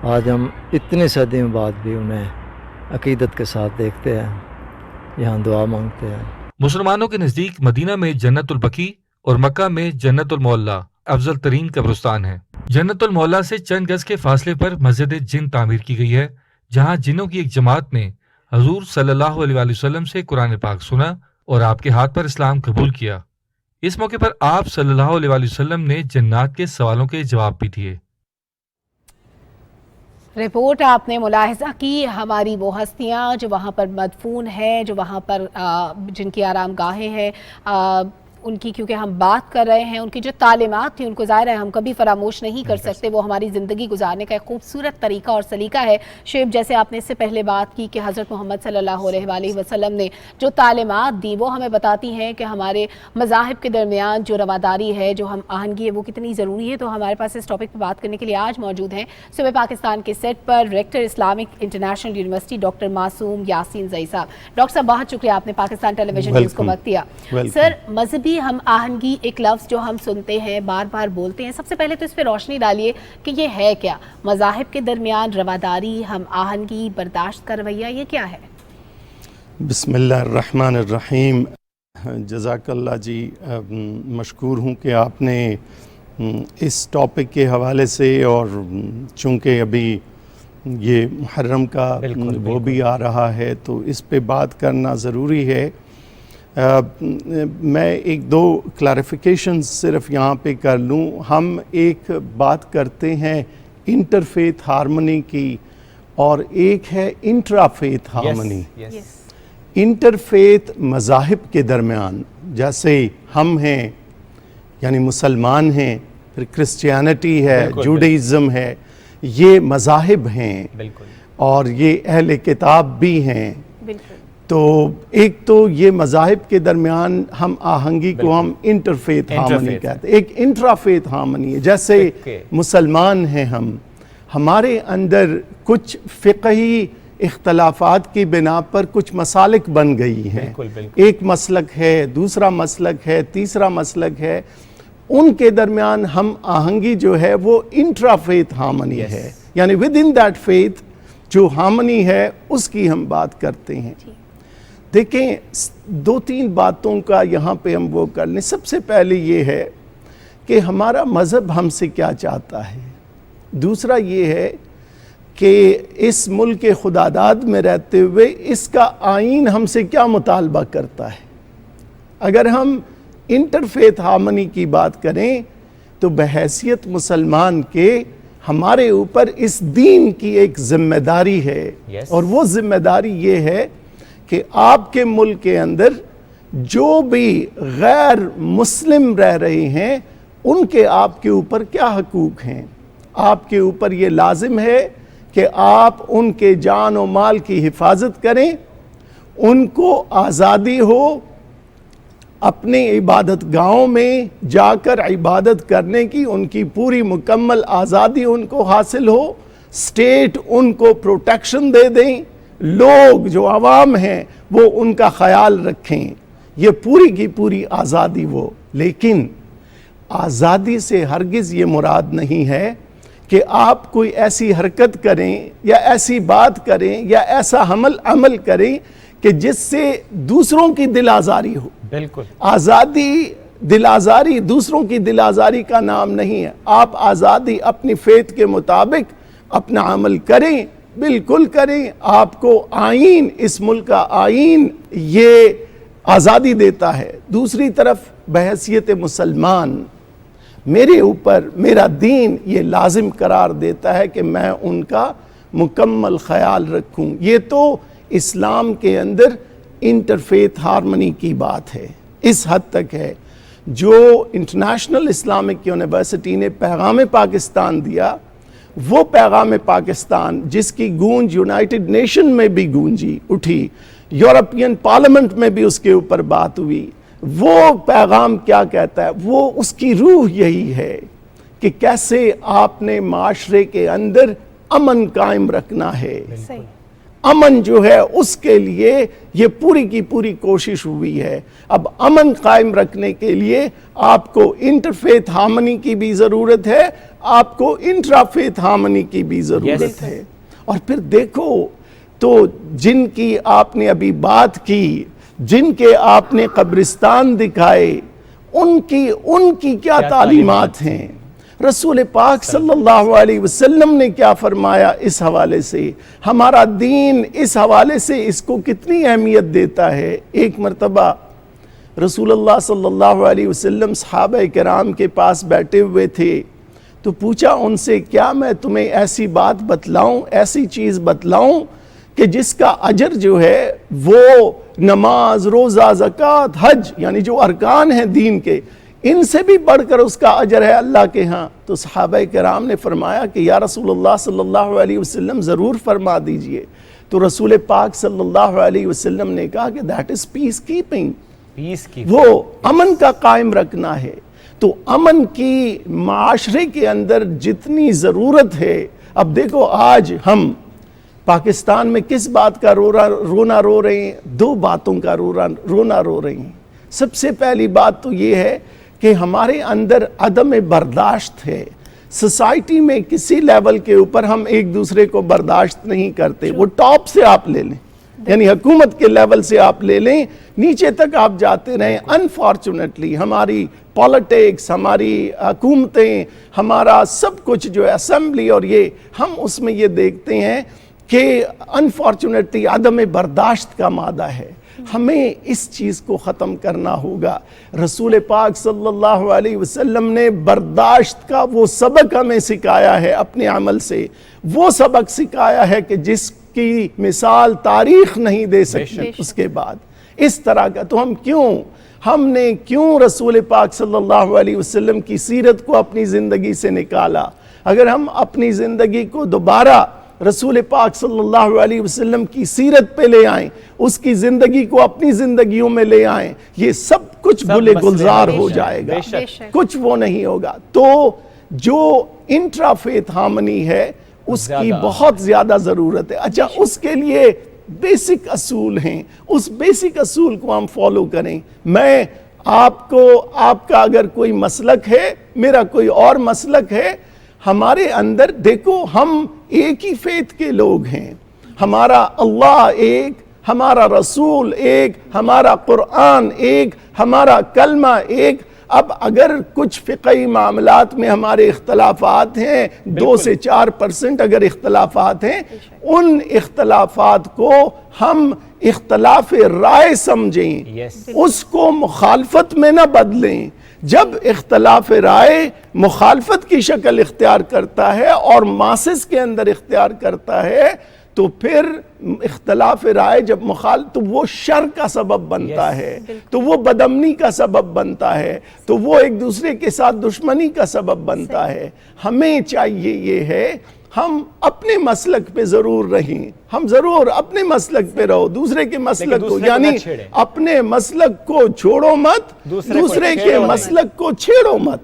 आज हम इतनी सदियों बाद भी उन्हें अकीदत के साथ देखते हैं, यहाँ दुआ मांगते हैं। मुसलमानों के नज़दीक मदीना में जन्नतुल बकी और मक्का में जन्नतुल मोहल्ला अफजल तरीन कब्रिस्तान है। जन्नतुल मोहल्ला से चंद गज के फासले पर मस्जिद जिन तामीर की गई है, जहां जिन्नों की एक जमात ने हजूर सल्लल्लाहु अलैहि वसल्लम से कुरान पाक सुना और आपके हाथ पर इस्लाम कबूल किया। इस मौके पर आप सल्लल्लाहु अलैहि वसल्लम ने जन्नात के सवालों के जवाब भी दिए। रिपोर्ट आपने मुलाहिजा की, हमारी वो हस्तियाँ जो वहाँ पर मदफून हैं, जो वहाँ पर जिनकी आराम गाहें हैं, उनकी क्योंकि हम बात कर रहे हैं, उनकी जो तालीमात थी उनको ज़ाहिर है हम कभी फरामोश नहीं कर सकते। वो हमारी ज़िंदगी गुजारने का एक खूबसूरत तरीका और सलीका है। शेब, जैसे आपने इससे पहले बात की कि हज़रत मोहम्मद सल्लल्लाहु अलैहि वसल्लम ने जो तालीमात दी वो हमें बताती हैं कि हमारे मज़ाहिब के दरमियान जो रवादारी है, जो हम आहंगी है, वो कितनी ज़रूरी है। तो हमारे पास इस टॉपिक पर बात करने के लिए आज मौजूद हैं सूबे पाकिस्तान के सेट पर rector Islamic international university doctor Masoom Yasin ज़ई साहब। डॉक्टर साहब, बहुत शुक्रिया आपने पाकिस्तान टेलीविजन न्यूज़ को वक्त दिया। सर, मजहबी हम आहंगी एक लफ्ज़ जो हम सुनते हैं, बार बार बोलते हैं, सबसे पहले तो इस पर रोशनी डालिए कि ये है क्या? मज़ाहिब के दरमियान रवादारी, हम आहंगी, बर्दाश्त का रवैया, ये क्या है? बिस्मिल्लाहिर्रहमानिर्रहीम। जज़ाकल्लाह जी, मशकूर हूँ कि आपने इस टॉपिक के हवाले से, और चूँकि अभी ये मुहर्रम का वो भी आ रहा है तो इस पे बात करना ज़रूरी है। मैं एक दो क्लैरिफिकेशन सिर्फ यहाँ पे कर लूँ। हम एक बात करते हैं इंटरफेथ हार्मनी की और एक है इंट्राफेथ हार्मनी। इंटरफेथ मज़ाहिब के दरमियान, जैसे हम हैं यानी मुसलमान हैं, फिर क्रिश्चियनिटी है, जूडाइज़म है, ये मज़ाहिब हैं और ये अहले किताब भी हैं। तो एक तो ये मज़ाहिब के दरमियान हम आहंगी को हम इंटरफेथ हार्मनी कहते हैं। एक इंट्राफेथ हार्मनी है, जैसे मुसलमान हैं हम, हमारे अंदर कुछ फ़िक़ही इख्तलाफात की बिना पर कुछ मसालिक बन गई हैं। बिल्कुल, बिल्कुल। एक मसलक है, दूसरा मसलक है, तीसरा मसलक है, उनके दरमियान हम आहंगी जो है वो इंट्राफेथ हार्मनी है, यानी विद इन दैट फेथ जो हार्मनी है उसकी हम बात करते हैं। देखें, 2-3 बातों का यहाँ पे हम वो कर लें। सबसे पहले ये है कि हमारा मज़हब हमसे क्या चाहता है, दूसरा ये है कि इस मुल्क के खुदादाद में रहते हुए इसका आइन हमसे क्या मुतालबा करता है। अगर हम इंटरफेथ हार्मनी की बात करें तो बहैसियत मुसलमान के हमारे ऊपर इस दीन की एक जिम्मेदारी है, और वो जिम्मेदारी ये है कि आपके मुल्क के अंदर जो भी गैर मुस्लिम रह रहे हैं उनके आपके ऊपर क्या हकूक़ हैं। आपके ऊपर ये लाजिम है कि आप उनके जान और माल की हिफाजत करें, उनको आज़ादी हो अपने इबादत गाहों में जाकर इबादत करने की, उनकी पूरी मुकम्मल आज़ादी उनको हासिल हो, स्टेट उनको प्रोटेक्शन दे दें, लोग जो आवाम हैं वो उनका ख्याल रखें, ये पूरी की पूरी आज़ादी वो। लेकिन आज़ादी से हरगिज़ ये मुराद नहीं है कि आप कोई ऐसी हरकत करें या ऐसी बात करें या ऐसा अमल करें कि जिससे दूसरों की दिल आज़ारी हो। बिल्कुल, आज़ादी दिल आज़ारी दूसरों की दिल आज़ारी का नाम नहीं है। आप आज़ादी अपनी फेथ के मुताबिक अपना अमल करें, बिल्कुल करें। आपको आइन, इस मुल्क का आइन ये आज़ादी देता है। दूसरी तरफ बहैसियत मुसलमान मेरे ऊपर मेरा दीन ये लाजिम करार देता है कि मैं उनका मुकम्मल ख्याल रखूं। ये तो इस्लाम के अंदर इंटरफेथ हार्मनी की बात है, इस हद तक है। जो इंटरनेशनल इस्लामिक यूनिवर्सिटी ने पैगाम पाकिस्तान दिया, वो पैगाम पाकिस्तान जिसकी गूंज यूनाइटेड नेशन में भी गूंजी उठी, यूरोपियन पार्लियामेंट में भी उसके ऊपर बात हुई, वो पैगाम क्या कहता है, वो उसकी रूह यही है कि कैसे आपने माशरे के अंदर अमन कायम रखना है। अमन जो है उसके लिए ये पूरी की पूरी कोशिश हुई है। अब अमन कायम रखने के लिए आपको इंटरफेथ हार्मनी की भी ज़रूरत है, आपको इंट्राफेथ हार्मनी की भी ज़रूरत है। और फिर देखो तो जिनकी आपने अभी बात की, जिनके आपने कब्रिस्तान दिखाए, उनकी क्या तालीमात हैं। रसूल पाक सल्लल्लाहु अलैहि वसल्लम ने क्या फरमाया इस हवाले से, हमारा दीन इस हवाले से इसको कितनी अहमियत देता है। एक मरतबा रसूलुल्लाह सल्लल्लाहु अलैहि वसल्लम सहाबा किराम के पास बैठे हुए थे, तो पूछा उनसे, क्या मैं तुम्हें ऐसी बात बतलाऊं, ऐसी चीज़ बतलाऊं कि जिसका अजर जो है वो नमाज, रोज़ा, ज़कात, हज यानी जो अरकान हैं दीन के, इनसे भी बढ़कर उसका अजर है अल्लाह के यहाँ। तो सहाबा किराम ने फरमाया कि या रसूलुल्लाह सल्लल्लाहु अलैहि वसल्लम ज़रूर फरमा दीजिए। तो रसूल पाक सल्लल्लाहु अलैहि वसल्लम ने कहा कि दैट इज़ पीस कीपिंग, वो अमन का कायम रखना है। तो अमन की माशरे के अंदर जितनी ज़रूरत है, अब देखो आज हम पाकिस्तान में किस बात का रोना रो रहे हैं, 2 बातों का रोना रो रहे हैं। सबसे पहली बात तो ये है कि हमारे अंदर अदम बर्दाश्त है। सोसाइटी में किसी लेवल के ऊपर हम एक दूसरे को बर्दाश्त नहीं करते। वो टॉप से आप ले लें, यानी हुकूमत के लेवल से आप ले लें, नीचे तक आप जाते रहें। अनफॉर्चुनेटली हमारी पॉलिटिक्स, हमारी हुकूमतें, हमारा सब कुछ जो है असेंबली और ये, हम उसमें ये देखते हैं कि अनफॉर्चुनेटली अदम बर्दाश्त का मादा है। हमें इस चीज़ को ख़त्म करना होगा। रसूल पाक सल्लल्लाहु अलैहि वसल्लम ने बर्दाश्त का वो सबक हमें सिखाया है अपने अमल से, वो सबक सिखाया है कि जिसकी मिसाल तारीख़ नहीं दे सकती उसके बाद। इस तरह का तो हमने क्यों रसूल पाक सल्लल्लाहु अलैहि वसल्लम की सीरत को अपनी ज़िंदगी से निकाला। अगर हम अपनी ज़िंदगी को दोबारा रसूल पाक सल्लल्लाहु अलैहि वसल्लम की सीरत पे ले आएं, उसकी ज़िंदगी को अपनी ज़िंदगियों में ले आएं, ये सब कुछ गुले गुलजार हो जाएगा, कुछ वो नहीं होगा। तो जो इंट्राफेथ हार्मनी है उसकी बहुत ज़्यादा ज़रूरत है। अच्छा, उसके लिए बेसिक असूल हैं, उस बेसिक असूल को हम फॉलो करें। मैं आपको, आपका अगर कोई मसलक है, मेरा कोई और मसलक है, हमारे अंदर देखो हम एक ही फेथ के लोग हैं, हमारा अल्लाह एक, हमारा रसूल एक, हमारा कुरान एक, हमारा कलमा एक। अब अगर कुछ फ़िक़ही मामलात में हमारे इख्तलाफात हैं, 2 से 4% अगर इख्तलाफात हैं, उन इख्तलाफात को हम इख्तलाफ राय समझें, उसको मुखालफत में न बदलें। जब इख्तलाफ राय मुखालफत की शक्ल इख्तियार करता है और मासेस के अंदर इख्तियार करता है, तो फिर इख्तलाफ राय जब तो वो शर का सबब बनता है, तो वो बदअमनी का सबब बनता है, तो वो एक दूसरे के साथ दुश्मनी का सबब बनता है। हमें चाहिए ये है, हम अपने मसलक पे जरूर रहें, हम जरूर अपने मसलक पे रहो, दूसरे के मसलक को, यानी अपने मसलक को छोड़ो मत, दूसरे के मसलक को छेड़ो मत,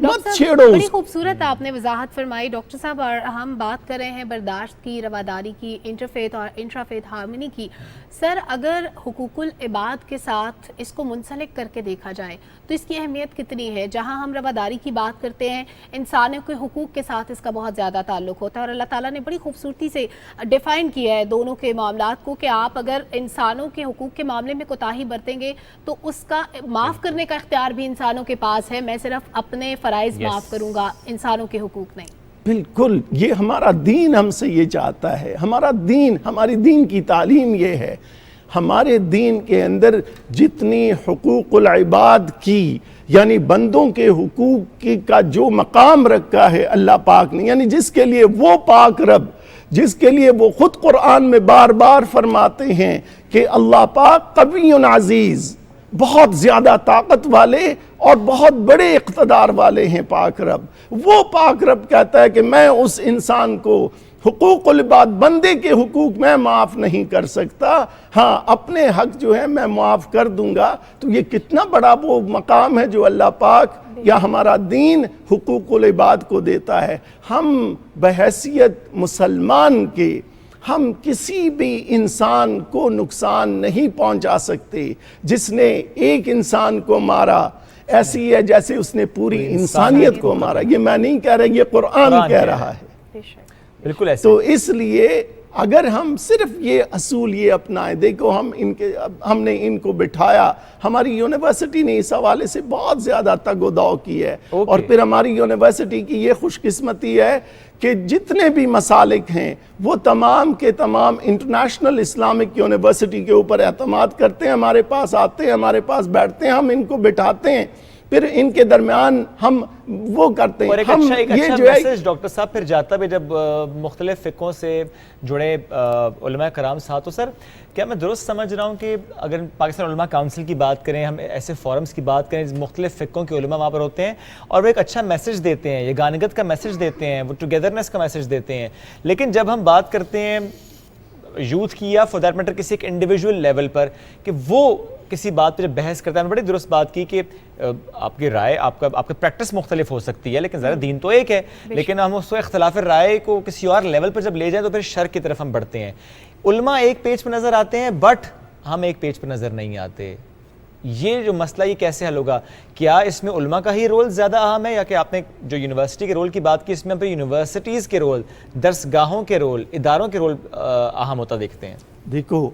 मत छेड़ो। बड़ी खूबसूरत आपने वजाहत फरमाई डॉक्टर साहब। और हम बात कर रहे हैं बर्दाश्त की, रवादारी की, इंटरफेथ और इंट्राफेथ हार्मनी की। सर, अगर हुकूकुल इबाद के साथ इसको मुंसलिक करके देखा जाए तो इसकी अहमियत कितनी है? जहां हम रवादारी की बात करते हैं, इंसानों के हुकूक के साथ इसका बहुत ज़्यादा ताल्लुक होता है, और अल्लाह ताला ने बड़ी खूबसूरती से डिफ़ाइन किया है दोनों के मामलात को कि आप अगर इंसानों के हुकूक के मामले में कोताही बरतेंगे तो उसका माफ़ करने का इख्तियार भी इंसानों के पास है। मैं सिर्फ अपने फ़राइज़ माफ़ करूँगा, इंसानों के हुकूक नहीं। बिल्कुल, ये हमारा दीन हमसे ये चाहता है, हमारा दीन, हमारी दीन की तालीम ये है। हमारे दीन के अंदर जितनी हुकूकुल इबाद की, यानी बंदों के हुकूक की का जो मकाम रखा है अल्लाह पाक ने, यानी जिसके लिए वो पाक रब, जिसके लिए वो खुद कुरान में बार बार फरमाते हैं कि अल्लाह पाक कवियुन अजीज़, बहुत ज़्यादा ताकत वाले और बहुत बड़े इक़्तिदार वाले हैं पाक रब। वो पाक रब कहता है कि मैं उस इंसान को हुकूकुल इबाद, बंदे के हुकूक मैं माफ़ नहीं कर सकता, हाँ अपने हक जो है मैं माफ़ कर दूंगा। तो ये कितना बड़ा वो मकाम है जो अल्लाह पाक या हमारा दीन हुकूकुल इबाद को देता है। हम बहैसियत मुसलमान के, हम किसी भी इंसान को नुकसान नहीं पहुंचा सकते। जिसने एक इंसान को मारा ऐसी है जैसे उसने पूरी इंसानियत को मारा। ये मैं नहीं कह रहा, ये कुरान कह रहा है। बिल्कुल ऐसे। तो इसलिए अगर हम सिर्फ ये असूल ये अपनाएं, देखो हमने इनको बिठाया, हमारी यूनिवर्सिटी ने इस हवाले से बहुत ज़्यादा तगोदाव की है। और फिर हमारी यूनिवर्सिटी की ये खुशकिस्मती है कि जितने भी मसालिक हैं वो तमाम के तमाम इंटरनेशनल इस्लामिक यूनिवर्सिटी के ऊपर एतमाद करते हैं, हमारे पास आते हैं, हमारे पास बैठते हैं, हम इनको बिठाते हैं, फिर इनके दरमियान हम वो करते हैं। और एक हम अच्छा ये जो मैसेज डॉक्टर साहब फिर जाता भी जब मुख्तलिफ फ़िक़ों से जुड़े उलमा कराम साथ, तो सर क्या मैं दुरुस्त समझ रहा हूँ कि अगर पाकिस्तान उलमा काउंसिल की बात करें, हम ऐसे फोरम्स की बात करें, मुख्तलिफ फ़िक़ों के उलमा वहाँ पर होते हैं और वो एक अच्छा मैसेज देते हैं, ये गानगत का मैसेज देते हैं, वो टुगेदरनेस का मैसेज देते हैं। लेकिन जब हम बात करते हैं यूथ की या फॉर दैट मैटर किसी एक इंडिविजुअल लेवल पर कि वो किसी बात पर जब बहस करता है, बड़ी दुरुस्त बात की कि आपकी राय, आपका प्रैक्टिस मुख्तलिफ हो सकती है लेकिन ज़रा दीन तो एक है, लेकिन हम उसको इख्तलाफ राय को किसी और लेवल पर जब ले जाएं तो फिर शर की तरफ हम बढ़ते हैं। उलमा एक पेज पर नज़र आते हैं बट हम एक पेज पर नज़र नहीं आते। ये जो मसला ये कैसे हल होगा? क्या इसमें उलमा का ही रोल ज़्यादा अहम है, या कि आपने जो यूनिवर्सिटी के रोल की बात की इसमें फिर यूनिवर्सिटीज़ के रोल, दरसगाहों के रोल, इदारों के रोल अहम होता देखते हैं? देखो,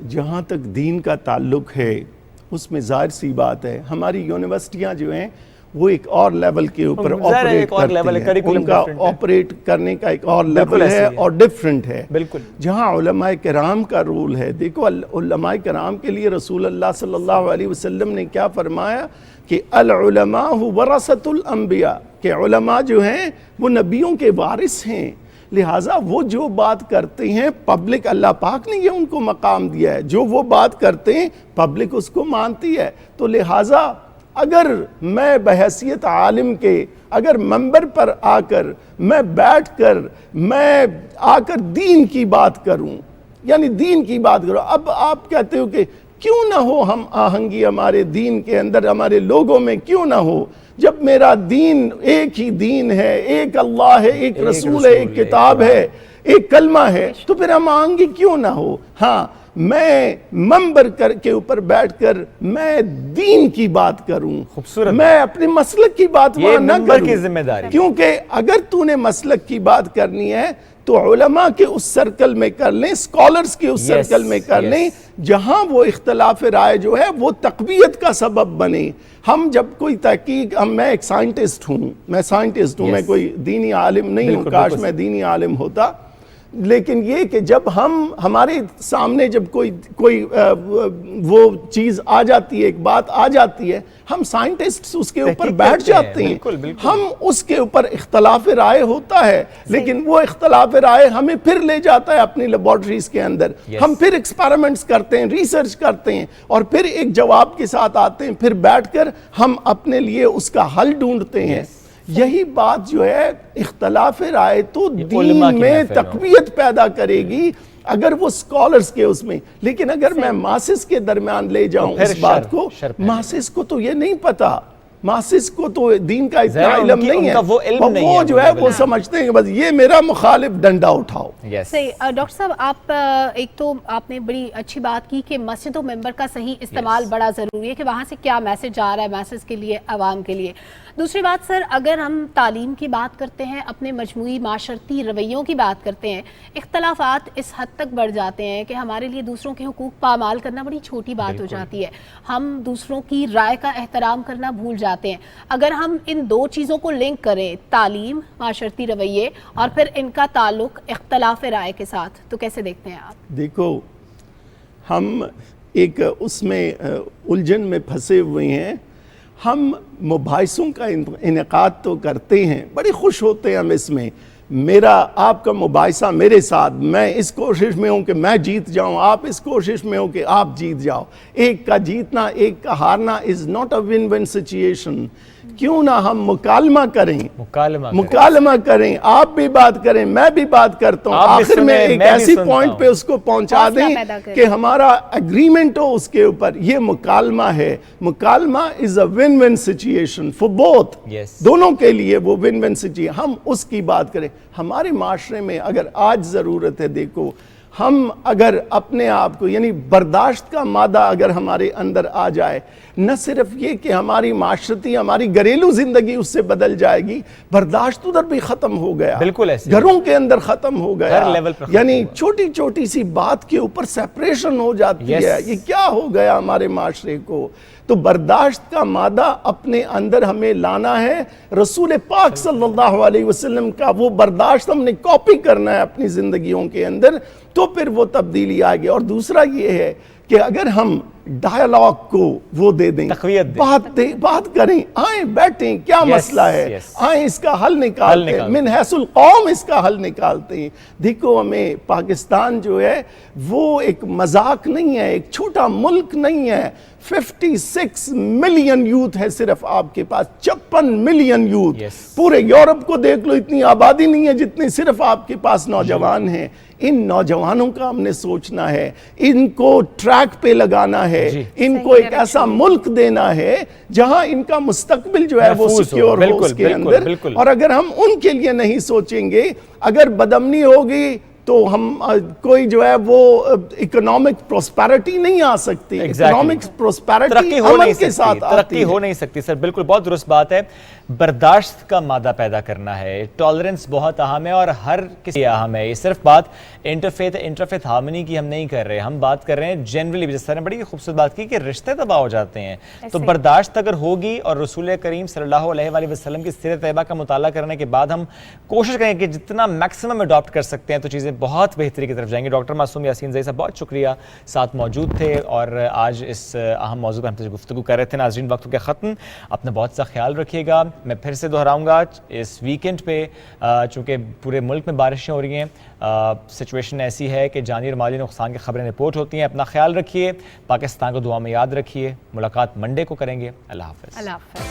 जहाँ तक दीन का ताल्लुक है उसमें जाहिर सी बात है हमारी यूनिवर्सिटियाँ जो हैं वो एक और लेवल के ऊपर ऑपरेट करती हैं, उनका ऑपरेट करने का एक और लेवल है और डिफरेंट है। बिल्कुल। जहाँ उलमाए किराम का रोल है, देखो उलमाए किराम के लिए रसूल अल्लाह सल्लल्लाहु अलैहि वसल्लम ने क्या फरमाया कि अल उलमा वरसतुल अंबिया, के उलमा जो हैं वो नबियों के वारिस हैं, लिहाजा वो जो बात करते हैं पब्लिक, अल्लाह पाक ने ये उनको मकाम दिया है, जो वो बात करते हैं पब्लिक उसको मानती है। तो लिहाजा अगर मैं बहैसियत आलिम के अगर मंबर पर आकर मैं बैठकर मैं आकर दीन की बात करूं, यानी दीन की बात करूं, अब आप कहते हो कि क्यों ना हो हम आहंगी हमारे दीन के अंदर, हमारे लोगों में क्यों ना हो? जब मेरा दीन एक ही दीन है, एक अल्लाह है, एक रसूल है, एक किताब है, एक कलमा है, तो फिर हम आहंगी क्यों ना हो? हाँ, मैं मंबर के ऊपर बैठकर मैं दीन की बात करूं, खूबसूरत, मैं अपने मसलक की बात वहां ना करूं, की जिम्मेदारी, क्योंकि अगर तूने मसलक की बात करनी है तो उलमा के उस सर्कल में कर लें, स्कॉलर्स के उस सर्कल में कर लें, जहां वो इख्तलाफ राय जो है वो तकवीयत का सबब बने। हम जब कोई तहकीक, मैं एक साइंटिस्ट हूं, मैं कोई दीनी आलिम नहीं हूं, काश मैं दीनी आलिम होता, लेकिन ये कि जब हमारे सामने जब कोई वो चीज़ आ जाती है, एक बात आ जाती है, हम साइंटिस्ट्स उसके ऊपर बैठ जाते हैं, बिल्कुल, बिल्कुल। हम उसके ऊपर इख्तलाफ राय होता है, लेकिन वो इख्तलाफ राय हमें फिर ले जाता है अपनी लेबॉर्ट्रीज के अंदर, हम फिर एक्सपेरिमेंट्स करते हैं, रिसर्च करते हैं और फिर एक जवाब के साथ आते हैं, फिर बैठकर हम अपने लिए उसका हल ढूंढते हैं। यही बात जो है इख्तलाफ राय तो दीन में तकवीयत पैदा करेगी अगर वो स्कॉलर्स के उसमें, लेकिन अगर मैं मासिस के दरमियान ले जाऊं तो इस बात को, मासिस को तो ये नहीं पता, मासिस को तो दीन का इतना इल्म नहीं है, वो जो है वो समझते हैं बस ये मेरा मुखालिफ डंडा उठाओ। सही। डॉक्टर साहब, आप एक तो आपने बड़ी अच्छी बात की कि मस्जिद और मेंबर का सही इस्तेमाल बड़ा ज़रूरी है कि वहाँ से क्या मैसेज आ रहा है मैसेज के लिए, आवाम के लिए। दूसरी बात सर, अगर हम तालीम की बात करते हैं, अपने मजमूई माशरती रवैयों की बात करते हैं, इख्तलाफात इस हद तक बढ़ जाते हैं कि हमारे लिए दूसरों के हुकूक पामाल करना बड़ी छोटी बात हो जाती है, हम दूसरों की राय का एहतराम करना भूल जाते हैं। अगर हम इन दो चीज़ों को लिंक करें, तालीम, माशरती रवैये और फिर इनका ताल्लुक इख्तलाफ राय के साथ, तो कैसे देखते हैं आप? देखो, हम एक उसमें उलझन में फंसे हुए हैं, हम मुबाहिसों का इनेकाद तो करते हैं, बड़ी खुश होते हैं हम इसमें, मेरा आपका मुबाहिसा मेरे साथ, मैं इस कोशिश में हूँ कि मैं जीत जाऊँ, आप इस कोशिश में हो कि आप जीत जाओ, एक का जीतना एक का हारना is not a win win situation. क्यों ना हम मुकालमा करें, आप भी बात करें, मैं भी बात करता हूँ, आखिर में एक ऐसी पॉइंट पे उसको पहुंचा दें कि हमारा एग्रीमेंट हो उसके ऊपर। ये मुकालमा है, मुकालमा is a win win situation for both, दोनों के लिए वो विन विन सिचुएशन, हम उसकी बात करें। हमारे माशरे में अगर आज ज़रूरत है, देखो हम अगर अपने आप को, यानी बर्दाश्त का मादा अगर हमारे अंदर आ जाए, न सिर्फ ये कि हमारी माशरती, हमारी घरेलू जिंदगी उससे बदल जाएगी, बर्दाश्त उधर भी खत्म हो गया, बिल्कुल ऐसे घरों के अंदर खत्म हो गया, हर लेवल पर यानी छोटी छोटी सी बात के ऊपर सेपरेशन हो जाती है। ये क्या हो गया हमारे माशरे को? तो बर्दाश्त का मादा अपने अंदर हमें लाना है, रसूल पाक सल्लल्लाहु अलैहि वसल्लम का वो बर्दाश्त हमने कॉपी करना है अपनी जिंदगियों के अंदर, तो फिर वो तब्दीली आएगी। और दूसरा ये है कि अगर हम डायलॉग को वो दे दें, बात करें, आए बैठें, क्या मसला है, आए इसका हल निकालते हैं, मिन हैसुल कौम इसका हल निकालते हैं। देखो, हमें पाकिस्तान जो है वो एक मजाक नहीं है, एक छोटा मुल्क नहीं है, 56 मिलियन यूथ है सिर्फ आपके पास, 56 मिलियन यूथ, पूरे यूरोप को देख लो, इतनी आबादी नहीं है जितनी सिर्फ आपके पास नौजवान हैं। इन नौजवानों का हमने सोचना है, इनको ट्रैक पे लगाना है, इनको एक ऐसा मुल्क देना है जहां इनका मुस्तकबिल जो है वो सिक्योर हो उसके अंदर। और अगर हम उनके लिए नहीं सोचेंगे, अगर बदमनी होगी तो हम कोई जो है वो इकोनॉमिक प्रोस्पेरिटी नहीं आ सकती। इकोनॉमिक प्रोस्पेरिटी अमल के साथ तरक्की हो नहीं सकती। सर बिल्कुल, बहुत दुरुस्त बात है। बर्दाश्त का मादा पैदा करना है, टॉलरेंस बहुत अहम है और हर किसी अहम है। ये सिर्फ बात इंटरफेथ हार्मनी की हम नहीं कर रहे, हम बात कर रहे हैं जनरली। जिस तरह बड़ी खूबसूरत बात की कि रिश्ते तबाह हो जाते हैं, तो बर्दाश्त अगर होगी और रसूल करीम सल्लल्लाहु अलैहि वसल्लम की सीरत तैयबा का मुताला करने के बाद हम कोशिश करेंगे कि जितना मैक्सिमम अडॉप्ट कर सकते हैं तो चीज़ें बहुत बेहतरी की तरफ जाएंगी। डॉक्टर मासूम यासीन ज़ई साहब बहुत शुक्रिया, साथ मौजूद थे और आज इस अहम मौजू पर हमसे गुफ्तगू कर रहे थे। नाज़रीन, वक्त के ख़त्म, अपना बहुत सा ख्याल रखिएगा। मैं फिर से दोहराऊंगा, इस वीकेंड पे चूँकि पूरे मुल्क में बारिशें हो रही हैं, सिचुएशन ऐसी है कि जानी और माली नुकसान की खबरें रिपोर्ट होती हैं। अपना ख्याल रखिए, पाकिस्तान को दुआ में याद रखिए। मुलाकात मंडे को करेंगे। अल्लाह हाफ़िज़। अल्लाह हाफ़िज़।